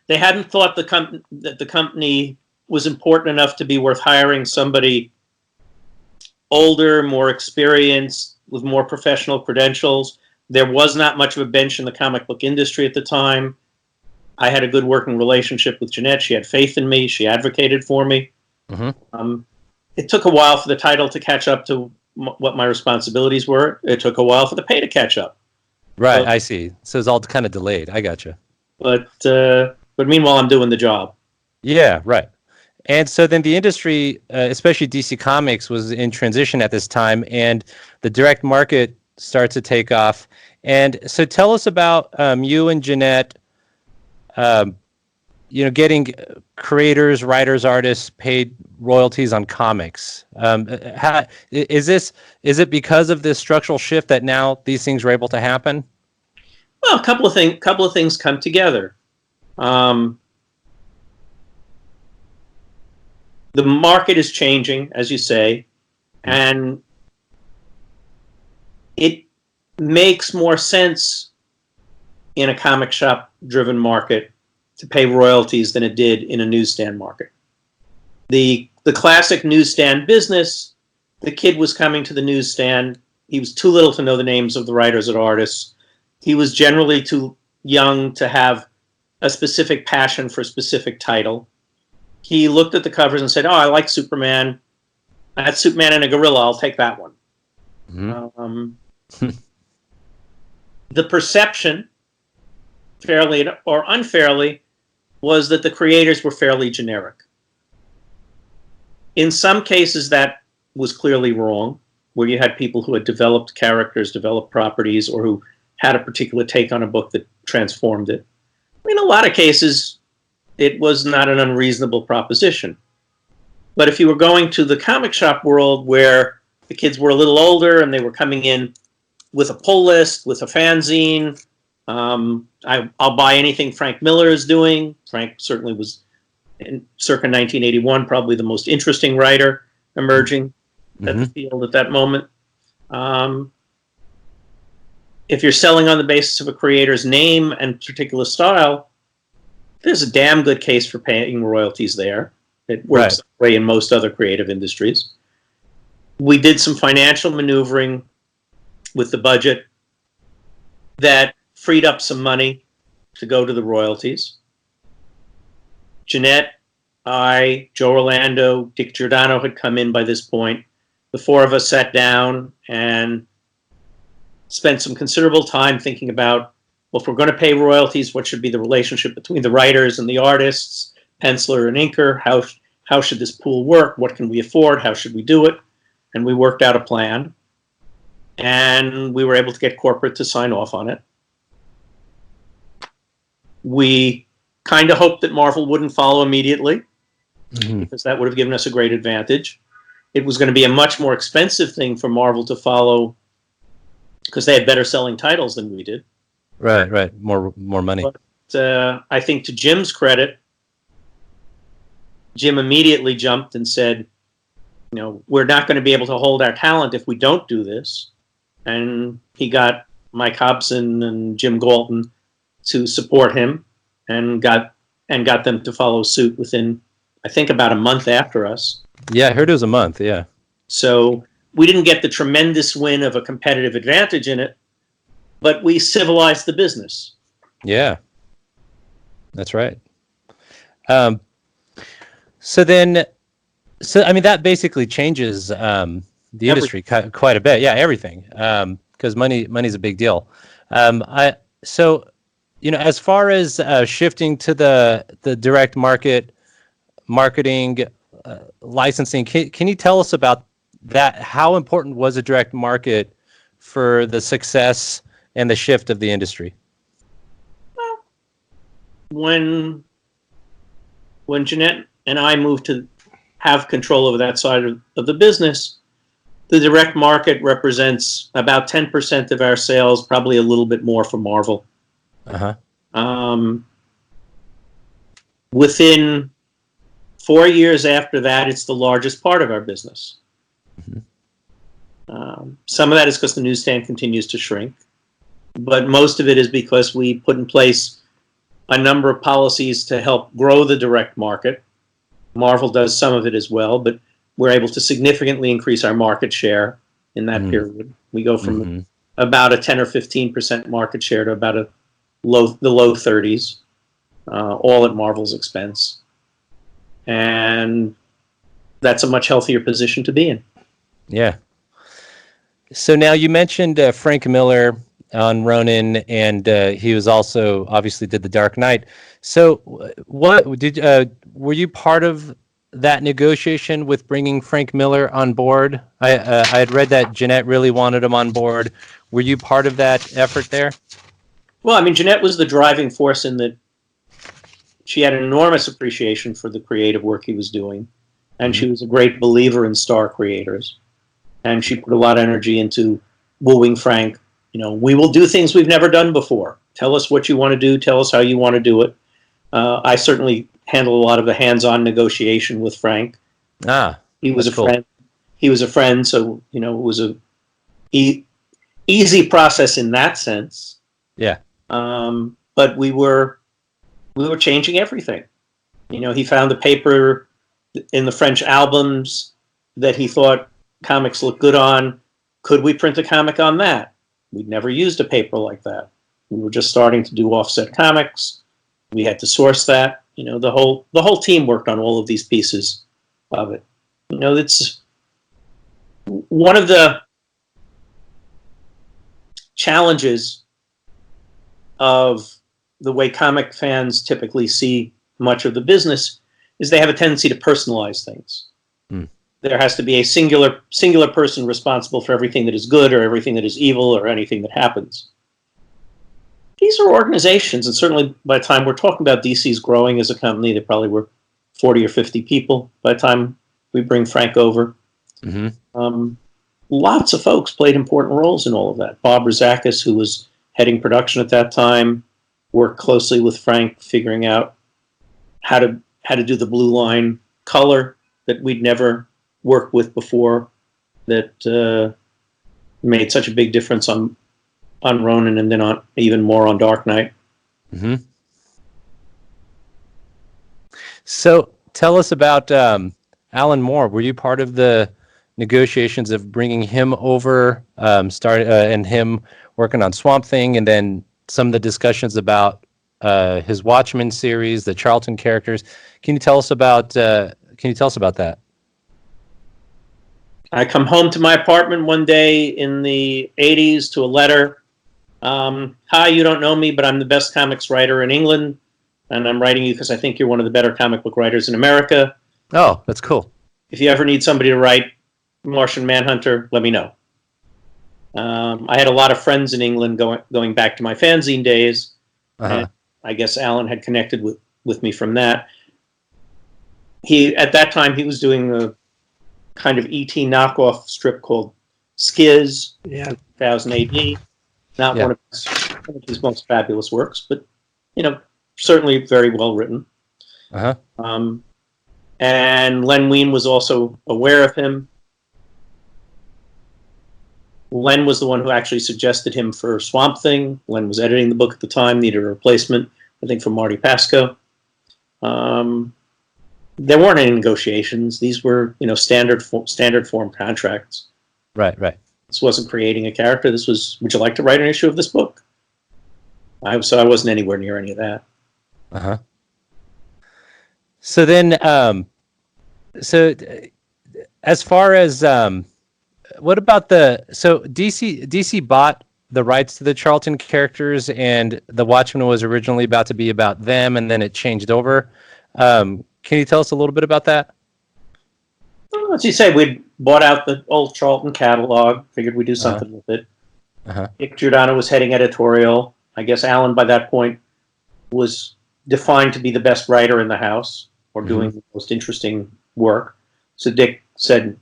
thought that the company was important enough to be worth hiring somebody older, more experienced, with more professional credentials. There was not much of a bench in the comic book industry at the time. I had a good working relationship with Jenette. She had faith in me. She advocated for me. It took a while for the title to catch up to what my responsibilities were. It took a while for the pay to catch up. Right, I see. So it's all kind of delayed. I gotcha. But meanwhile, I'm doing the job. Yeah, right. And so then the industry, especially DC Comics, was in transition at this time, and the direct market starts to take off. And so tell us about you and Jenette, getting creators, writers, artists paid royalties on comics. Is it because of this structural shift that now these things are able to happen? Well, a couple of things come together. The market is changing, as you say, and it makes more sense in a comic shop-driven market to pay royalties than it did in a newsstand market. The classic newsstand business, the kid was coming to the newsstand. He was too little to know the names of the writers and artists. He was generally too young to have a specific passion for a specific title. He looked at the covers and said, "Oh, I like Superman. That's Superman and a gorilla. I'll take that one." The perception, fairly or unfairly, was that the creators were fairly generic. In some cases, that was clearly wrong, where you had people who had developed characters, developed properties, or who had a particular take on a book that transformed it. In a lot of cases, it was not an unreasonable proposition. But if you were going to the comic shop world where the kids were a little older and they were coming in with a pull list, with a fanzine, I'll buy anything Frank Miller is doing. Frank certainly was, in circa 1981, probably the most interesting writer emerging at the field at that moment. If you're selling on the basis of a creator's name and particular style, there's a damn good case for paying royalties there. It works that way in most other creative industries. We did some financial maneuvering with the budget that freed up some money to go to the royalties. Jenette, I, Joe Orlando, Dick Giordano had come in by this point. The four of us sat down and spent some considerable time thinking about, well, if we're going to pay royalties, what should be the relationship between the writers and the artists, penciler and inker? How should this pool work? What can we afford? How should we do it? And we worked out a plan. And we were able to get corporate to sign off on it. We kind of hoped that Marvel wouldn't follow immediately, because that would have given us a great advantage. It was going to be a much more expensive thing for Marvel to follow, because they had better selling titles than we did. Right. More money. I think to Jim's credit, Jim immediately jumped and said, we're not going to be able to hold our talent if we don't do this. And he got Mike Hobson and Jim Galton to support him and got them to follow suit within, I think, about a month after us. Yeah, I heard it was a month, yeah. So we didn't get the tremendous win of a competitive advantage in it, but we civilized the business. Yeah, that's right. So that basically changes the industry quite a bit. Yeah, everything, because money's a big deal. As far as shifting to the direct marketing, licensing, can you tell us about that? How important was a direct market for the success and the shift of the industry? When Jenette and I moved to have control over that side of the business, the direct market represents about 10% of our sales, probably a little bit more for Marvel. Within 4 years after that, it's the largest part of our business. Some of that is because the newsstand continues to shrink, but most of it is because we put in place a number of policies to help grow the direct market. Marvel does some of it as well, but we're able to significantly increase our market share in that period. We go from about a 10 or 15% market share to about the low 30s, all at Marvel's expense. And that's a much healthier position to be in. Yeah. So now you mentioned Frank Miller on Ronin, and he was also obviously did The Dark Knight. So were you part of that negotiation with bringing Frank Miller on board? I had read that Jenette really wanted him on board. Were you part of that effort there? Well, I mean, Jenette was the driving force in that she had an enormous appreciation for the creative work he was doing, and she was a great believer in star creators. And she put a lot of energy into wooing Frank. We will do things we've never done before. Tell us what you want to do. Tell us how you want to do it. I certainly handled a lot of the hands-on negotiation with Frank. He was a friend. He was a friend, so it was a easy process in that sense. Yeah. But we were changing everything. He found a paper in the French albums that he thought comics looked good on. Could we print a comic on that? We'd never used a paper like that. We were just starting to do offset comics. We had to source that. The whole team worked on all of these pieces of it. It's one of the challenges of the way comic fans typically see much of the business is they have a tendency to personalize things. There has to be a singular person responsible for everything that is good or everything that is evil or anything that happens. These are organizations, and certainly by the time we're talking about DC's growing as a company, there probably were 40 or 50 people by the time we bring Frank over. Lots of folks played important roles in all of that. Bob Rozakis, who was heading production at that time, worked closely with Frank, figuring out how to do the blue line color that we'd never worked with before, that made such a big difference on Ronin, and then even more on Dark Knight. So tell us about Alan Moore. Were you part of the negotiations of bringing him over, and him working on Swamp Thing, and then some of the discussions about his Watchmen series, the Charlton characters? Can you tell us about that? I come home to my apartment one day in the 80s to a letter. Hi, you don't know me, but I'm the best comics writer in England, and I'm writing you because I think you're one of the better comic book writers in America. Oh, that's cool. If you ever need somebody to write Martian Manhunter, let me know. I had a lot of friends in England going back to my fanzine days. And I guess Alan had connected with me from that. At that time, he was doing a kind of E.T. knockoff strip called Skiz, 2000 AD. Not one of his most fabulous works, but certainly very well written. Uh-huh. And Len Wein was also aware of him. Len was the one who actually suggested him for Swamp Thing. Len was editing the book at the time, needed a replacement, I think, for Marty Pasco. There weren't any negotiations. These were, standard form contracts. Right. This wasn't creating a character. This was, would you like to write an issue of this book? So I wasn't anywhere near any of that. Uh-huh. So then, as far as, what about so DC bought the rights to the Charlton characters, and the Watchmen was originally about to be about them, and then it changed over. Can you tell us a little bit about that? Well, as you say, we'd bought out the old Charlton catalog, figured we'd do something with it. Dick Giordano was heading editorial. I guess Alan, by that point, was defined to be the best writer in the house, or doing the most interesting work. So Dick said,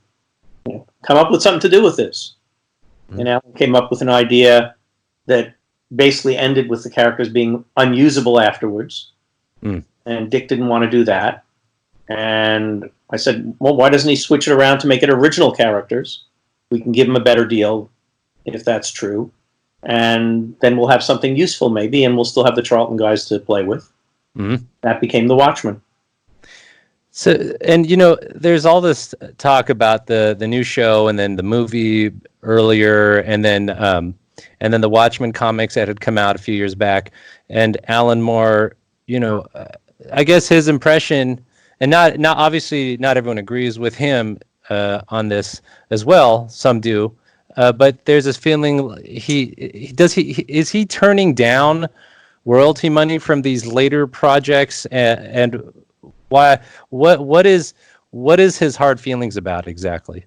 come up with something to do with this. And Alan came up with an idea that basically ended with the characters being unusable afterwards. And Dick didn't want to do that. And I said, well, why doesn't he switch it around to make it original characters? We can give him a better deal if that's true. And then we'll have something useful maybe, and we'll still have the Charlton guys to play with. That became the Watchmen. So, and there's all this talk about the new show, and then the movie earlier, and then the Watchmen comics that had come out a few years back. And Alan Moore, I guess his impression, and not obviously not everyone agrees with him on this as well. Some do, but there's this feeling is he turning down royalty money from these later projects, and why? What is his hard feelings about exactly?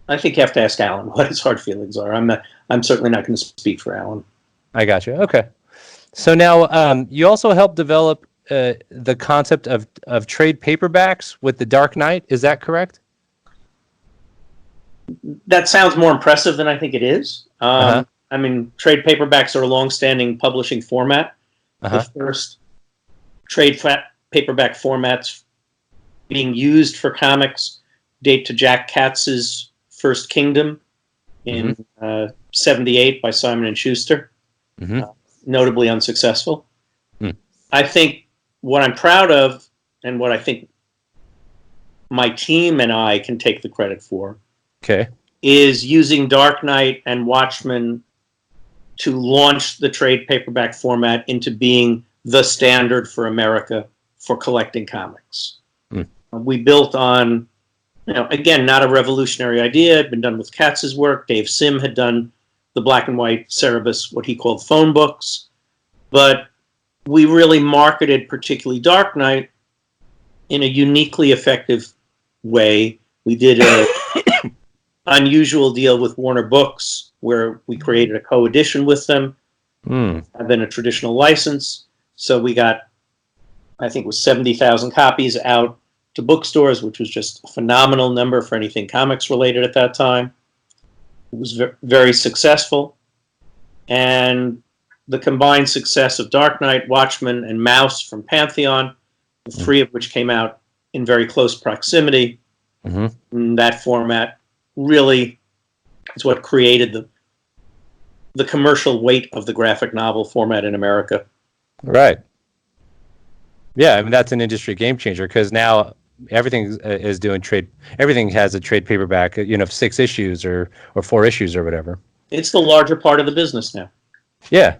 I think you have to ask Alan what his hard feelings are. I'm certainly not going to speak for Alan. I got you. Okay. So now you also helped develop the concept of trade paperbacks with The Dark Knight. Is that correct? That sounds more impressive than I think it is. I mean, trade paperbacks are a long-standing publishing format. The first trade paperback formats being used for comics date to Jack Katz's First Kingdom in 78 by Simon and Schuster. Notably unsuccessful. I think what I'm proud of, and what I think my team and I can take the credit for, is using Dark Knight and Watchmen to launch the trade paperback format into being the standard for America for collecting comics. We built on, again, not a revolutionary idea. It had been done with Katz's work. Dave Sim had done the black and white Cerebus, what he called phone books. But we really marketed particularly Dark Knight in a uniquely effective way. We did an unusual deal with Warner Books, where we created a co-edition with them, and then a traditional license. So we got, I think it was 70,000 copies out to bookstores, which was just a phenomenal number for anything comics related at that time. It was very successful. And the combined success of Dark Knight, Watchmen, and Mouse from Pantheon, the three of which came out in very close proximity, in that format, really is what created the commercial weight of the graphic novel format in America. Right. Yeah, I mean, that's an industry game changer, because now everything is doing trade. Everything has a trade paperback, 6 issues or 4 issues or whatever. It's the larger part of the business now. Yeah.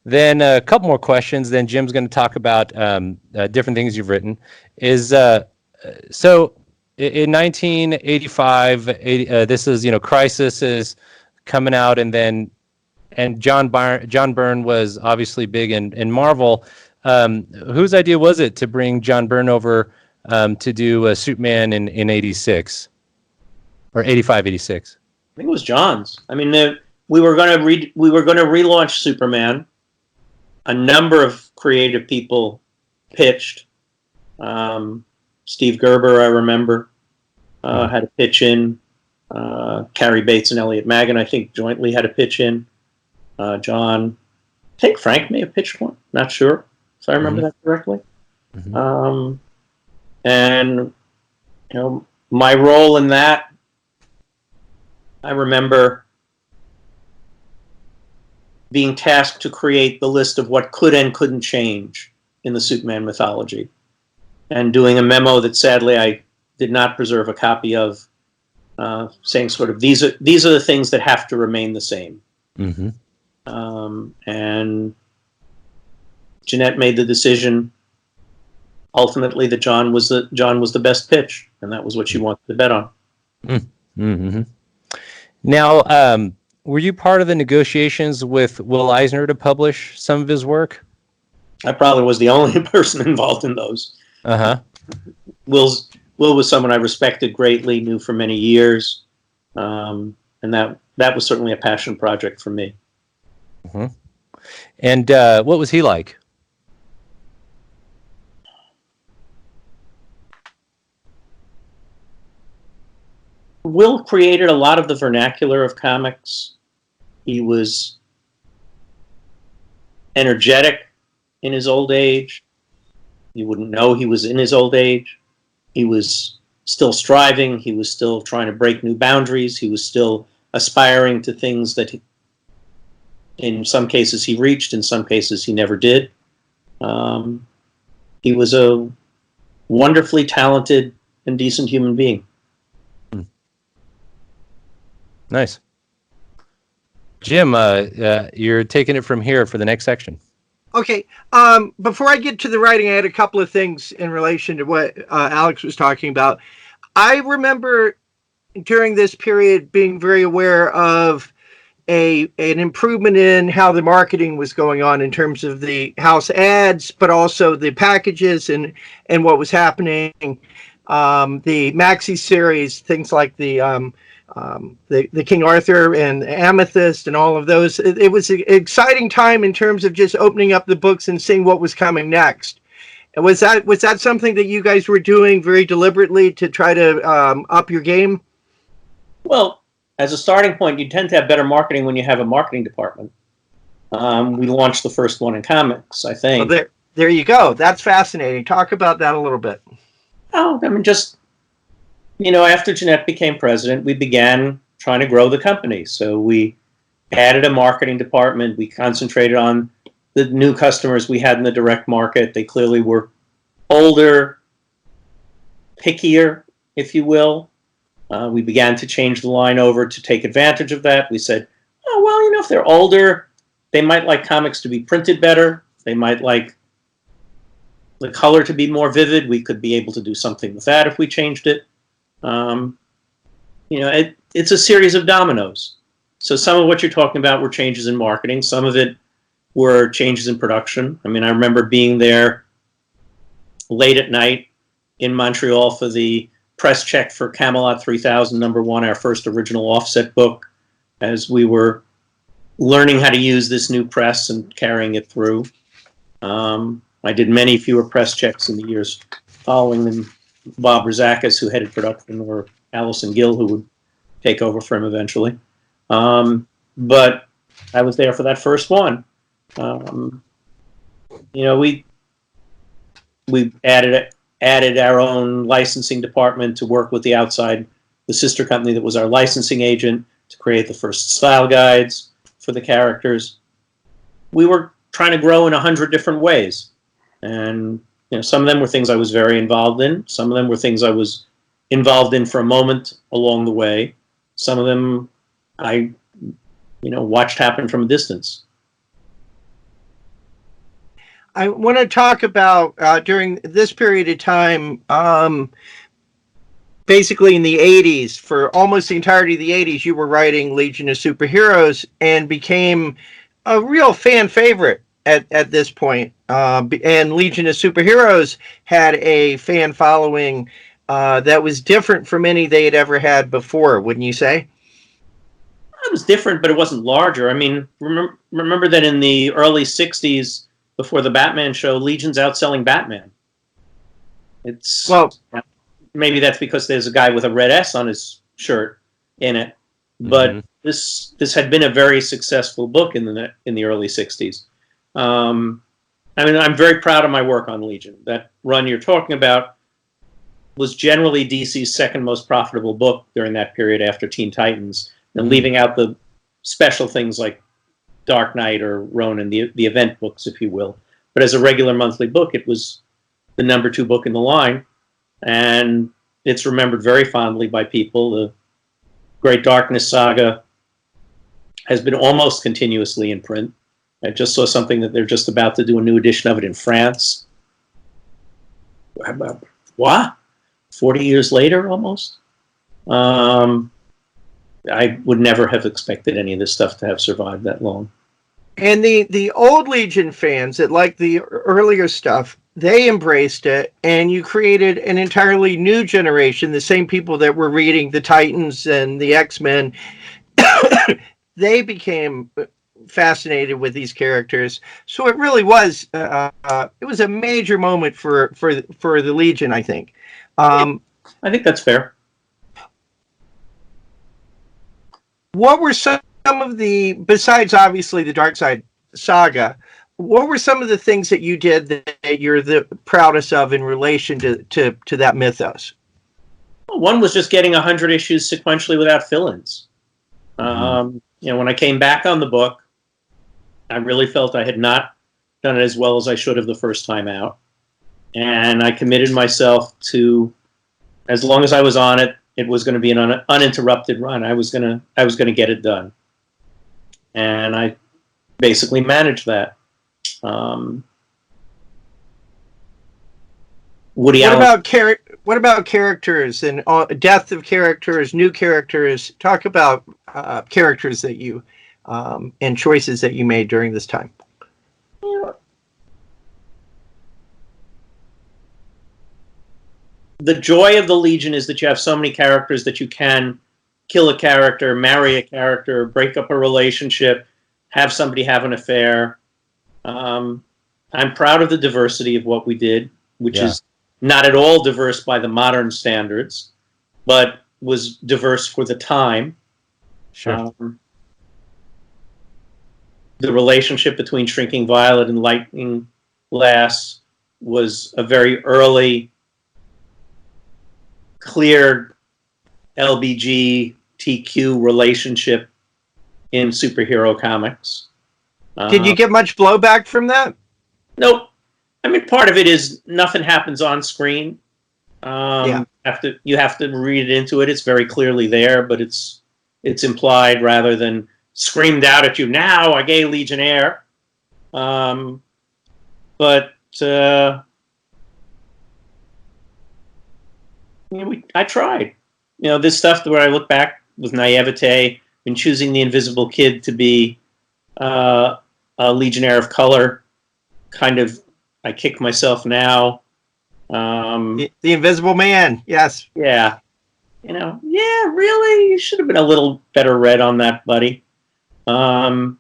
Then a couple more questions. Then Jim's going to talk about different things you've written. So in 1985, this is Crisis is coming out, and John Byrne was obviously big in Marvel. Whose idea was it to bring John Byrne over to do Superman in 86 or 85, 86? I think it was John's. I mean, we were going to relaunch Superman. A number of creative people pitched. Steve Gerber, I remember, had a pitch in. Carrie Bates and Elliot Magan, I think, jointly had a pitch in. John. think Frank may have pitched one. Not sure if I remember that correctly. Mm-hmm. And my role in that, I remember being tasked to create the list of what could and couldn't change in the Superman mythology, and doing a memo that sadly I did not preserve a copy of, saying sort of these are the things that have to remain the same. Mm-hmm. And Jenette made the decision ultimately that John was the best pitch, and that was what she wanted to bet on. Mm-hmm. Now, were you part of the negotiations with Will Eisner to publish some of his work? I probably was the only person involved in those. Uh-huh. Will was someone I respected greatly, knew for many years, and that was certainly a passion project for me. Mm-hmm. And what was he like? Will created a lot of the vernacular of comics. He was energetic in his old age. You wouldn't know he was in his old age. He was still striving. He was still trying to break new boundaries. He was still aspiring to things that in some cases he reached, in some cases he never did. He was a wonderfully talented and decent human being. Nice. Jim, you're taking it from here for the next section. Okay. Before I get to the writing, I had a couple of things in relation to what Alex was talking about. I remember during this period being very aware of an improvement in how the marketing was going on in terms of the house ads, but also the packages and what was happening. The maxi series, things like the King Arthur and Amethyst and all of those. It was an exciting time in terms of just opening up the books and seeing what was coming next. And was that something that you guys were doing very deliberately to try to up your game? Well, as a starting point, you tend to have better marketing when you have a marketing department. We launched the first one in comics, I think. Well, there you go. That's fascinating. Talk about that a little bit. Oh, I mean, just after Jenette became president, we began trying to grow the company. So we added a marketing department. We concentrated on the new customers we had in the direct market. They clearly were older, pickier, if you will. We began to change the line over to take advantage of that. We said, oh, well, if they're older, they might like comics to be printed better. They might like the color to be more vivid. We could be able to do something with that if we changed it. It's a series of dominoes. So some of what you're talking about were changes in marketing. Some of it were changes in production. I mean, I remember being there late at night in Montreal for the press check for Camelot 3000 #1, our first original offset book, as we were learning how to use this new press and carrying it through. I did many fewer press checks in the years following than Bob Rozakis, who headed production, or Allison Gill, who would take over for him eventually. But I was there for that first one. We added our own licensing department to work with the sister company that was our licensing agent, to create the first style guides for the characters. We were trying to grow in 100 different ways. And some of them were things I was very involved in. Some of them were things I was involved in for a moment along the way. Some of them I, watched happen from a distance. I want to talk about during this period of time, basically in the 80s, for almost the entirety of the 80s, you were writing Legion of Superheroes and became a real fan favorite at this point. And Legion of Superheroes had a fan following that was different from any they had ever had before, wouldn't you say? It was different, but it wasn't larger. I mean, remember that in the early 60s, before the Batman show, Legion's outselling Batman. Maybe that's because there's a guy with a red S on his shirt in it. But this had been a very successful book in the early 60s. I mean, I'm very proud of my work on Legion. That run you're talking about was generally DC's second most profitable book during that period after Teen Titans, and leaving out the special things like Dark Knight or Ronin, the event books, if you will. But as a regular monthly book, it was the #2 book in the line, and it's remembered very fondly by people. The Great Darkness saga has been almost continuously in print. I just saw something that they're just about to do a new edition of it in France. What? 40 years later, almost? I would never have expected any of this stuff to have survived that long. And the old Legion fans that liked the earlier stuff, they embraced it, and you created an entirely new generation, the same people that were reading the Titans and the X-Men. They became fascinated with these characters. So it really was it was a major moment for the Legion, I think. I think that's fair. What were some of the, besides obviously the Darkseid saga, what were some of the things that you did that you're the proudest of in relation to that mythos? One was just getting 100 issues sequentially without fill-ins. When I came back on the book, I really felt I had not done it as well as I should have the first time out. And I committed myself to, as long as I was on it, it was going to be an uninterrupted run. I was going to get it done. And I basically managed that. What about characters and death of characters, new characters? Talk about characters that you and choices that you made during this time. The joy of the Legion is that you have so many characters that you can kill a character, marry a character, break up a relationship, have somebody have an affair. I'm proud of the diversity of what we did, which is not at all diverse by the modern standards, but was diverse for the time. Sure. The relationship between Shrinking Violet and Lightning Lass was a very early, clear LBGTQ relationship in superhero comics. Did you get much blowback from that? Nope. I mean, part of it is nothing happens on screen. You have to read it into it. It's very clearly there, but it's implied rather than screamed out at you. Now, a gay Legionnaire. I tried. This stuff where I look back with naivete and choosing the Invisible Kid to be a Legionnaire of color. Kind of, I kick myself now. The Invisible Man, yes. Yeah. Really? You should have been a little better read on that, buddy. But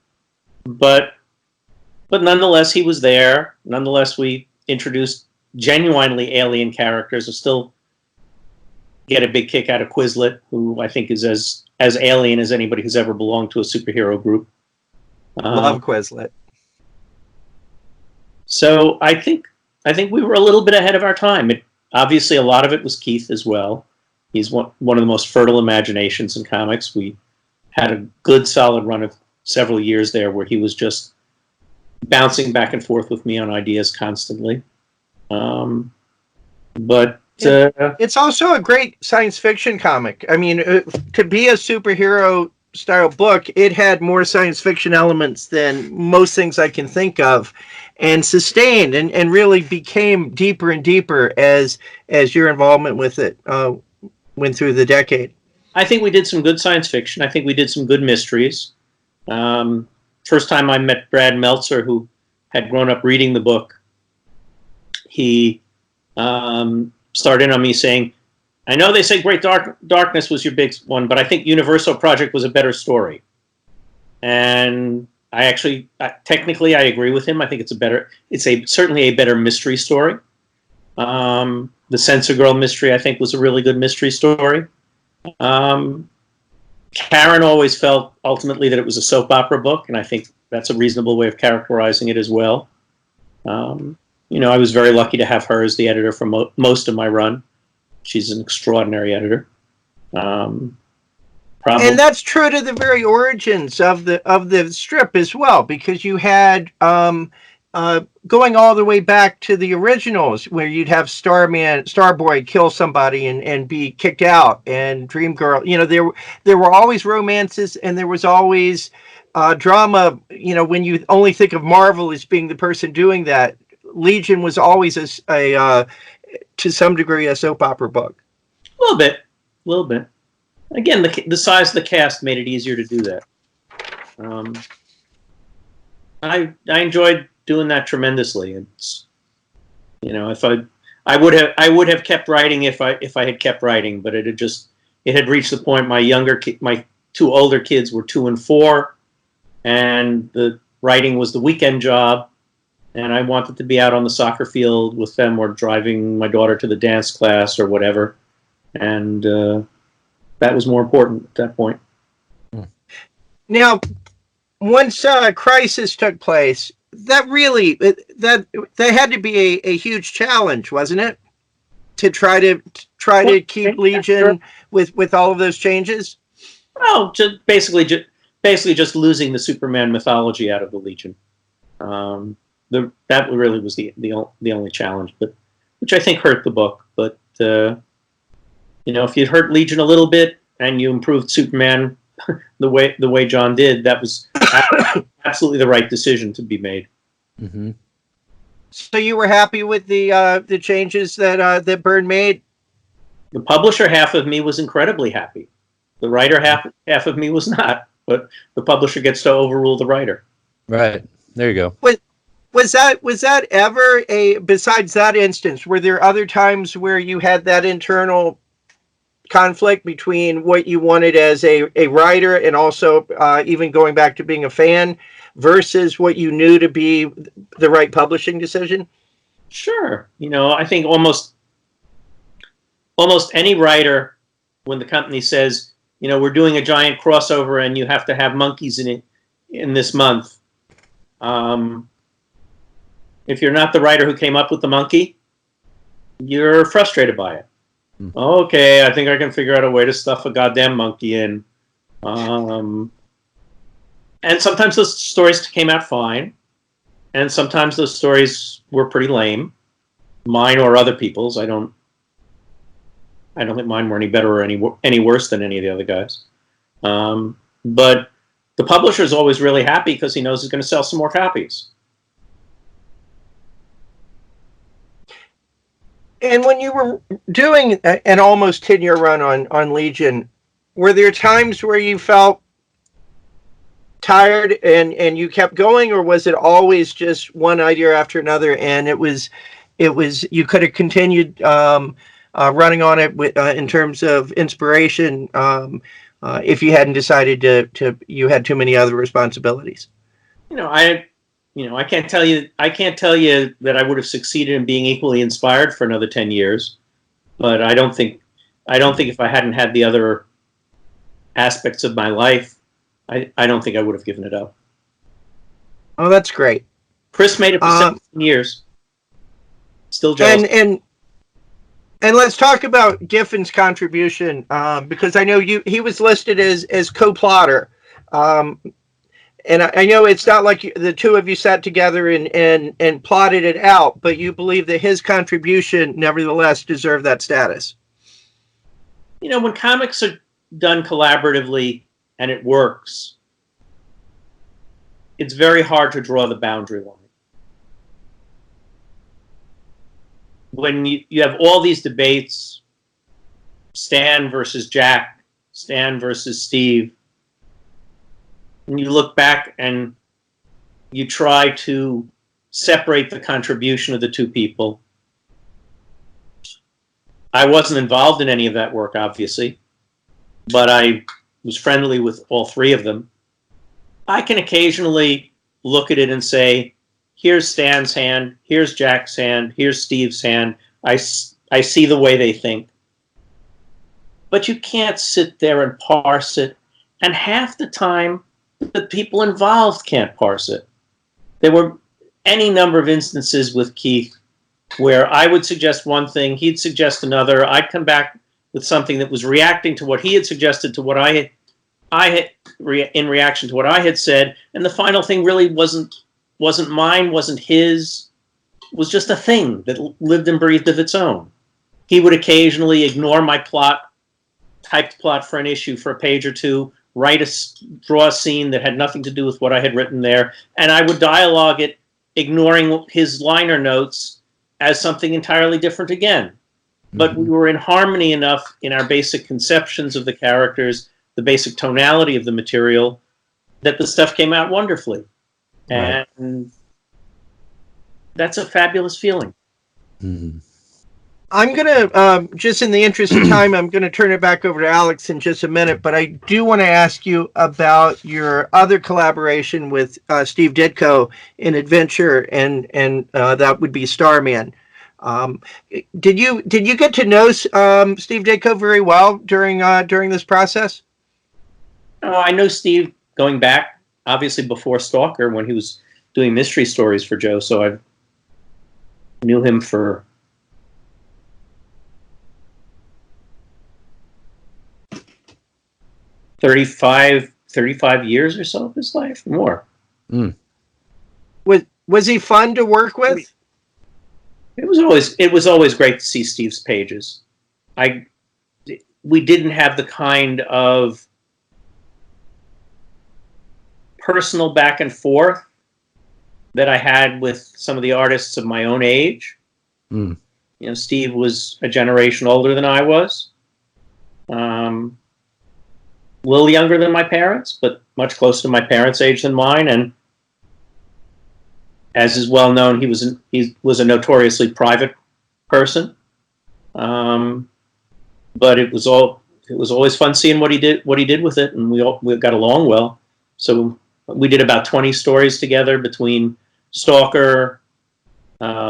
nonetheless, he was there. Nonetheless, we introduced genuinely alien characters. I still get a big kick out of Quizlet, who I think is as alien as anybody who's ever belonged to a superhero group. Love Quizlet. So I think we were a little bit ahead of our time. Obviously, a lot of it was Keith as well. He's one of the most fertile imaginations in comics. We had a good, solid run of several years there where he was just bouncing back and forth with me on ideas constantly. It's also a great science fiction comic. I mean, to be a superhero style book, it had more science fiction elements than most things I can think of, and sustained and really became deeper and deeper as your involvement with it went through the decade. I think we did some good science fiction. I think we did some good mysteries. First time I met Brad Meltzer, who had grown up reading the book, he started on me saying, I know they say Great Darkness was your big one, but I think Universal Project was a better story. And I actually, technically, I agree with him. I think it's certainly a better mystery story. The Censor Girl mystery, I think, was a really good mystery story. Karen always felt ultimately that it was a soap opera book, and I think that's a reasonable way of characterizing it as well. I was very lucky to have her as the editor for most of my run. She's an extraordinary editor. And that's true to the very origins of the strip as well, because you had going all the way back to the originals, where you'd have Starboy kill somebody and be kicked out, and Dream Girl. There were always romances, and there was always drama. When you only think of Marvel as being the person doing that, Legion was always a to some degree a soap opera book. A little bit. Again, the size of the cast made it easier to do that. I enjoyed doing that tremendously. It's if I would have kept writing if I had kept writing, but it had reached the point my two older kids were 2 and 4, and the writing was the weekend job, and I wanted to be out on the soccer field with them or driving my daughter to the dance class or whatever, and that was more important at that point. Now, once Crisis took place, that had to be a huge challenge, wasn't it? To try to keep Legion with all of those changes. Oh, basically just losing the Superman mythology out of the Legion. That really was the only challenge, but which I think hurt the book. But if you'd hurt Legion a little bit and you improved Superman the way John did, that was absolutely the right decision to be made. Mm-hmm. So you were happy with the changes that Byrne made? The publisher half of me was incredibly happy. The writer half of me was not. But the publisher gets to overrule the writer. Right. There you go. Was that ever besides that instance, were there other times where you had that internal conflict between what you wanted as a writer and also even going back to being a fan versus what you knew to be the right publishing decision? Sure. I think almost any writer, when the company says, we're doing a giant crossover and you have to have monkeys in it in this month. If you're not the writer who came up with the monkey, you're frustrated by it. Okay, I think I can figure out a way to stuff a goddamn monkey in. And sometimes those stories came out fine, and sometimes those stories were pretty lame. Mine or other people's. I don't think mine were any better or any worse than any of the other guys. But the publisher's always really happy because he knows he's going to sell some more copies. And when you were doing an almost 10-year run on Legion, were there times where you felt tired and you kept going, or was it always just one idea after another and it was you could have continued running on it in terms of inspiration if you hadn't decided to you had too many other responsibilities? I can't tell you that I would have succeeded in being equally inspired for another 10 years, but I don't think if I hadn't had the other aspects of my life, I don't think I would have given it up. Oh, that's great. Chris made it for 17 years. Still jealous. And let's talk about Giffen's contribution, because I know he was listed as co-plotter. And I know it's not like the two of you sat together and plotted it out, but you believe that his contribution nevertheless deserved that status. When comics are done collaboratively and it works, it's very hard to draw the boundary line. When you have all these debates, Stan versus Jack, Stan versus Steve, and you look back and you try to separate the contribution of the two people. I wasn't involved in any of that work, obviously, but I was friendly with all three of them. I can occasionally look at it and say, here's Stan's hand, here's Jack's hand, here's Steve's hand. I see the way they think. But you can't sit there and parse it. And half the time, the people involved can't parse it. There were any number of instances with Keith where I would suggest one thing, he'd suggest another. I'd come back with something that was reacting to what he had suggested, to what I had in reaction to what I had said, and the final thing really wasn't mine, wasn't his, was just a thing that lived and breathed of its own. He would occasionally ignore my typed plot for an issue for a page or two, draw a scene that had nothing to do with what I had written there, and I would dialogue it, ignoring his liner notes as something entirely different again. But we were in harmony enough in our basic conceptions of the characters, the basic tonality of the material, that the stuff came out wonderfully. Right. And that's a fabulous feeling. Mm-hmm. I'm going to, just in the interest of time, I'm going to turn it back over to Alex in just a minute, but I do want to ask you about your other collaboration with Steve Ditko in Adventure, and that would be Starman. Did you get to know Steve Ditko very well during this process? Oh, I know Steve going back, obviously before Stalker, when he was doing mystery stories for Joe, so I knew him for 35 years or so of his life, more. Was he fun to work with? It was always great to see Steve's pages. We didn't have the kind of personal back and forth that I had with some of the artists of my own age. You know, Steve was a generation older than I was. A little younger than my parents, but much closer to my parents' age than mine. And as is well known, he was a notoriously private person. But it was always fun seeing what he did with it, and we got along well. So we did about 20 stories together between Stalker,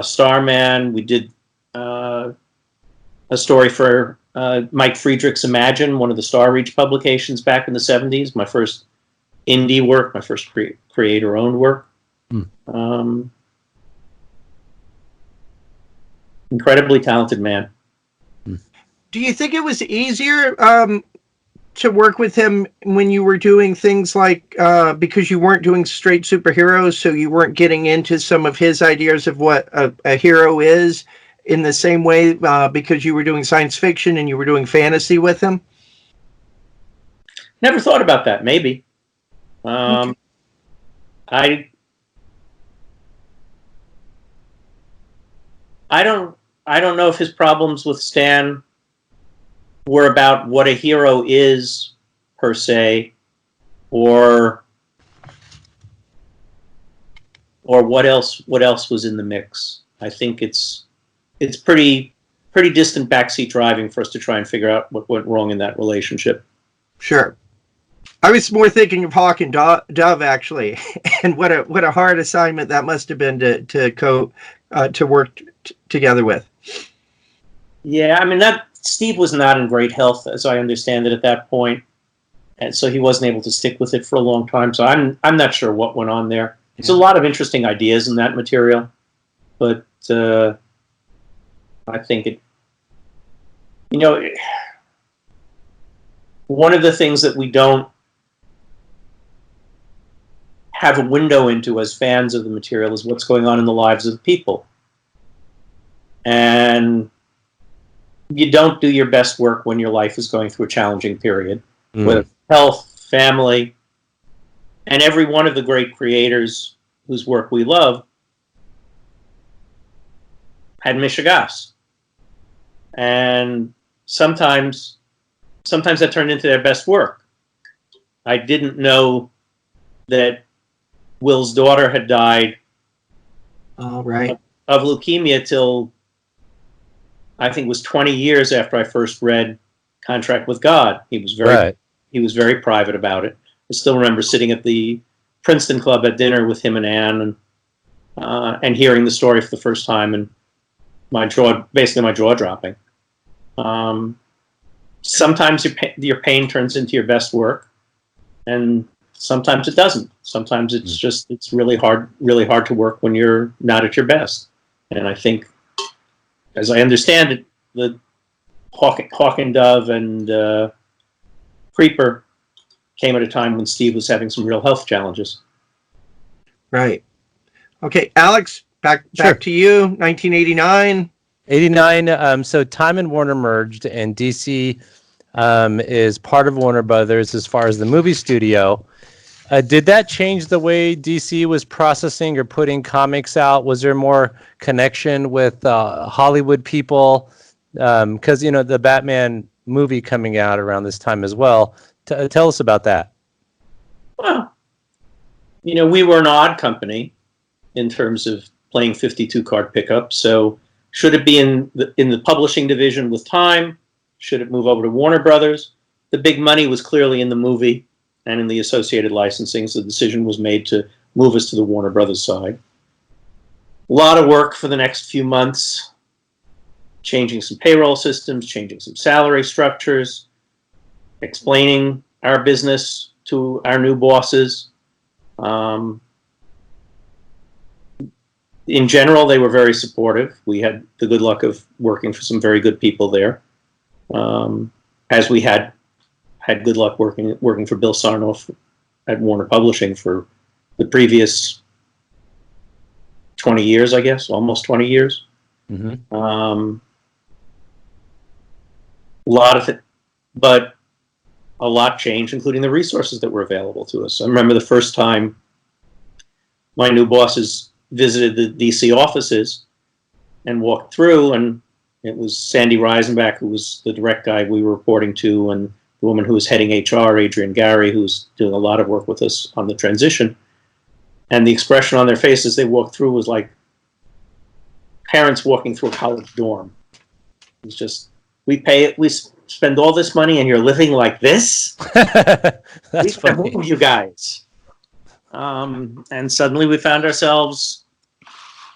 Starman. We did a story for Mike Friedrich's Imagine, one of the Star Reach publications back in the 70s, my first indie work, my first creator-owned work. Incredibly talented man. Do you think it was easier to work with him when you were doing things like, because you weren't doing straight superheroes, so you weren't getting into some of his ideas of what a hero is in the same way, because you were doing science fiction and you were doing fantasy with him? Never thought about that. Maybe. Okay. I don't know if his problems with Stan were about what a hero is per se, or what else was in the mix. I think it's pretty distant backseat driving for us to try and figure out what went wrong in that relationship. Sure. I was more thinking of Hawk and Dove, actually, and what a hard assignment that must have been to work together with. Yeah, I mean, Steve was not in great health, as I understand it, at that point, and so he wasn't able to stick with it for a long time. So I'm not sure what went on there. Yeah. There's a lot of interesting ideas in that material, but I think it. You know, one of the things that we don't have a window into as fans of the material is what's going on in the lives of the people. And you don't do your best work when your life is going through a challenging period, with health, family, and every one of the great creators whose work we love had mishigas. And sometimes that turned into their best work. I didn't know that Will's daughter had died of leukemia till I think it was 20 years after I first read Contract with God. He was very private about it. I still remember sitting at the Princeton Club at dinner with him and Anne, and hearing the story for the first time, and my jaw dropping. Sometimes your pain turns into your best work, and sometimes it doesn't. Sometimes it's really hard to work when you're not at your best. And I think, as I understand it, the Hawk and Dove and Creeper came at a time when Steve was having some real health challenges. Right. Okay, Alex, back to you. 1989. 89. So Time and Warner merged, and DC is part of Warner Brothers as far as the movie studio. Did that change the way DC was processing or putting comics out? Was there more connection with Hollywood people? Because, the Batman movie coming out around this time as well. Tell us about that. Well, we were an odd company in terms of playing 52-card pickup. So should it be in the publishing division with Time? Should it move over to Warner Brothers? The big money was clearly in the movie and in the associated licensing, so the decision was made to move us to the Warner Brothers side. A lot of work for the next few months, changing some payroll systems, changing some salary structures, explaining our business to our new bosses. In general, they were very supportive. We had the good luck of working for some very good people there, as we had good luck working for Bill Sarnoff at Warner Publishing for the previous 20 years, I guess, almost 20 years. Mm-hmm. A lot of it, but a lot changed, including the resources that were available to us. I remember the first time my new bosses visited the DC offices and walked through, and it was Sandy Reisenbach, who was the direct guy we were reporting to, and the woman who was heading HR, Adrian Gary, who was doing a lot of work with us on the transition. And the expression on their faces as they walked through was like parents walking through a college dorm. It was just, we spend all this money and you're living like this? That's funny. Who are you guys? And suddenly we found ourselves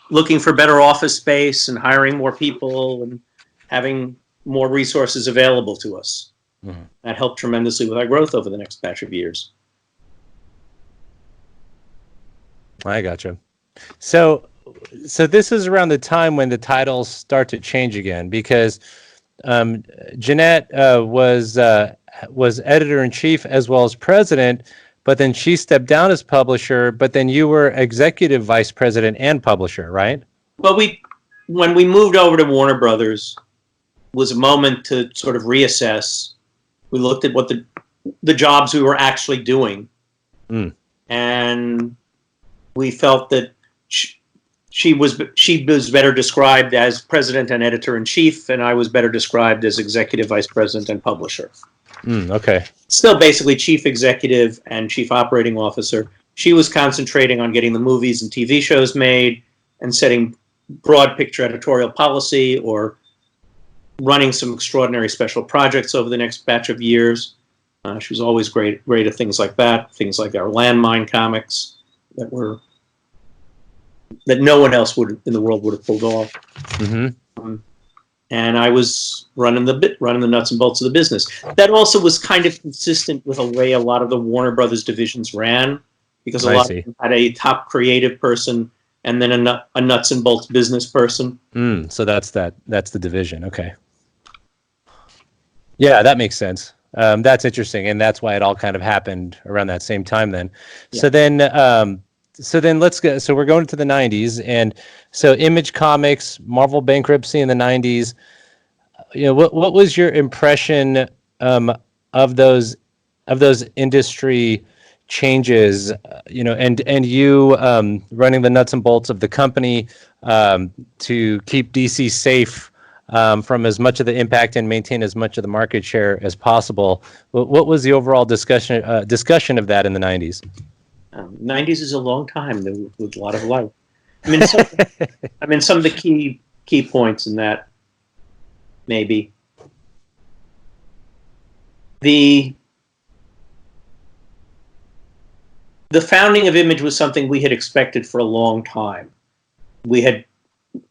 looking for better office space and hiring more people and having more resources available to us. Mm-hmm. That helped tremendously with our growth over the next batch of years. I gotcha. So this is around the time when the titles start to change again, because Jenette was editor-in-chief as well as president, but then she stepped down as publisher, but then you were executive vice president and publisher, right? Well, when we moved over to Warner Brothers, was a moment to sort of reassess. We looked at what the jobs we were actually doing, and we felt that she was better described as president and editor-in-chief, and I was better described as executive vice president and publisher. Okay. Still basically chief executive and chief operating officer. She was concentrating on getting the movies and TV shows made and setting broad picture editorial policy or running some extraordinary special projects over the next batch of years. She was always great at things like that, things like our Landmine comics that no one else in the world would have pulled off. Mm-hmm. And I was running the nuts and bolts of the business. That also was kind of consistent with the way a lot of the Warner Brothers divisions ran, because a lot of them had a top creative person and then a nuts and bolts business person. So that's the division. Okay. Yeah, that makes sense. That's interesting, and that's why it all kind of happened around that same time then. Yeah. So then let's go. So we're going to the 90s, and so Image Comics, Marvel bankruptcy in the 90s. What was your impression of those industry changes? And you running the nuts and bolts of the company to keep DC safe from as much of the impact and maintain as much of the market share as possible. What was the overall discussion of that in the 90s? 90s is a long time with a lot of life. I mean, some of the key points in that, maybe the founding of Image was something we had expected for a long time. We had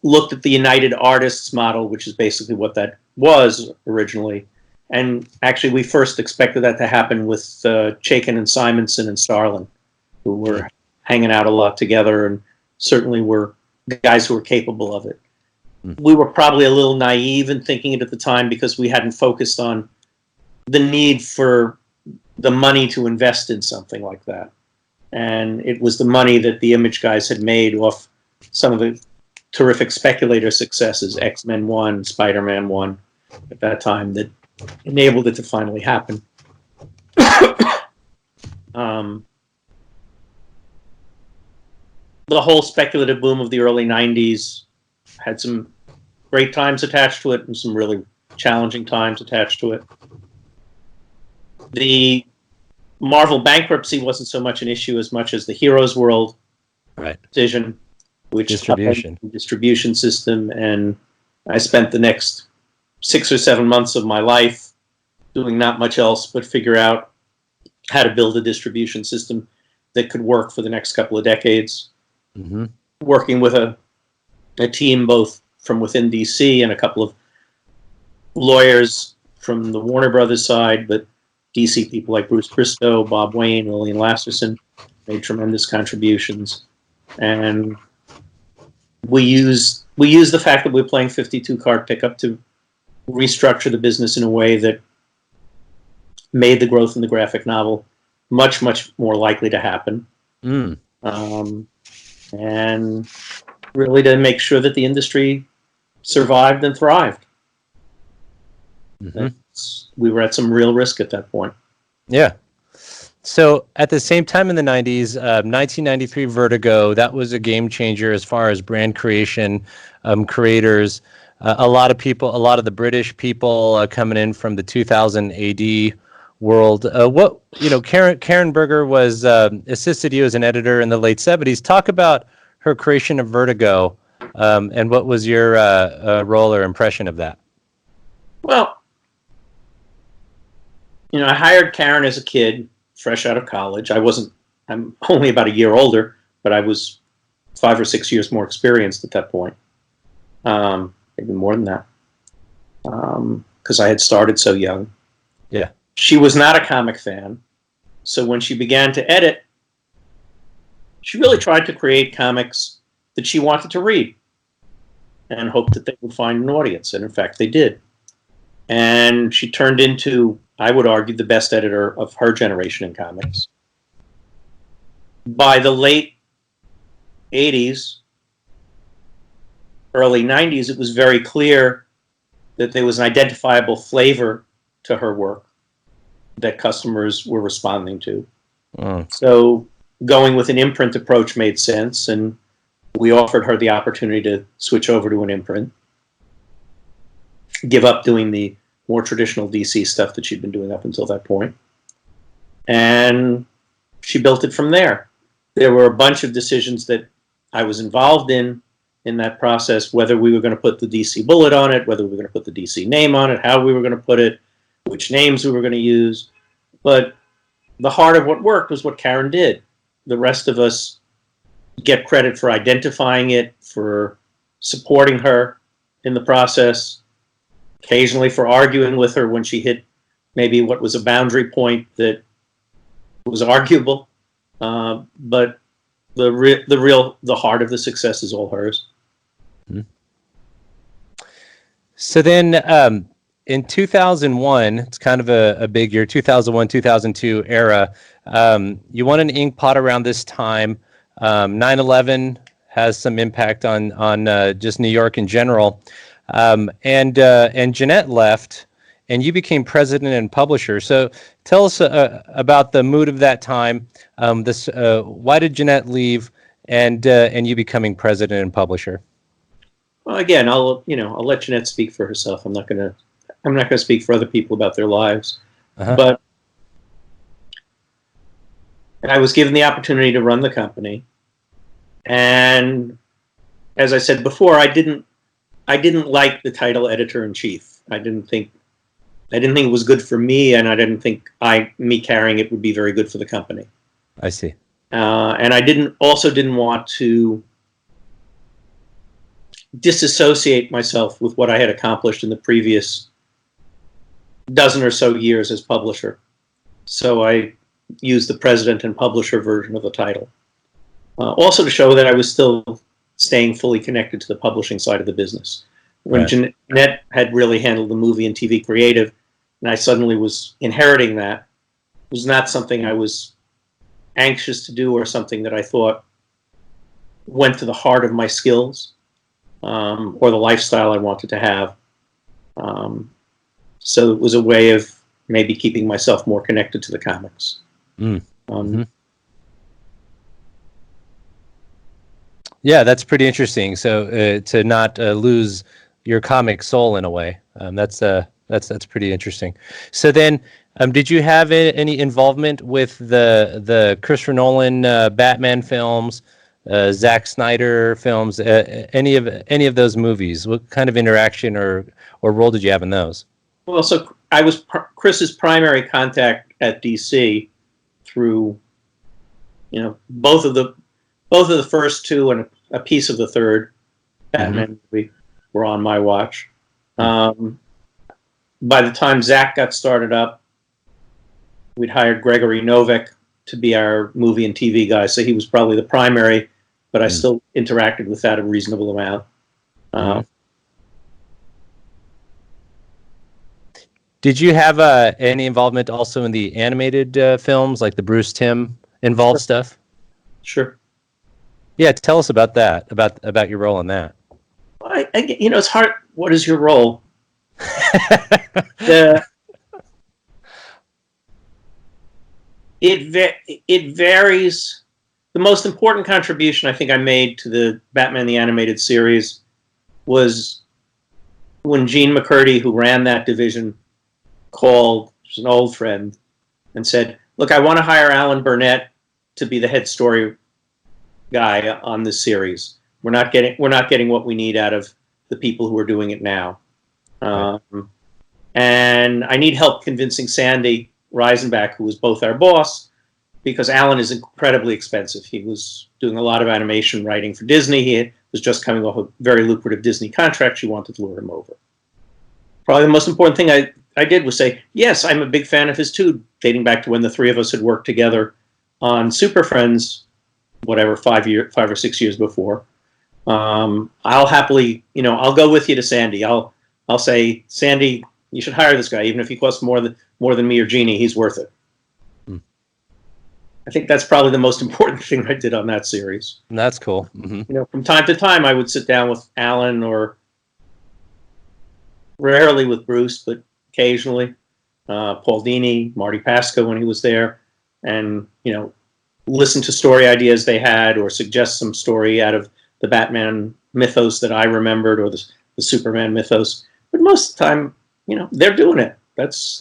looked at the United Artists model, which is basically what that was originally, And actually, we first expected that to happen with Chaikin and Simonson and Starlin, who were hanging out a lot together and certainly were guys who were capable of it. We were probably a little naive in thinking it at the time because we hadn't focused on the need for the money to invest in something like that. And it was the money that the Image guys had made off some of the terrific speculator successes, X-Men 1, Spider-Man 1, at that time, that enabled it to finally happen. The whole speculative boom of the early 90s had some great times attached to it and some really challenging times attached to it. The Marvel bankruptcy wasn't so much an issue as much as the Heroes World decision, which distribution system, and I spent the next 6 or 7 months of my life doing not much else but figure out how to build a distribution system that could work for the next couple of decades. Working with a team both from within DC and a couple of lawyers from the Warner Brothers side, but DC people like Bruce Bristow, Bob Wayne, Lillian Lasterson made tremendous contributions. And we used the fact that we were playing 52 card pickup to restructure the business in a way that made the growth in the graphic novel much, much more likely to happen. And really to make sure that the industry survived and thrived. We were at some real risk at that point. Yeah. So at the same time in the 90s, 1993 Vertigo, that was a game changer as far as brand creation, creators. A lot of the British people coming in from the 2000 AD world. Karen Berger was assisted you as an editor in the late 70s. Talk about her creation of Vertigo, and what was your role or impression of that? Well, I hired Karen as a kid, fresh out of college. I'm only about a year older, but I was 5 or 6 years more experienced at that point. Maybe more than that, because I had started so young. Yeah. She was not a comic fan, so when she began to edit, she really tried to create comics that she wanted to read and hoped that they would find an audience, and in fact they did. And she turned into, I would argue, the best editor of her generation in comics. By the late 80s, early 90s, it was very clear that there was an identifiable flavor to her work that customers were responding to. So going with an imprint approach made sense, and we offered her the opportunity to switch over to an imprint, give up doing the more traditional DC stuff that she'd been doing up until that point. And she built it from there. There were a bunch of decisions that I was involved in that process, whether we were going to put the DC bullet on it, whether we were going to put the DC name on it, how we were going to put it, which names we were going to use. But the heart of what worked was what Karen did. The rest of us get credit for identifying it, for supporting her in the process, occasionally for arguing with her when she hit maybe what was a boundary point that was arguable. But the heart of the success is all hers. So then in 2001, it's kind of a big year, 2001, 2002 era. You won an Inkpot around this time. 9/11 has some impact on just New York in general. And Jenette left, and you became president and publisher. So tell us about the mood of that time. Why did Jenette leave, and you becoming president and publisher? Well, again, I'll let Jenette speak for herself. I'm not going to speak for other people about their lives. But I was given the opportunity to run the company, and as I said before, I didn't like the title editor-in-chief. I didn't think it was good for me, and I didn't think me carrying it would be very good for the company. I see. And I didn't want to disassociate myself with what I had accomplished in the previous dozen or so years as publisher. So I used the president and publisher version of the title. Also to show that I was still staying fully connected to the publishing side of the business. When Jenette had really handled the movie and TV creative, and I suddenly was inheriting that, it was not something I was anxious to do or something that I thought went to the heart of my skills or the lifestyle I wanted to have. So it was a way of maybe keeping myself more connected to the comics. Yeah, that's pretty interesting. So to not lose your comic soul in a way, that's pretty interesting. So then, did you have any involvement with the Christopher Nolan Batman films, Zack Snyder films, any of those movies? What kind of interaction or role did you have in those? Well, so I was Chris's primary contact at DC through, both of the first two and a piece of the third Batman movie were on my watch. By the time Zack got started up, we'd hired Gregory Novak to be our movie and TV guy, so he was probably the primary, but I still interacted with that a reasonable amount. Did you have any involvement also in the animated films, like the Bruce Timm involved stuff? Sure. Yeah, tell us about that, about your role in that. It's hard. What is your role? It varies. The most important contribution I think I made to the Batman the Animated Series was when Gene McCurdy, who ran that division, called, who's an old friend, and said, "Look, I want to hire Alan Burnett to be the head story guy on this series. We're not getting what we need out of the people who are doing it now, and I need help convincing Sandy Reisenbach, who was both our boss, because Alan is incredibly expensive. He was doing a lot of animation writing for Disney. He was just coming off a very lucrative Disney contract. She wanted to lure him over. Probably the most important thing I did was say, yes, I'm a big fan of his too, dating back to when the three of us had worked together on Super Friends, whatever, 5 or 6 years before. I'll happily, I'll go with you to Sandy. I'll say, Sandy, you should hire this guy, even if he costs more than me or Jeannie. He's worth it. I think that's probably the most important thing I did on that series. That's cool. From time to time, I would sit down with Alan, or rarely with Bruce, but occasionally, Paul Dini, Marty Pasco when he was there, and listen to story ideas they had, or suggest some story out of the Batman mythos that I remembered, or the Superman mythos. But most of the time, they're doing it. That's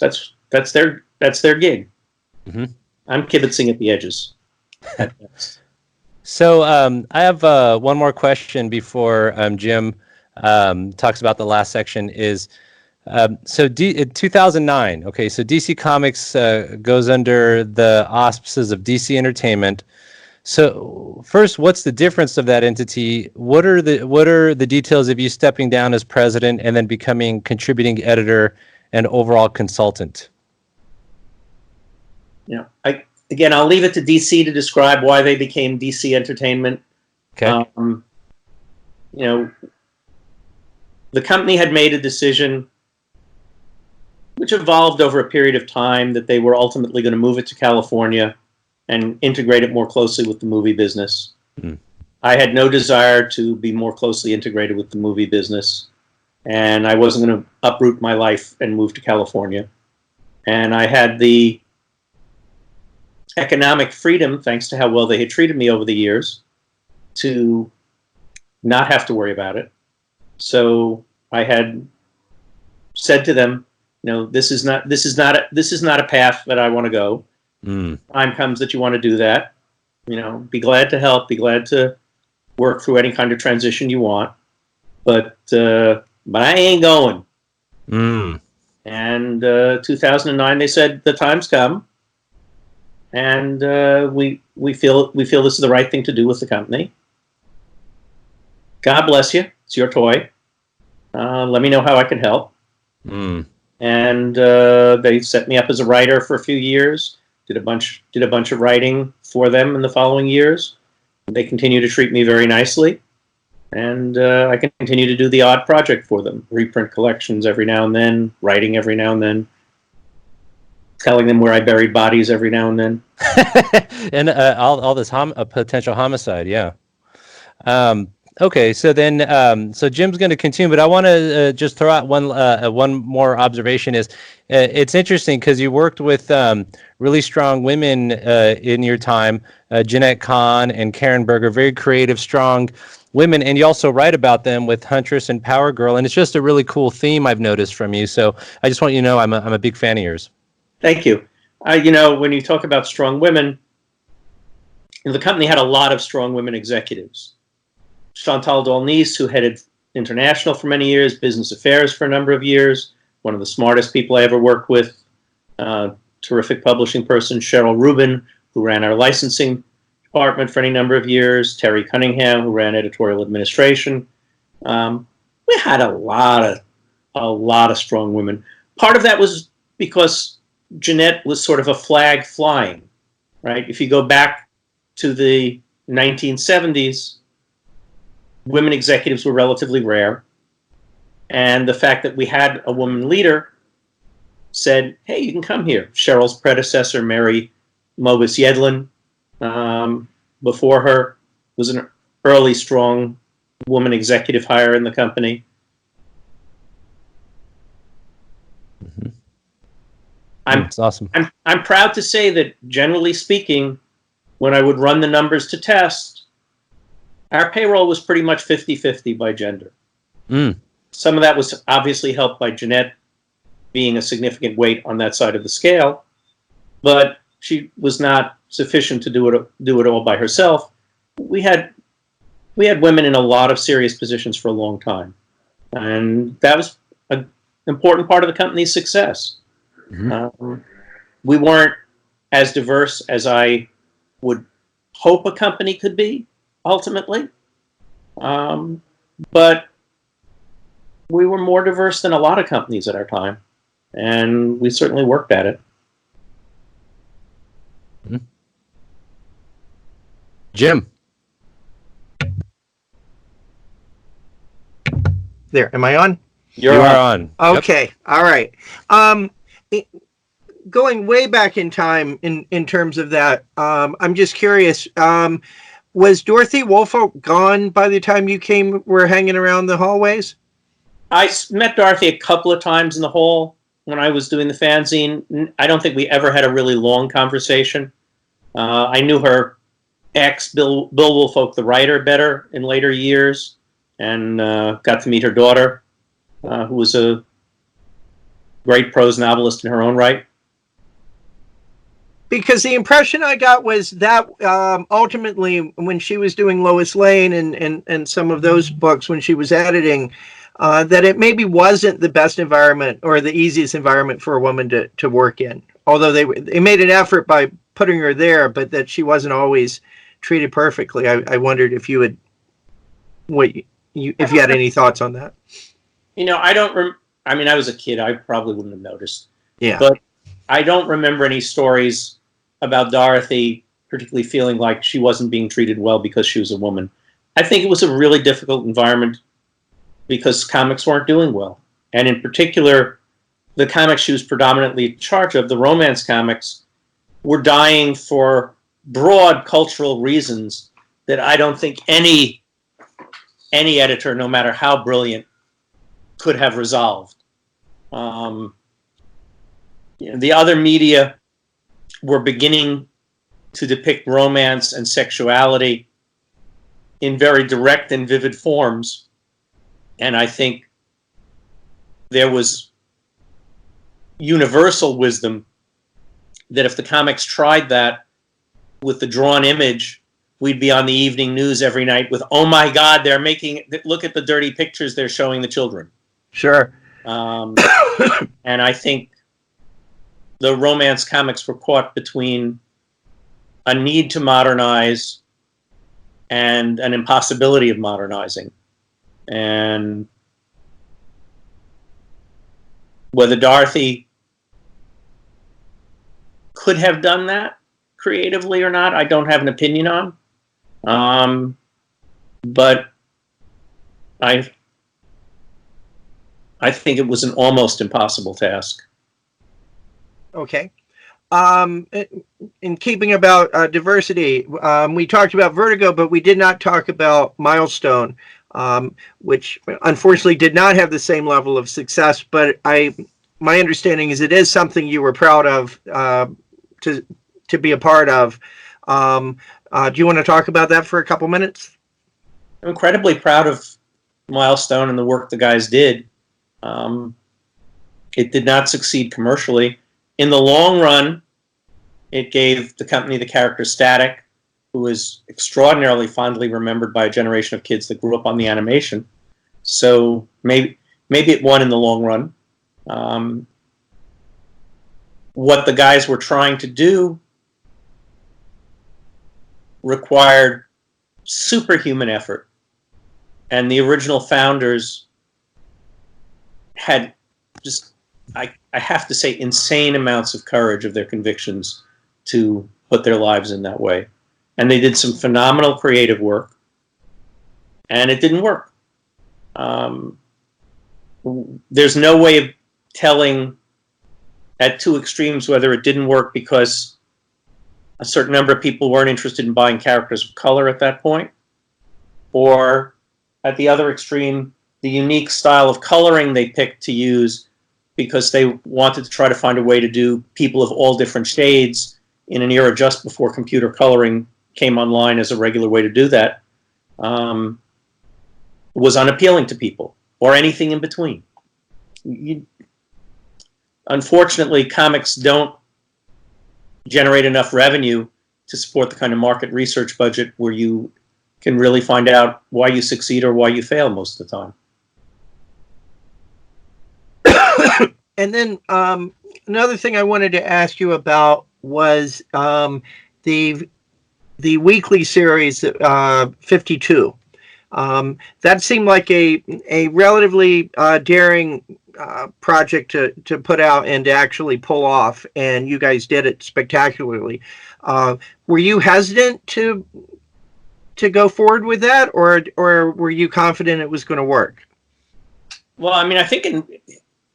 their gig. I'm kibitzing at the edges. So I have one more question before Jim talks about the last section. Is so 2009. Okay, so DC Comics goes under the auspices of DC Entertainment. So first, what's the difference of that entity? What are the details of you stepping down as president and then becoming contributing editor and overall consultant? I'll leave it to DC to describe why they became DC Entertainment. Okay. The company had made a decision, which evolved over a period of time, that they were ultimately going to move it to California and integrate it more closely with the movie business. I had no desire to be more closely integrated with the movie business, and I wasn't going to uproot my life and move to California. And I had the economic freedom, thanks to how well they had treated me over the years, to not have to worry about it. So I had said to them, this is not a path that I want to go. Time comes that you want to do that. Be glad to help. Be glad to work through any kind of transition you want. But I ain't going. And 2009, they said the time's come. And we feel this is the right thing to do with the company. God bless you. It's your toy. Let me know how I can help. and they set me up as a writer for a few years. Did a bunch of writing for them in the following years. They continue to treat me very nicely, and I continue to do the odd project for them, reprint collections every now and then, writing every now and then, telling them where I buried bodies every now and then. And all this potential homicide, yeah. Okay, so then, so Jim's going to continue, but I want to just throw out one more observation. Is it's interesting because you worked with really strong women in your time, Jenette Kahn and Karen Berger, very creative, strong women, and you also write about them with Huntress and Power Girl, and it's just a really cool theme I've noticed from you. So I just want you to know I'm a big fan of yours. Thank you. When you talk about strong women, the company had a lot of strong women executives. Chantal Dolnice, who headed International for many years, Business Affairs for a number of years, one of the smartest people I ever worked with, terrific publishing person. Cheryl Rubin, who ran our licensing department for any number of years. Terry Cunningham, who ran editorial administration. We had a lot of strong women. Part of that was because Jenette was sort of a flag flying, right? If you go back to the 1970s, women executives were relatively rare. And the fact that we had a woman leader said, hey, you can come here. Cheryl's predecessor, Mary Mobus Yedlin, before her, was an early, strong woman executive hire in the company. Mm-hmm. That's awesome. I'm proud to say that, generally speaking, when I would run the numbers to test, our payroll was pretty much 50-50 by gender. Some of that was obviously helped by Jenette being a significant weight on that side of the scale, but she was not sufficient to do it all by herself. We had women in a lot of serious positions for a long time, and that was an important part of the company's success. Mm-hmm. We weren't as diverse as I would hope a company could be, ultimately. But we were more diverse than a lot of companies at our time, and we certainly worked at it. Mm-hmm. Jim. There, am I on? You are on. Okay, yep. All right. Going way back in time in terms of that, I'm just curious, was Dorothy Woolfolk gone by the time you were hanging around the hallways? I met Dorothy a couple of times in the hall when I was doing the fanzine. I don't think we ever had a really long conversation. I knew her ex, Bill Woolfolk, the writer, better in later years, and got to meet her daughter, who was a great prose novelist in her own right. Because the impression I got was that ultimately, when she was doing Lois Lane and some of those books, when she was editing, that it maybe wasn't the best environment or the easiest environment for a woman to work in. Although they made an effort by putting her there, but that she wasn't always treated perfectly. I wondered if you had any thoughts on that. I was a kid. I probably wouldn't have noticed. Yeah. But I don't remember any stories about Dorothy particularly feeling like she wasn't being treated well because she was a woman. I think it was a really difficult environment because comics weren't doing well. And in particular, the comics she was predominantly in charge of, the romance comics, were dying for broad cultural reasons that I don't think any editor, no matter how brilliant, could have resolved. The other media were beginning to depict romance and sexuality in very direct and vivid forms. And I think there was universal wisdom that if the comics tried that with the drawn image, we'd be on the evening news every night with, oh my God, look at the dirty pictures they're showing the children. Sure. And I think the romance comics were caught between a need to modernize and an impossibility of modernizing. And Whether Dorothy could have done that creatively or not, I don't have an opinion on. But I think it was an almost impossible task. Okay. In keeping about diversity, we talked about Vertigo, but we did not talk about Milestone, which unfortunately did not have the same level of success. But my understanding is it is something you were proud of to be a part of. Do you want to talk about that for a couple minutes? I'm incredibly proud of Milestone and the work the guys did. It did not succeed commercially. In the long run, it gave the company the character Static, who is extraordinarily fondly remembered by a generation of kids that grew up on the animation. So maybe it won in the long run. What the guys were trying to do required superhuman effort. And the original founders had just, I have to say, insane amounts of courage of their convictions to put their lives in that way. And they did some phenomenal creative work, and it didn't work. There's no way of telling at two extremes whether it didn't work because a certain number of people weren't interested in buying characters of color at that point, or at the other extreme, the unique style of coloring they picked to use because they wanted to try to find a way to do people of all different shades in an era just before computer coloring came online as a regular way to do that, was unappealing to people, or anything in between. Unfortunately, comics don't generate enough revenue to support the kind of market research budget where you can really find out why you succeed or why you fail most of the time. And then another thing I wanted to ask you about was the weekly series 52. That seemed like a relatively daring project to put out and to actually pull off, and you guys did it spectacularly. Were you hesitant to go forward with that, or were you confident it was going to work? Well, I mean, I think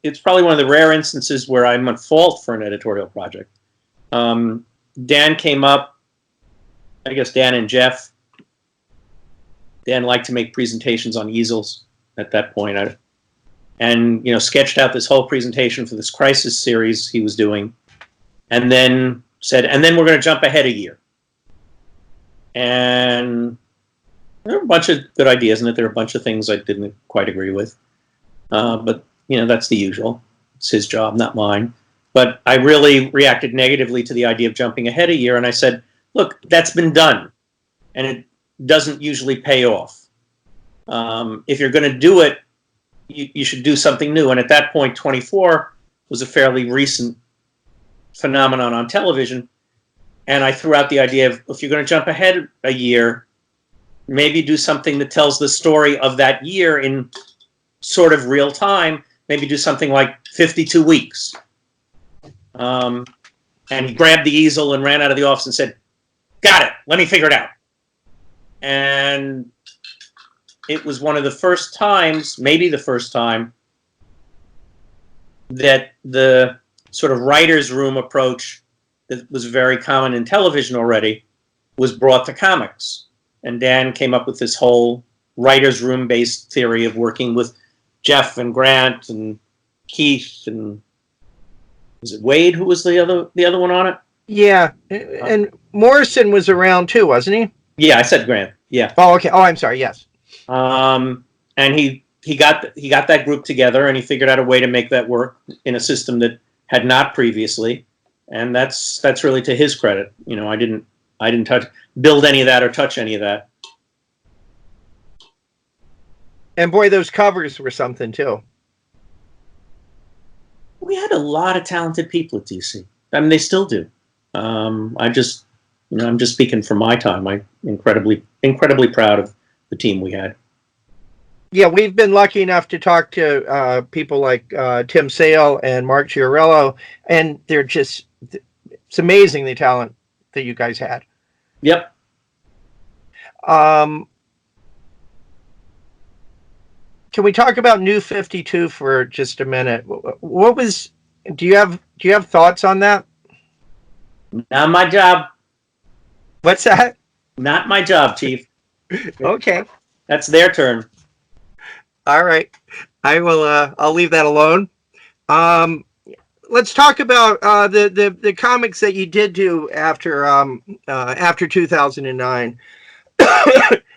it's probably one of the rare instances where I'm at fault for an editorial project. Dan came up, I guess Dan and Jeff. Dan liked to make presentations on easels at that point, and sketched out this whole presentation for this Crisis series he was doing, and then said, and then we're going to jump ahead a year. And there were a bunch of good ideas in it. There were a bunch of things I didn't quite agree with, but that's the usual. It's his job, not mine. But I really reacted negatively to the idea of jumping ahead a year, and I said, look, that's been done, and it doesn't usually pay off. If you're going to do it, you should do something new. And at that point, 24 was a fairly recent phenomenon on television, and I threw out the idea of, if you're going to jump ahead a year, maybe do something that tells the story of that year in sort of real time. Maybe do something like 52 weeks. And he grabbed the easel and ran out of the office and said, got it, let me figure it out. And it was one of the first times, maybe the first time, that the sort of writer's room approach that was very common in television already was brought to comics. And Dan came up with this whole writer's room-based theory of working with Jeff and Grant and Keith and was it Wade who was the other one on it? Yeah, and Morrison was around too, wasn't he? Yeah, I said Grant. Yeah. Oh, okay. Oh, I'm sorry. Yes. And he got that group together, and he figured out a way to make that work in a system that had not previously, and that's really to his credit. I didn't build any of that or touch any of that. And boy, those covers were something too. We had a lot of talented people at DC. I mean, they still do. I'm just speaking from my time. I'm incredibly proud of the team we had. Yeah, we've been lucky enough to talk to people like Tim Sale and Mark Chiarello, and it's amazing the talent that you guys had. Yep. Can we talk about New 52 for just a minute? Do you have thoughts on that? Not my job. What's that? Not my job, Chief. Okay. That's their turn. All right. I'll leave that alone. Let's talk about the comics that you did do after 2009.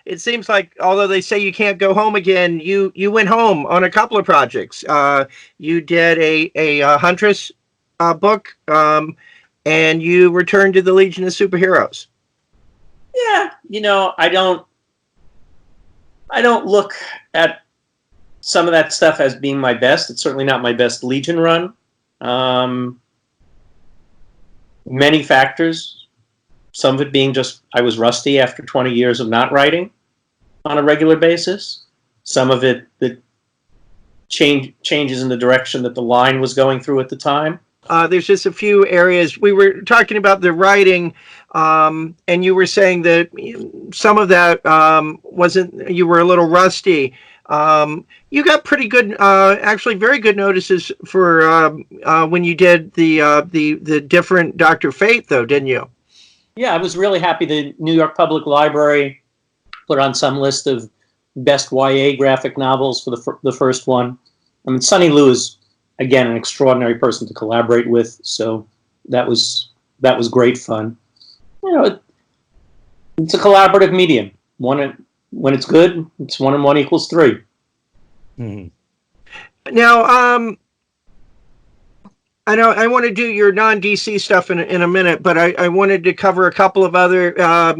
It seems like, although they say you can't go home again, you went home on a couple of projects. You did a Huntress book, and you returned to the Legion of Superheroes. Yeah, I don't look at some of that stuff as being my best. It's certainly not my best Legion run. Many factors. Some of it being just I was rusty after 20 years of not writing on a regular basis. Some of it that changes in the direction that the line was going through at the time. There's just a few areas. We were talking about the writing, and you were saying that some of that you were a little rusty. You got pretty good, actually very good notices for when you did the different Dr. Fate, though, didn't you? Yeah, I was really happy the New York Public Library put on some list of best YA graphic novels for the first one. I mean, Sonny Liu is, again, an extraordinary person to collaborate with, so that was great fun. It's a collaborative medium. When it's good, it's 1 and 1 equals 3. Mm-hmm. Now, I know I want to do your non-DC stuff in a minute, but I wanted to cover a couple of other.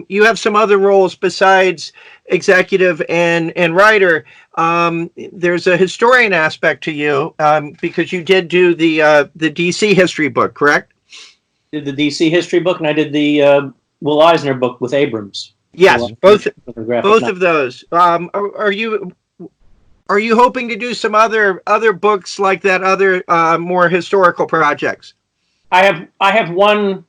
You have some other roles besides executive and writer. There's a historian aspect to you because you did do the DC history book, correct? Did the DC history book, and I did the Will Eisner book with Abrams. Yes, both of those. Are you hoping to do some other books like that, other more historical projects? I have one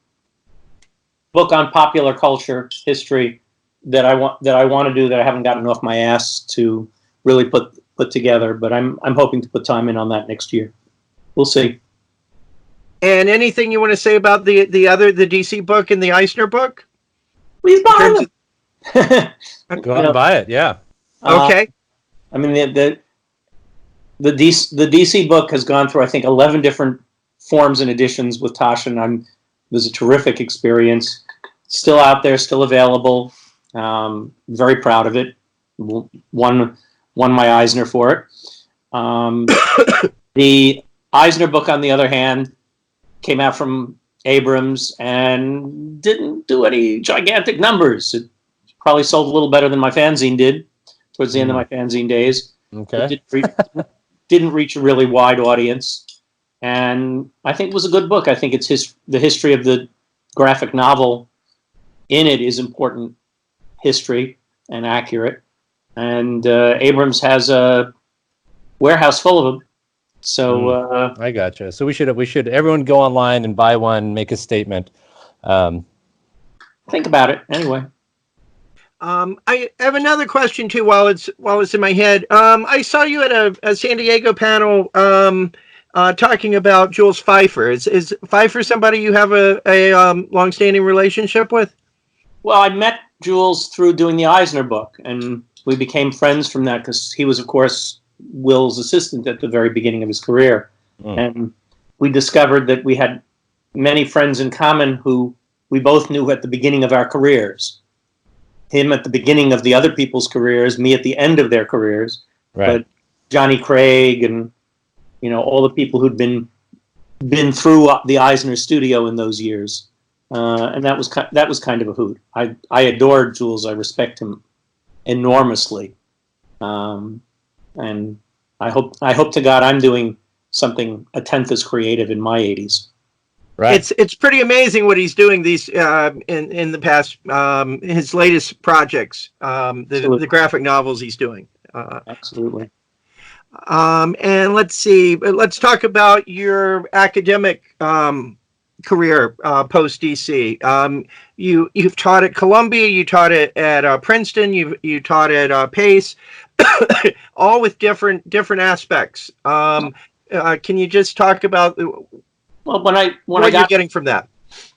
book on popular culture history that I want to do that I haven't gotten off my ass to really put together, but I'm hoping to put time in on that next year. We'll see. And anything you want to say about the DC book and the Eisner book? Please buy them. Go out and buy it. Yeah. Okay. I mean, the DC book has gone through, I think, 11 different forms and editions with Tasha, and it was a terrific experience. Still out there, still available. Very proud of it. Won my Eisner for it. The Eisner book, on the other hand, came out from Abrams and didn't do any gigantic numbers. It probably sold a little better than my fanzine did towards the end of my fanzine days. Okay. Didn't reach a really wide audience, and I think it was a good book. I think it's the history of the graphic novel in it is important history and accurate, and Abrams has a warehouse full of them. So I gotcha. So we should everyone go online and buy one, make a statement. Think about it anyway. I have another question too. While it's in my head, I saw you at a San Diego panel talking about Jules Feiffer. Is Feiffer somebody you have a long-standing relationship with? Well, I met Jules through doing the Eisner book, and we became friends from that because he was, of course, Will's assistant at the very beginning of his career, and we discovered that we had many friends in common who we both knew at the beginning of our careers. Him at the beginning of the other people's careers, me at the end of their careers. Right. But Johnny Craig and all the people who'd been through the Eisner studio in those years, and that was kind of a hoot. I adored Jules. I respect him enormously, and I hope to God I'm doing something a tenth as creative in my 80s. Right. It's pretty amazing what he's doing these in the past his latest projects, the graphic novels he's doing. Absolutely. And let's see. Let's talk about your academic career post DC. You've taught at Columbia. You taught at Princeton. You taught at Pace. All with different aspects. Can you just talk about Well, what you're getting from that?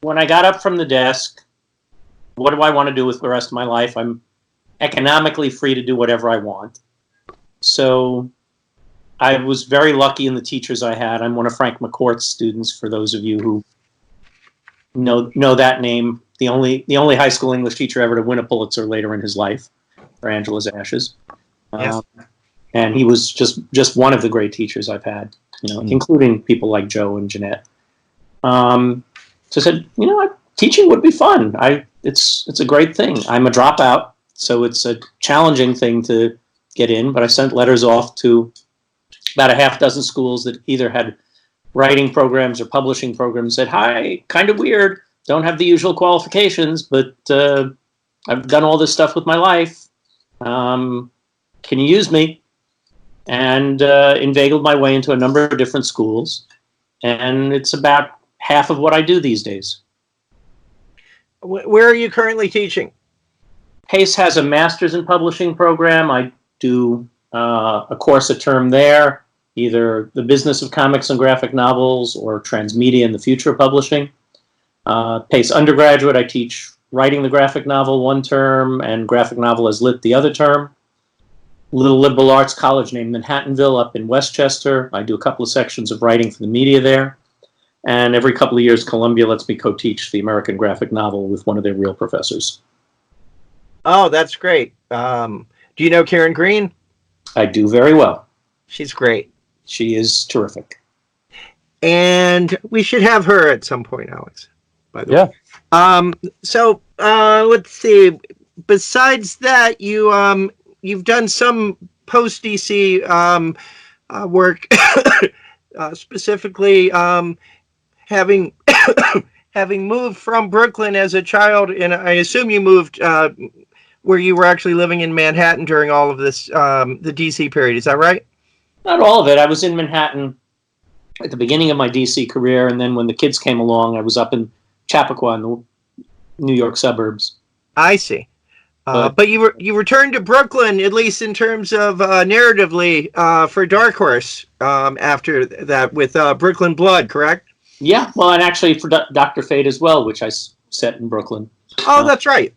When I got up from the desk, what do I want to do with the rest of my life? I'm economically free to do whatever I want. So I was very lucky in the teachers I had. I'm one of Frank McCourt's students, for those of you who know that name. The only high school English teacher ever to win a Pulitzer later in his life for Angela's Ashes. Yes. And he was just one of the great teachers I've had, including people like Joe and Jenette. So I said, teaching would be fun. It's a great thing. I'm a dropout, so it's a challenging thing to get in, but I sent letters off to about a half dozen schools that either had writing programs or publishing programs, said, hi, kind of weird, don't have the usual qualifications, but I've done all this stuff with my life. Can you use me? And inveigled my way into a number of different schools. And it's about half of what I do these days. Where are you currently teaching? Pace has a master's in publishing program. I do a course a term there, either the business of comics and graphic novels or transmedia and the future of publishing. Pace undergraduate, I teach writing the graphic novel one term and graphic novel as lit the other term. Little liberal arts college named Manhattanville up in Westchester. I do a couple of sections of writing for the media there. And every couple of years, Columbia lets me co-teach the American graphic novel with one of their real professors. Oh, that's great. Do you know Karen Green? I do very well. She's great. She is terrific. And we should have her at some point, Alex, by the way. So let's see. Besides that, you've done some post-DC work, specifically having moved from Brooklyn as a child, and I assume you moved where you were actually living in Manhattan during all of this, the DC period. Is that right? Not all of it. I was in Manhattan at the beginning of my DC career, and then when the kids came along, I was up in Chappaqua in the New York suburbs. I see. But you returned to Brooklyn, at least in terms of narratively, for Dark Horse after that with Brooklyn Blood, correct? Yeah, well, and actually for Dr. Fate as well, which I set in Brooklyn. Oh, that's right.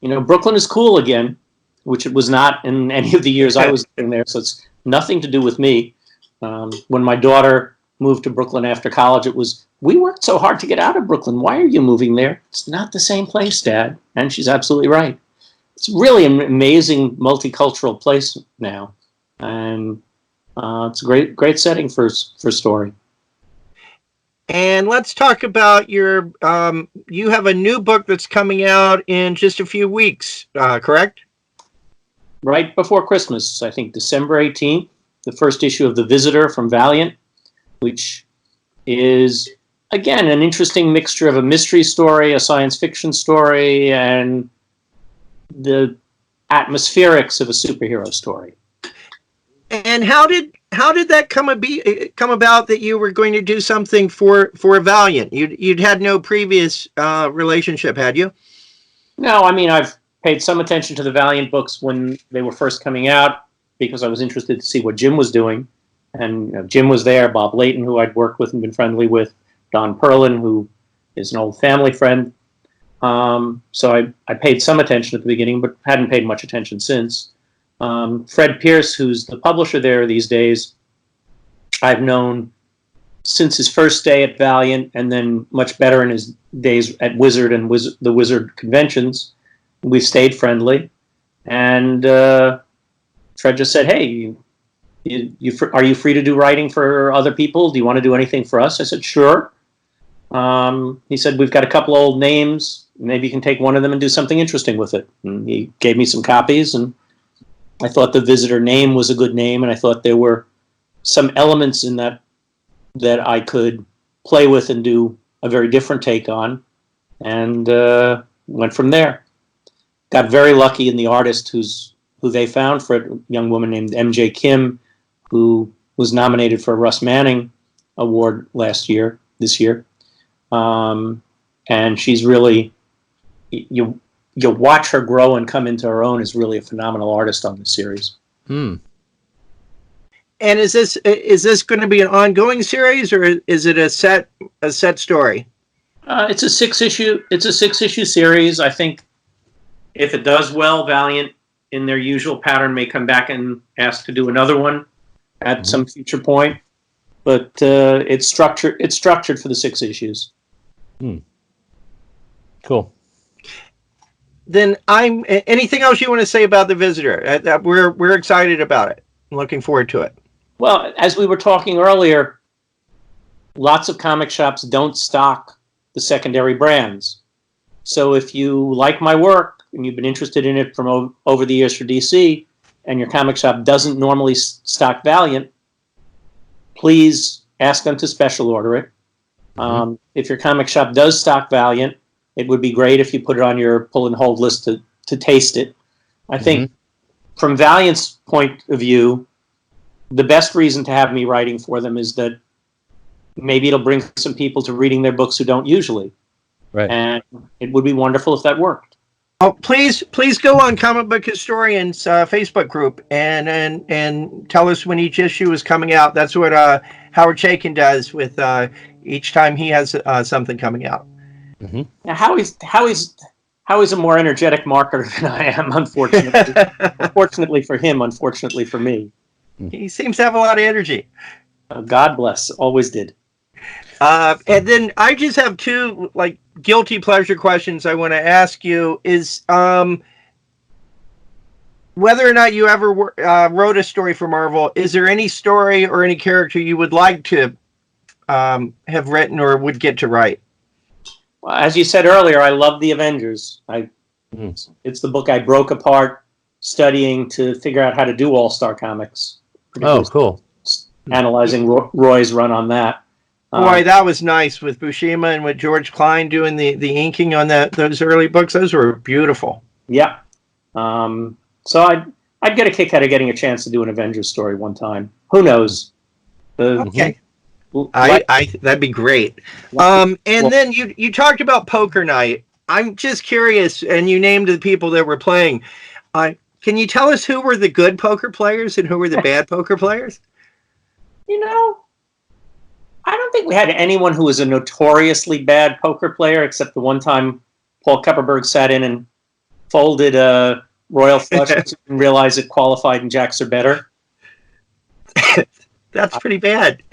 Brooklyn is cool again, which it was not in any of the years I was living there, so it's nothing to do with me. When my daughter moved to Brooklyn after college, it was, we worked so hard to get out of Brooklyn. Why are you moving there? It's not the same place, Dad. And she's absolutely right. It's really an amazing multicultural place now, and it's a great setting for story. And let's talk about your. You have a new book that's coming out in just a few weeks, correct? Right before Christmas, I think December 18th, the first issue of The Visitor from Valiant, which is again an interesting mixture of a mystery story, a science fiction story, and the atmospherics of a superhero story. And how did that come about that you were going to do something for Valiant? You'd had no previous relationship, had you? No, I mean, I've paid some attention to the Valiant books when they were first coming out because I was interested to see what Jim was doing. And Jim was there, Bob Layton, who I'd worked with and been friendly with, Don Perlin, who is an old family friend. So I paid some attention at the beginning, but hadn't paid much attention since. Fred Pierce, who's the publisher there these days, I've known since his first day at Valiant, and then much better in his days at Wizard and the Wizard conventions. We've stayed friendly. And Fred just said, hey, are you free to do writing for other people? Do you want to do anything for us? I said, sure. He said, we've got a couple old names. Maybe you can take one of them and do something interesting with it. And he gave me some copies, and I thought the Visitor name was a good name, and I thought there were some elements in that I could play with and do a very different take on, and went from there. Got very lucky in the artist who's who they found for a young woman named M.J. Kim, who was nominated for a Russ Manning Award this year. And she's really, you watch her grow and come into her own, is really a phenomenal artist on this series. Hmm. And is this going to be an ongoing series, or is it a set story? It's a 6-issue series. I think if it does well, Valiant, in their usual pattern, may come back and ask to do another one at some future point. But it's structured for the 6 issues. Hmm. Cool. Then anything else you want to say about The Visitor? We're excited about it. I'm looking forward to it. Well, as we were talking earlier, lots of comic shops don't stock the secondary brands. So if you like my work and you've been interested in it from over the years for DC, and your comic shop doesn't normally stock Valiant, please ask them to special order it. If your comic shop does stock Valiant, it would be great if you put it on your pull and hold list to taste it. I think from Valiant's point of view, the best reason to have me writing for them is that maybe it'll bring some people to reading their books who don't usually. Right. And it would be wonderful if that worked. Oh, please go on Comic Book Historians Facebook group and tell us when each issue is coming out. That's what Howard Chaykin does with each time he has something coming out. Mm-hmm. Now, Howie's a more energetic marketer than I am, unfortunately. Unfortunately for him, unfortunately for me. He seems to have a lot of energy. God bless. Always did. And then I just have two guilty pleasure questions I want to ask you is whether or not you ever wrote a story for Marvel. Is there any story or any character you would like to have written or would get to write? Well, as you said earlier, I love the Avengers. It's the book I broke apart studying to figure out how to do All-Star Comics. Oh, cool. Analyzing Roy's run on that. Boy, that was nice with Buscema and with George Klein doing the inking on those early books. Those were beautiful. Yeah. So I'd get a kick out of getting a chance to do an Avengers story one time. Who knows? Okay. That'd be great. Then you talked about Poker Night. I'm just curious, and you named the people that were playing. Can you tell us who were the good poker players and who were the bad poker players? I don't think we had anyone who was a notoriously bad poker player, except the one time Paul Kupperberg sat in and folded a Royal Flush and realized it qualified and jacks are better. That's pretty bad.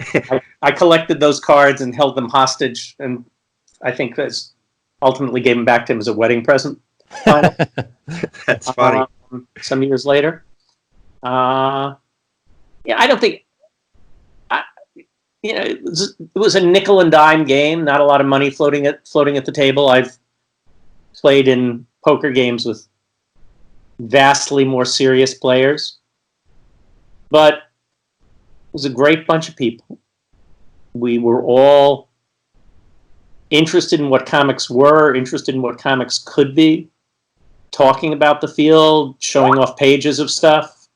I collected those cards and held them hostage, and I think that's ultimately gave them back to him as a wedding present. That's funny. Some years later. I don't think... it was a nickel and dime game, not a lot of money floating at the table. I've played in poker games with vastly more serious players. But it was a great bunch of people. We were all interested in what comics were, interested in what comics could be, talking about the field, showing off pages of stuff.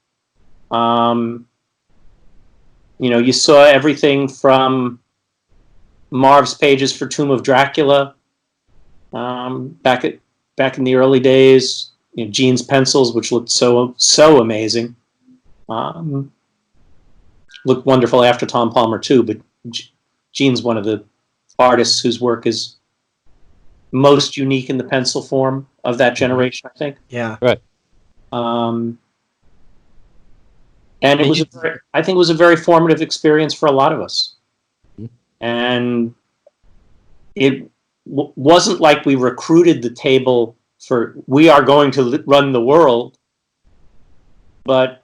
You saw everything from Marv's pages for Tomb of Dracula back in the early days. Gene's pencils, which looked so amazing, looked wonderful after Tom Palmer too. But Gene's one of the artists whose work is most unique in the pencil form of that generation, I think. Yeah. Right. And it was I think it was a very formative experience for a lot of us. And it wasn't like we recruited the table for, we are going to run the world. But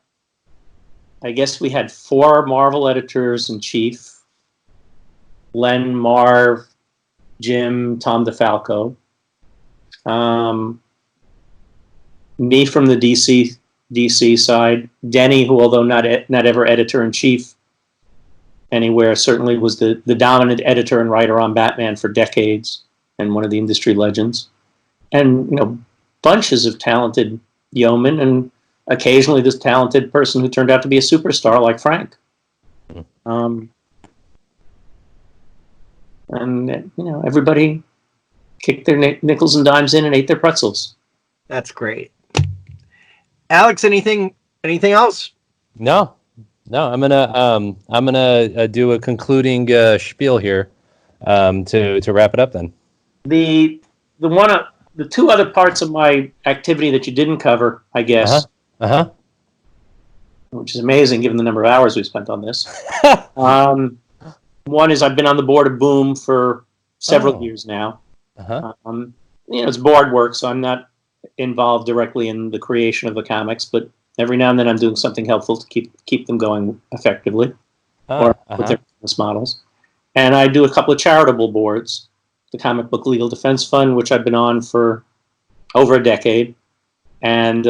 I guess we had 4 Marvel editors in chief: Len, Marv, Jim, Tom DeFalco. Me from the DC side, Denny, who although not ever editor-in-chief anywhere, certainly was the dominant editor and writer on Batman for decades and one of the industry legends. And, bunches of talented yeomen and occasionally this talented person who turned out to be a superstar like Frank. And everybody kicked their nickels and dimes in and ate their pretzels. That's great. Alex, anything else? No. I'm gonna do a concluding spiel here to wrap it up. Then the two other parts of my activity that you didn't cover, I guess, which is amazing given the number of hours we spent on this. One is I've been on the board of Boom for several years now. It's board work, so I'm not involved directly in the creation of the comics, but every now and then I'm doing something helpful to keep them going effectively, or with their business models. And I do a couple of charitable boards, the Comic Book Legal Defense Fund, which I've been on for over a decade, and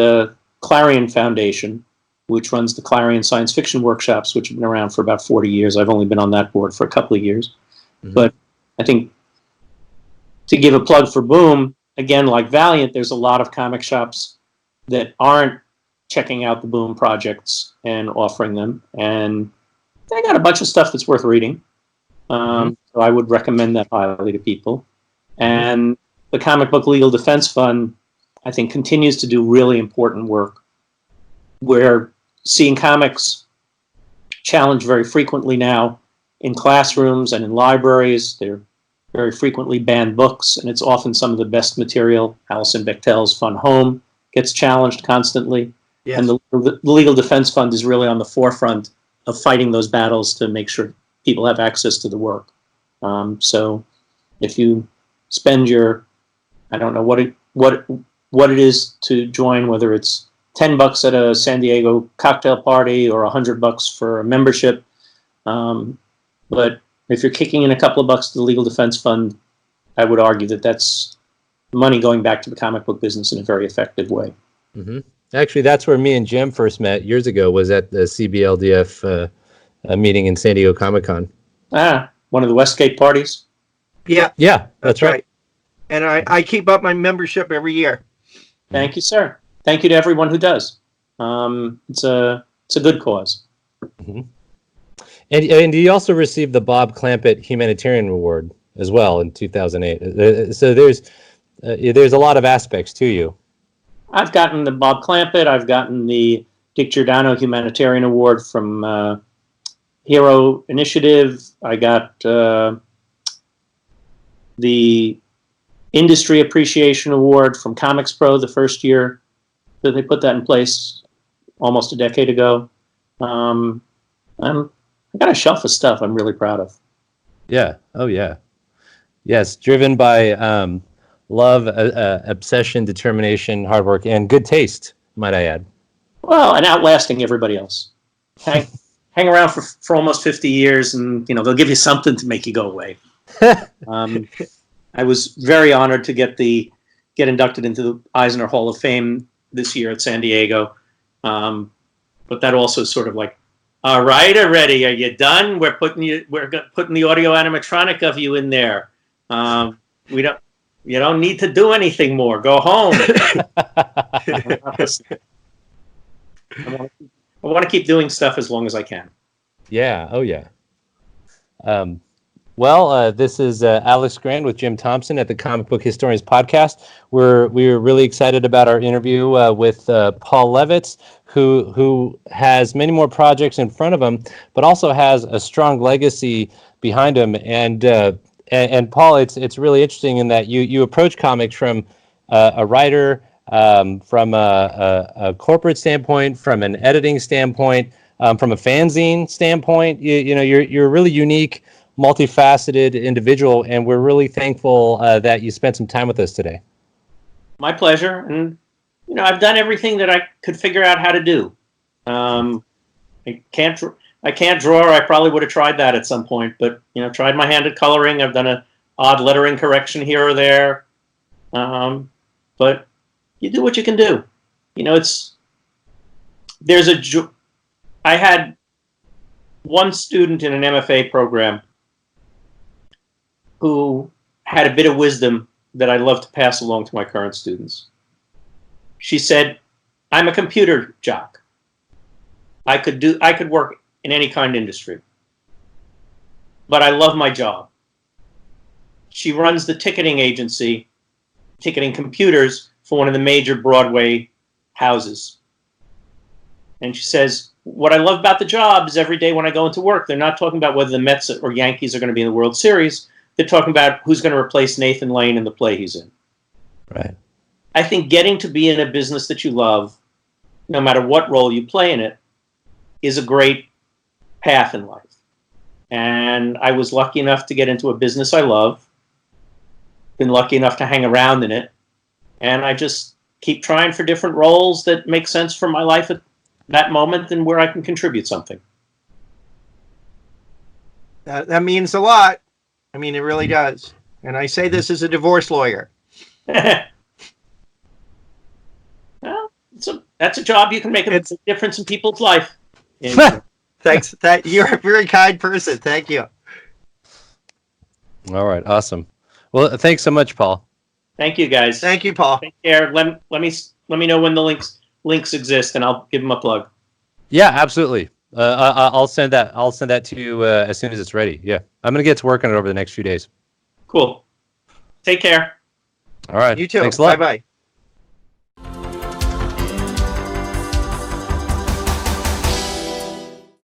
Clarion Foundation, which runs the Clarion Science Fiction Workshops, which have been around for about 40 years. I've only been on that board for a couple of years. But I think to give a plug for Boom, again, like Valiant, there's a lot of comic shops that aren't checking out the Boom projects and offering them. And they got a bunch of stuff that's worth reading. So I would recommend that highly to people. And the Comic Book Legal Defense Fund, I think, continues to do really important work. We're seeing comics challenged very frequently now in classrooms and in libraries. They're very frequently banned books, and it's often some of the best material. Alison Bechtel's Fun Home gets challenged constantly. Yes. And the Legal Defense Fund is really on the forefront of fighting those battles to make sure people have access to the work. So if you spend your, I don't know what it is to join, whether it's $10 at a San Diego cocktail party or $100 for a membership. But if you're kicking in a couple of bucks to the Legal Defense Fund, I would argue that that's money going back to the comic book business in a very effective way. Actually, that's where me and Jim first met years ago, was at the CBLDF meeting in San Diego Comic-Con. One of the Westgate parties? Yeah, that's right. And I keep up my membership every year. Thank you, sir. Thank you to everyone who does. It's a good cause. And you also received the Bob Clampett Humanitarian Award as well in 2008. So there's a lot of aspects to you. I've gotten the Bob Clampett. I've gotten the Dick Giordano Humanitarian Award from Hero Initiative. I got the Industry Appreciation Award from Comics Pro the first year that they put that in place almost a decade ago. I got a shelf of stuff I'm really proud of. Yeah. Oh, yeah. Yes. Driven by love, obsession, determination, hard work, and good taste, might I add. Well, and outlasting everybody else. Hang around for almost 50 years, and they'll give you something to make you go away. I was very honored to get inducted into the Eisner Hall of Fame this year at San Diego. But that also sort of like, all right, already, are you done? We're putting the audio animatronic of you in there. You don't need to do anything more. Go home. I want to keep doing stuff as long as I can. Yeah. Oh, yeah. This is Alex Grand with Jim Thompson at the Comic Book Historians podcast. We're really excited about our interview with Paul Levitz, who has many more projects in front of him, but also has a strong legacy behind him. And Paul, it's really interesting in that you approach comics from a writer, from a corporate standpoint, from an editing standpoint, from a fanzine standpoint. You're a really unique, multifaceted individual, and we're really thankful that you spent some time with us today. My pleasure. And I've done everything that I could figure out how to do. I can't draw. I probably would have tried that at some point, but tried my hand at coloring. I've done an odd lettering correction here or there. But you do what you can do. I had one student in an MFA program who had a bit of wisdom that I love to pass along to my current students. She said, I'm a computer jock. I could work in any kind of industry. But I love my job. She runs the ticketing agency, ticketing computers for one of the major Broadway houses. And she says, what I love about the job is every day when I go into work, they're not talking about whether the Mets or Yankees are going to be in the World Series. They're talking about who's going to replace Nathan Lane in the play he's in. Right. I think getting to be in a business that you love, no matter what role you play in it, is a great path in life. And I was lucky enough to get into a business I love, been lucky enough to hang around in it, and I just keep trying for different roles that make sense for my life at that moment and where I can contribute something. That means a lot. I mean, it really does. And I say this as a divorce lawyer. Well, that's a job you can make a difference in people's life. Thanks. You're a very kind person. Thank you. All right. Awesome. Well, thanks so much, Paul. Thank you, guys. Thank you, Paul. Take care. Let me know when the links exist, and I'll give them a plug. Yeah, absolutely. I'll send that to you as soon as it's ready. Yeah, I'm gonna get to work on it over the next few days. Cool. Take care. All right. You too. Thanks a lot. Bye-bye.